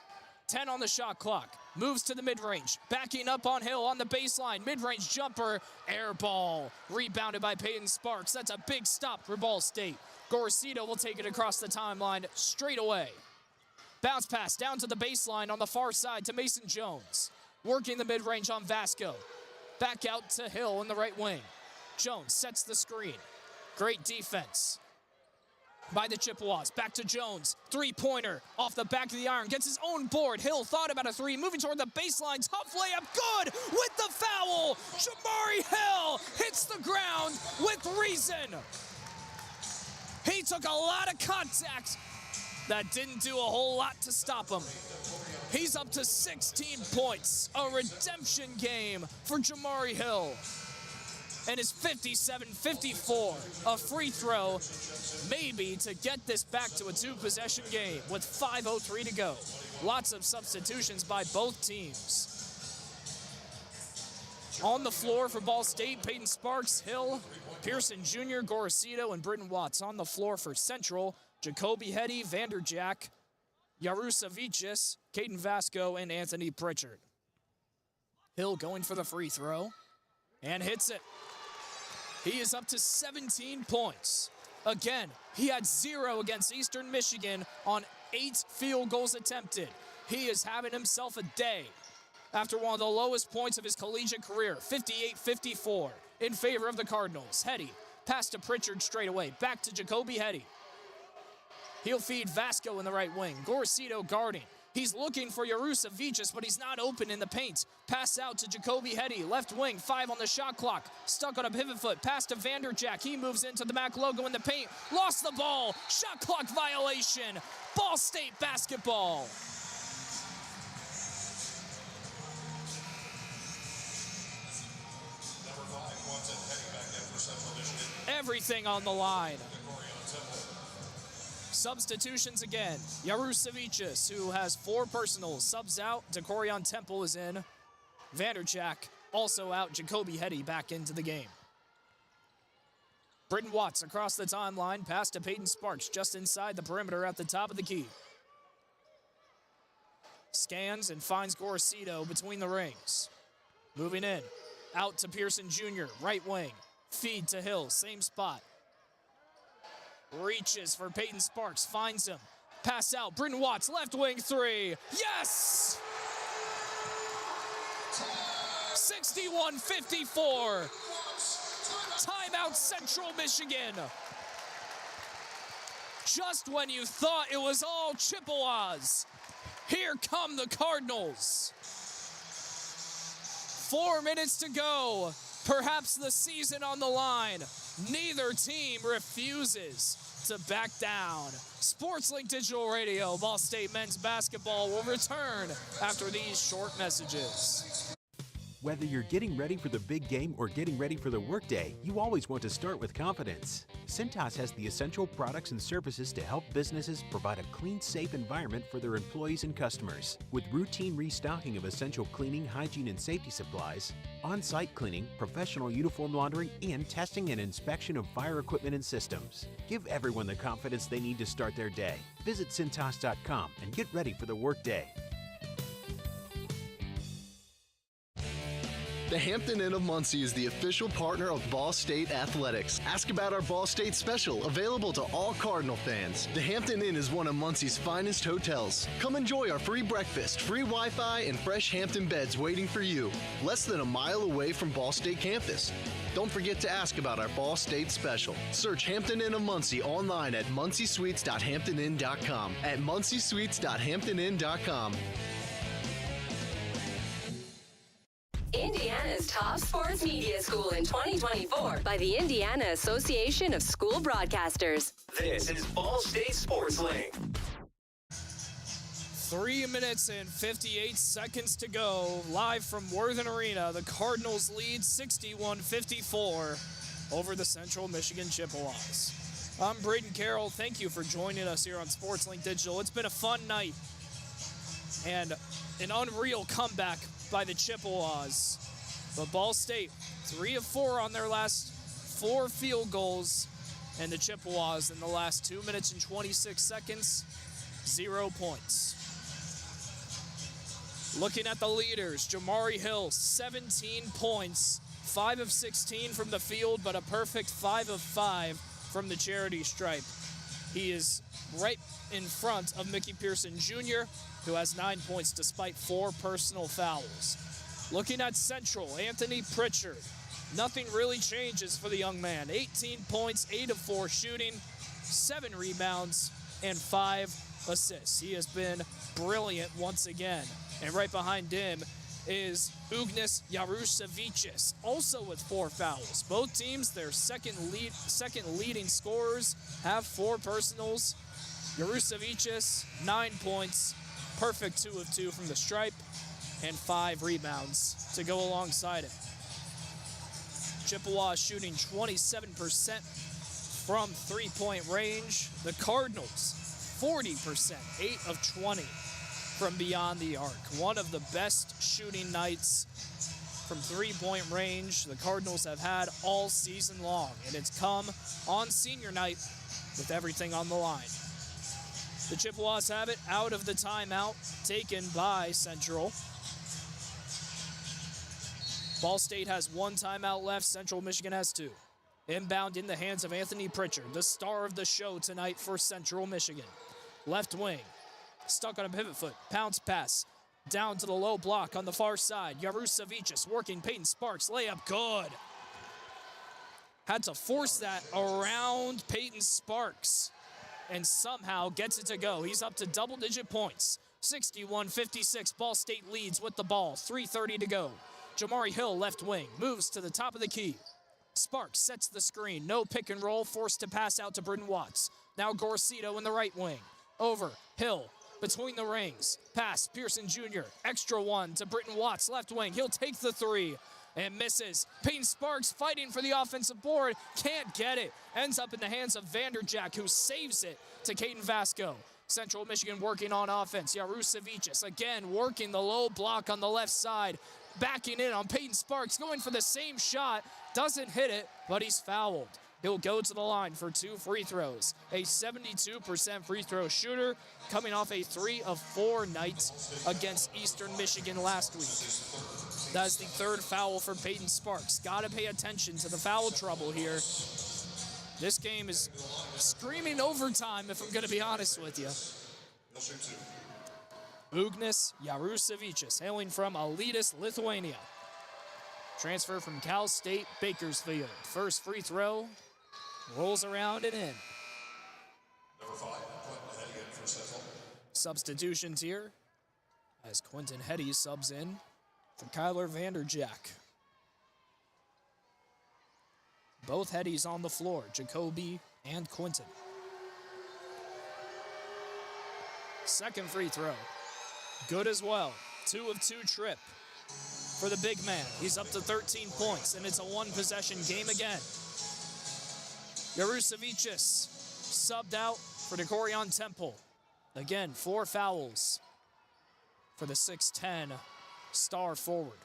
10 on the shot clock. Moves to the mid-range. Backing up on Hill on the baseline. Mid-range jumper. Air ball. Rebounded by Peyton Sparks. That's a big stop for Ball State. Gorcito will take it across the timeline straight away. Bounce pass down to the baseline on the far side to Mason Jones. Working the mid-range on Vasco. Back out to Hill in the right wing. Jones sets the screen. Great defense by the Chippewas. Back to Jones. Three-pointer off the back of the iron. Gets his own board. Hill thought about a three. Moving toward the baseline. Tough layup. Good with the foul. Jamari Hill hits the ground with reason. He took a lot of contact. That didn't do a whole lot to stop him. He's up to 16 points. A redemption game for Jamari Hill. And his 57-54. A free throw, maybe, to get this back to a two-possession game with 5:03 to go. Lots of substitutions by both teams. On the floor for Ball State, Peyton Sparks, Hill, Pearson Jr., Gorcito, and Britton Watts. On the floor for Central, Jacoby Hetty, Vanderjack, Yarusavicius, Caden Vasco, and Anthony Pritchard. Hill going for the free throw and hits it. He is up to 17 points. Again, he had 0 against Eastern Michigan on 8 field goals attempted. He is having himself a day after one of the lowest points of his collegiate career, 58-54, in favor of the Cardinals. Hetty, pass to Pritchard straight away. Back to Jacoby Hetty. He'll feed Vasco in the right wing. Gorcito guarding. He's looking for Yarusavicius, but he's not open in the paint. Pass out to Jacoby Hetty, left wing, 5 on the shot clock. Stuck on a pivot foot, pass to Vanderjack. He moves into the MAC logo in the paint. Lost the ball, shot clock violation. Ball State basketball. Everything on the line. Substitutions again. Yarusavicius, who has 4 personals, subs out. DeCorion Temple is in. Vanderjack also out. Jacoby Hetty back into the game. Britton Watts across the timeline. Pass to Peyton Sparks just inside the perimeter at the top of the key. Scans and finds Gorcito between the rings. Moving in. Out to Pearson Jr., right wing. Feed to Hill, same spot. Reaches for Peyton Sparks, finds him. Pass out, Britton Watts, left wing 3. Yes! 61-54. Timeout Central Michigan. Just when you thought it was all Chippewas, here come the Cardinals. 4 minutes to go. Perhaps the season on the line. Neither team refuses to back down. SportsLink Digital Radio, Ball State men's basketball will return after these short messages. Whether you're getting ready for the big game or getting ready for the workday, you always want to start with confidence. Cintas has the essential products and services to help businesses provide a clean, safe environment for their employees and customers. With routine restocking of essential cleaning, hygiene, and safety supplies, on-site cleaning, professional uniform laundering, and testing and inspection of fire equipment and systems. Give everyone the confidence they need to start their day. Visit Cintas.com and get ready for the workday. The Hampton Inn of Muncie is the official partner of Ball State Athletics. Ask about our Ball State special, available to all Cardinal fans. The Hampton Inn is one of Muncie's finest hotels. Come enjoy our free breakfast, free Wi-Fi, and fresh Hampton beds waiting for you. Less than a mile away from Ball State campus. Don't forget to ask about our Ball State special. Search Hampton Inn of Muncie online at munciesweets.hamptonin.com. At munciesweets.hamptonin.com. Indiana's top sports media school in 2024 by the Indiana Association of School Broadcasters. This is Ball State Sports Link. 3 minutes and 58 seconds to go. Live from Worthen Arena, the Cardinals lead 61-54 over the Central Michigan Chippewas. I'm Brayden Carroll. Thank you for joining us here on SportsLink Digital. It's been a fun night and an unreal comeback by the Chippewas. But Ball State, 3 of 4 on their last 4 field goals, and the Chippewas in the last 2 minutes and 26 seconds, 0 points. Looking at the leaders, Jamari Hill, 17 points, 5 of 16 from the field, but a perfect 5 of 5 from the charity stripe. He is right in front of Mickey Pearson Jr., who has 9 points despite 4 personal fouls. Looking at Central, Anthony Pritchard. Nothing really changes for the young man. 18 points, 8 of 4 shooting, 7 rebounds, and 5 assists. He has been brilliant once again. And right behind him is Ugnis Jarusevičius, also with 4 fouls. Both teams, their second leading scorers, have 4 personals. Jarusevičius, 9 points, perfect 2 of 2 from the stripe, and 5 rebounds to go alongside it. Chippewa shooting 27% from three-point range. The Cardinals, 40%, 8 of 20 from beyond the arc. One of the best shooting nights from three-point range the Cardinals have had all season long, and it's come on senior night with everything on the line. The Chippewas have it out of the timeout taken by Central. Ball State has 1 timeout left. Central Michigan has 2. Inbound in the hands of Anthony Pritchard, the star of the show tonight for Central Michigan. Left wing, stuck on a pivot foot, bounce pass, down to the low block on the far side. Jarusevičius working Peyton Sparks, layup good. Had to force that around Peyton Sparks and somehow gets it to go. He's up to double-digit points. 61-56, Ball State leads with the ball. 3:30 to go. Jamari Hill, left wing, moves to the top of the key. Sparks sets the screen. No pick and roll, forced to pass out to Brayden Watts. Now Gorcito in the right wing. Over, Hill, between the rings. Pass, Pearson Jr., extra one to Brayden Watts, left wing. He'll take the 3 and misses. Peyton Sparks fighting for the offensive board. Can't get it. Ends up in the hands of Vanderjack, who saves it to Caden Vasco. Central Michigan working on offense. Jarusevičius again working the low block on the left side. Backing in on Peyton Sparks, going for the same shot. Doesn't hit it, but he's fouled. He'll go to the line for 2 free throws. A 72% free throw shooter, coming off a 3 of 4 night against Eastern Michigan last week. That's the 3rd foul for Peyton Sparks. Got to pay attention to the foul trouble here. This game is screaming overtime, if I'm going to be honest with you. Ugnis Jarusevičius, hailing from Alytus, Lithuania. Transfer from Cal State Bakersfield. First free throw, rolls around and in. Number 5, Quentin Heddy in for Central. Substitutions here as Quentin Heddy subs in for Kyler Vanderjack. Both Heddys on the floor, Jacoby and Quentin. Second free throw, good as well. 2 of 2 trip for the big man. He's up to 13 points, and it's a 1-possession game again. Jarusevičius subbed out for Decorion Temple. Again, 4 fouls for the 6'10 star forward.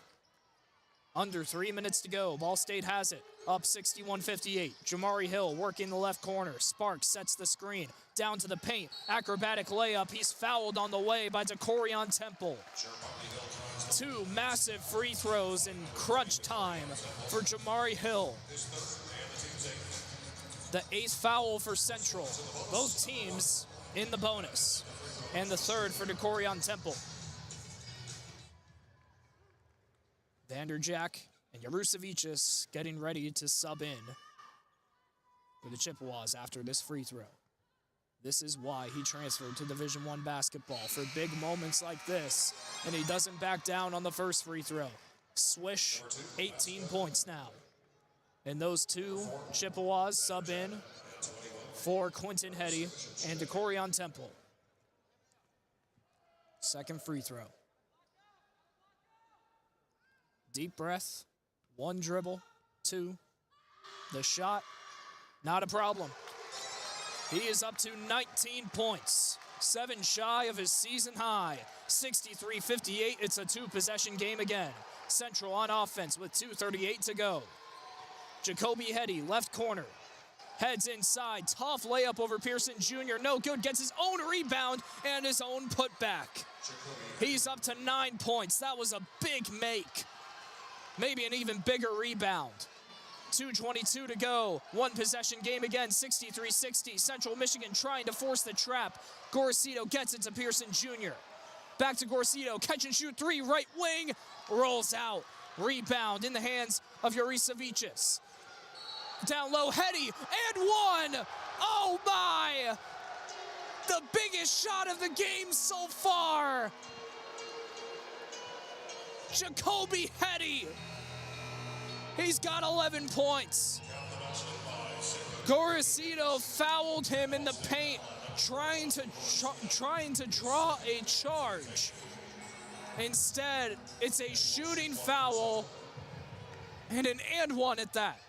Under 3 minutes to go. Ball State has it. Up 61-58. Jamari Hill working the left corner. Sparks sets the screen. Down to the paint. Acrobatic layup. He's fouled on the way by Decorion Temple. 2 massive free throws in crunch time for Jamari Hill. The 8th foul for Central. Both teams in the bonus. And the 3rd for Decorion Temple. Vanderjack and Jarusevičius getting ready to sub in for the Chippewas after this free throw. This is why he transferred to Division I basketball, for big moments like this, and he doesn't back down on the first free throw. Swish, 18 points now. And those 2 Chippewas sub in for Quentin Heddy and Decorion Temple. Second free throw. Deep breath, 1 dribble, 2. The shot, not a problem. He is up to 19 points, 7 shy of his season high. 63-58, it's a 2-possession game again. Central on offense with 2:38 to go. Jacoby Heddy, left corner. Heads inside, tough layup over Pearson Jr. No good, gets his own rebound and his own putback. He's up to 9 points. That was a big make. Maybe an even bigger rebound. 2:22 to go. One possession game again, 63-60. Central Michigan trying to force the trap. Gorcito gets it to Pearson Jr. Back to Gorcito, catch and shoot three, right wing, rolls out. Rebound in the hands of Juricevic. Down low, Hetty, and one! Oh my! The biggest shot of the game so far! Jacoby Hetty! He's got 11 points. Gorcito fouled him in the paint, trying to draw a charge. Instead, it's a shooting foul and an and one at that.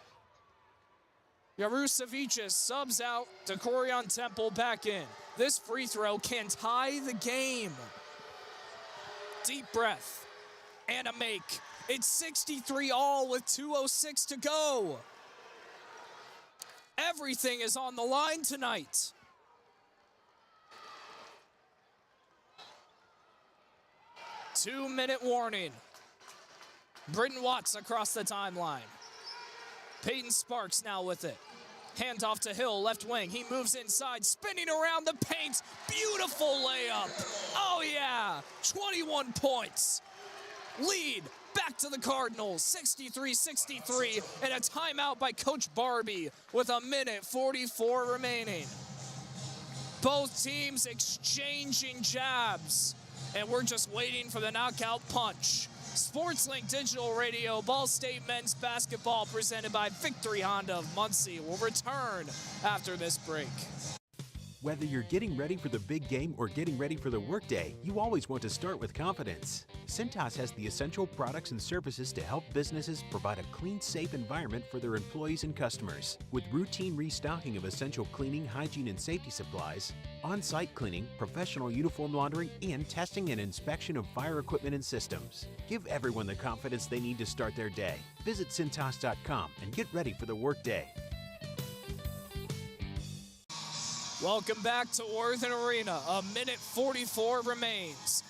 Juricevic subs out to Corian Temple back in. This free throw can tie the game. Deep breath and a make. It's 63 all with 2:06 to go. Everything is on the line tonight. Two-minute warning. Britton Watts across the timeline. Peyton Sparks now with it. Handoff to Hill, left wing. He moves inside, spinning around the paint. Beautiful layup. Oh, yeah. 21 points. Lead back to the Cardinals, 63-63, and a timeout by Coach Barbie with 1:44 remaining. Both teams exchanging jabs, and we're just waiting for the knockout punch. SportsLink Digital Radio, Ball State men's basketball presented by Victory Honda of Muncie will return after this break. Whether you're getting ready for the big game or getting ready for the workday, you always want to start with confidence. Cintas has the essential products and services to help businesses provide a clean, safe environment for their employees and customers. With routine restocking of essential cleaning, hygiene, and safety supplies, on-site cleaning, professional uniform laundering, and testing and inspection of fire equipment and systems. Give everyone the confidence they need to start their day. Visit Cintas.com and get ready for the workday. Welcome back to Worthen Arena. 1:44 remains.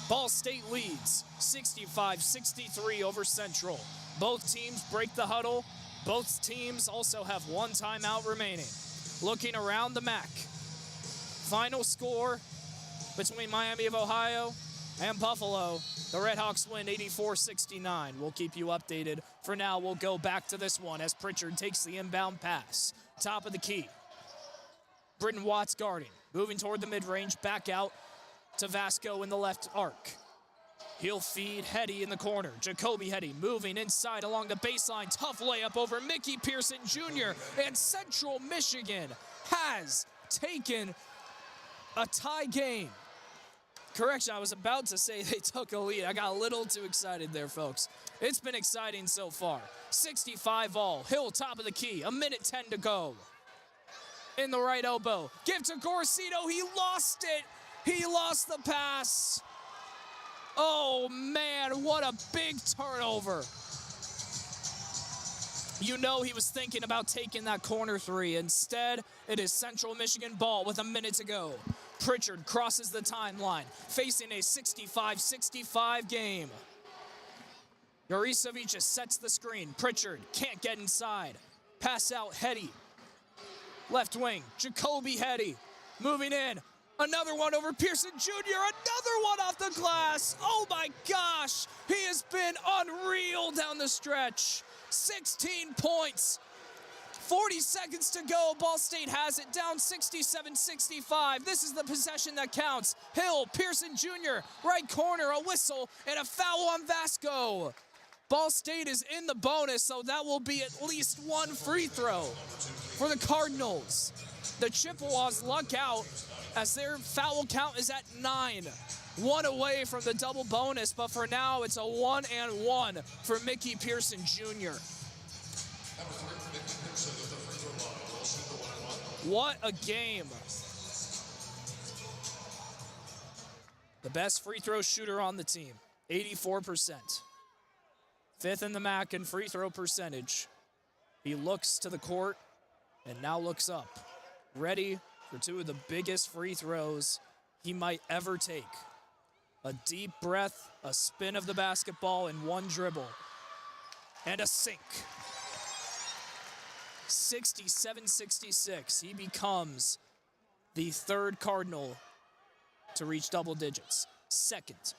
Ball State leads 65-63 over Central. Both teams break the huddle. Both teams also have one timeout remaining. Looking around the MAC. Final score between Miami of Ohio and Buffalo. The Redhawks win 84-69. We'll keep you updated. For now, we'll go back to this one as Pritchard takes the inbound pass. Top of the key. Britton Watts guarding, moving toward the mid-range, back out to Vasco in the left arc. He'll feed Hetty in the corner. Jacoby Hetty moving inside along the baseline. Tough layup over Mickey Pearson Jr. And Central Michigan has taken a tie game. Correction, I was about to say they took a lead. I got a little too excited there, folks. It's been exciting so far. 65 all. Hill top of the key. 1:10 to go. In the right elbow. Give to Gorcito. He lost it. He lost the pass. Oh, man, what a big turnover. You know he was thinking about taking that corner three. Instead, it is Central Michigan ball with 1 minute to go. Pritchard crosses the timeline, facing a 65-65 game. Juricevic sets the screen. Pritchard can't get inside. Pass out, Hetty. Left wing, Jacoby Hetty, moving in. Another one over Pearson Jr., another one off the glass. Oh my gosh, he has been unreal down the stretch. 16 points, 40 seconds to go. Ball State has it down 67-65. This is the possession that counts. Hill, Pearson Jr., right corner, a whistle, and a foul on Vasco. Ball State is in the bonus, so that will be at least one free throw for the Cardinals. The Chippewas luck out as their foul count is at 9. One away from the double bonus, but for now it's a 1-and-1 for Mickey Pearson Jr. What a game. The best free throw shooter on the team, 84%. Fifth in the MAC in free throw percentage. He looks to the court and now looks up, ready for two of the biggest free throws he might ever take. A deep breath, a spin of the basketball, and one dribble. And a sink. 67-66. He becomes the third Cardinal to reach double digits. Second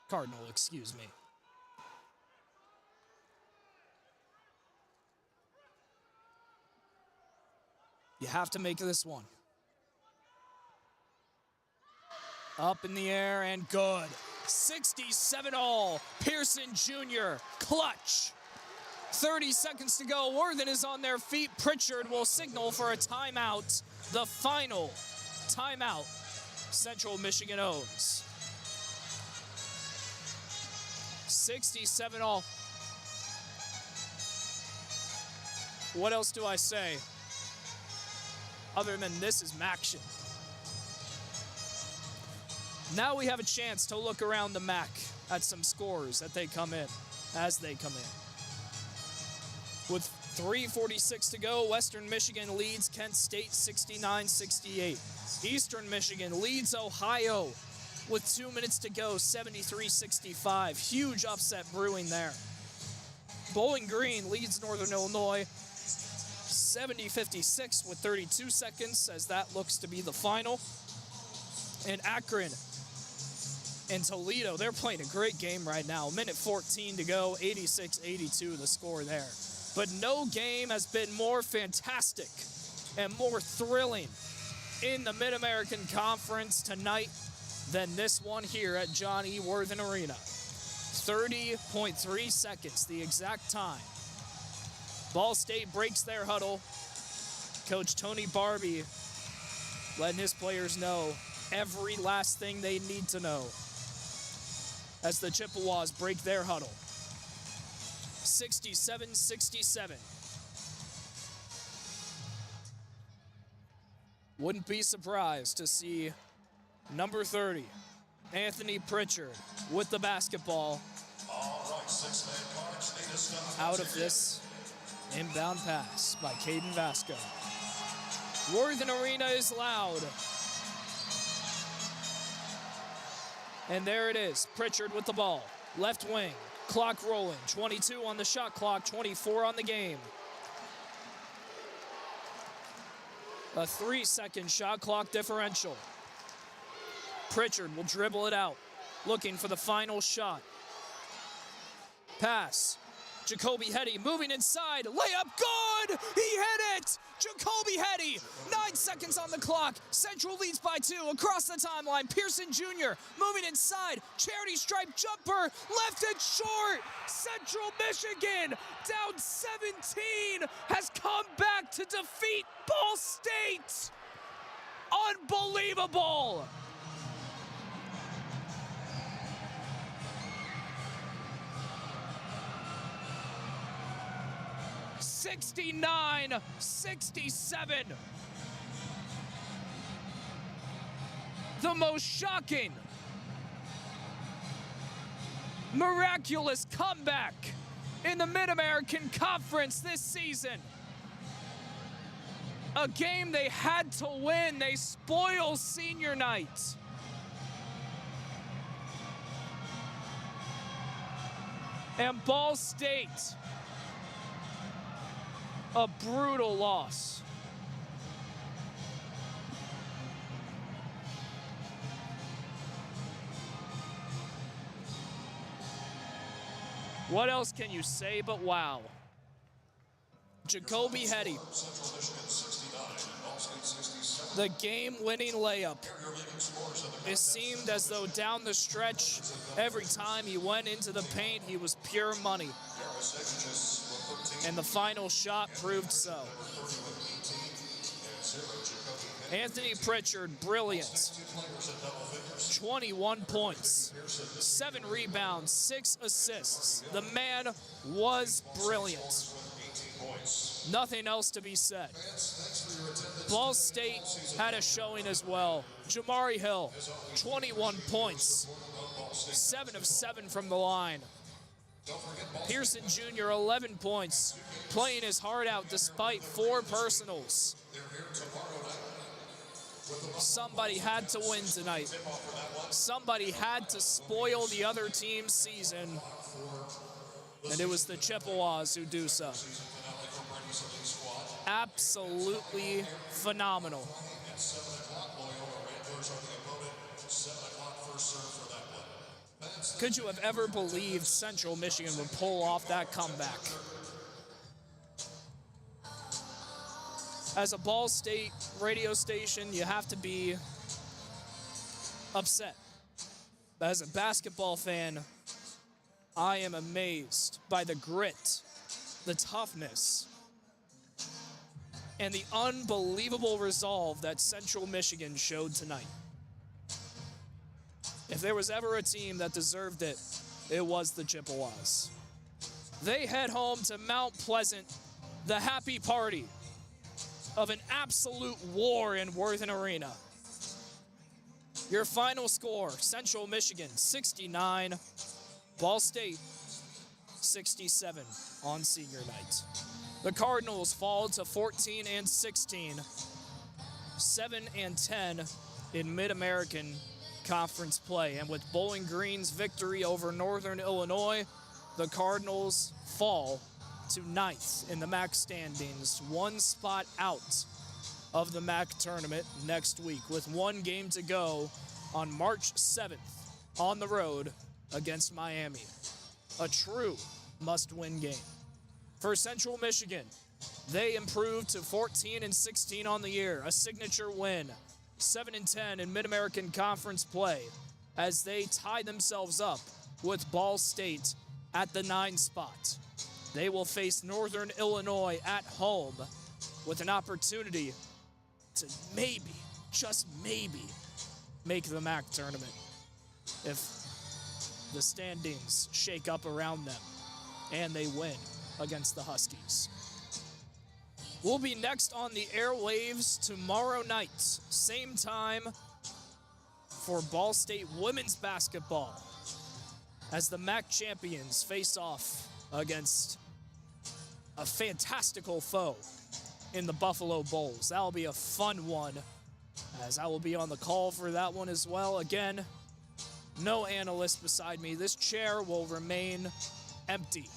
Cardinal, excuse me. You have to make this one. Up in the air and good. 67-all. Pearson Jr. clutch. 30 seconds to go. Worthen is on their feet. Pritchard will signal for a timeout. The final timeout Central Michigan owns. 67-all. What else do I say? Other than this is MACtion. Now we have a chance to look around the MAC at some scores as they come in. With 3:46 to go, Western Michigan leads Kent State 69-68. Eastern Michigan leads Ohio with 2 minutes to go, 73-65. Huge upset brewing there. Bowling Green leads Northern Illinois 70-56 with 32 seconds, as that looks to be the final. And Akron and Toledo, they're playing a great game right now. Minute 14 to go, 86-82 the score there. But no game has been more fantastic and more thrilling in the Mid-American Conference tonight than this one here at John E. Worthen Arena. 30.3 seconds, the exact time. Ball State breaks their huddle. Coach Tony Barbie letting his players know every last thing they need to know as the Chippewas break their huddle. 67-67. Wouldn't be surprised to see number 30, Anthony Pritchard, with the basketball out of this inbound pass by Caden Vasco. Worthen Arena is loud. And there it is, Pritchard with the ball. Left wing, clock rolling. 22 on the shot clock, 24 on the game. A 3-second shot clock differential. Pritchard will dribble it out, looking for the final shot. Pass. Jacoby Hetty moving inside. Layup good! He hit it! Jacoby Hetty, 9 seconds on the clock. Central leads by 2 across the timeline. Pearson Jr. moving inside. Charity stripe jumper, left it short. Central Michigan, down 17, has come back to defeat Ball State. Unbelievable! (69-67). The most shocking, miraculous comeback in the Mid-American Conference this season. A game they had to win. They spoil senior night. And Ball State, a brutal loss. What else can you say but wow? Jacoby Hetty, the game-winning layup. It seemed as though down the stretch, every time he went into the paint, he was pure money. And the final shot proved so. Anthony Pritchard, brilliant. 21 points, 7 rebounds, 6 assists. The man was brilliant. Nothing else to be said. Ball State had a showing as well. Jamari Hill, 21 points, 7 of 7 from the line. Pearson Jr., 11 points, playing his heart out despite 4 personals. Somebody had to win tonight. Somebody had to spoil the other team's season, and it was the Chippewas who do so. Absolutely phenomenal. Could you have ever believed Central Michigan would pull off that comeback? As a Ball State radio station, you have to be upset. But as a basketball fan, I am amazed by the grit, the toughness, and the unbelievable resolve that Central Michigan showed tonight. If there was ever a team that deserved it, it was the Chippewas. They head home to Mount Pleasant, the happy party of an absolute war in Worthen Arena. Your final score, Central Michigan 69, Ball State 67 on senior night. The Cardinals fall to 14-16, 7-10 in Mid-American Conference play. And with Bowling Green's victory over Northern Illinois, the Cardinals fall to 9th in the MAC standings, one spot out of the MAC tournament next week, with one game to go on March 7th on the road against Miami. A true must-win game. For Central Michigan, they improved to 14-16 on the year, a signature win, 7-10 in Mid-American Conference play, as they tie themselves up with Ball State at the 9 spot. They will face Northern Illinois at home with an opportunity to maybe, just maybe, make the MAC tournament if the standings shake up around them and they win against the Huskies. We'll be next on the airwaves tomorrow night, same time, for Ball State women's basketball as the MAC champions face off against a fantastical foe in the Buffalo Bulls. That'll be a fun one, as I will be on the call for that one as well. Again, no analyst beside me. This chair will remain empty,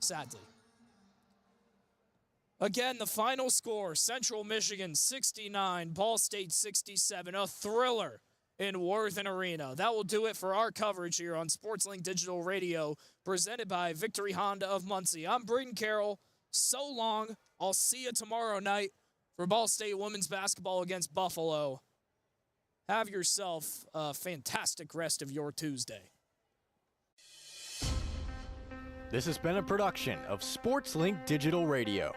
sadly. Again, the final score, Central Michigan 69, Ball State 67, a thriller in Worthen Arena. That will do it for our coverage here on SportsLink Digital Radio, presented by Victory Honda of Muncie. I'm Brayden Carroll. So long. I'll see you tomorrow night for Ball State women's basketball against Buffalo. Have yourself a fantastic rest of your Tuesday. This has been a production of SportsLink Digital Radio.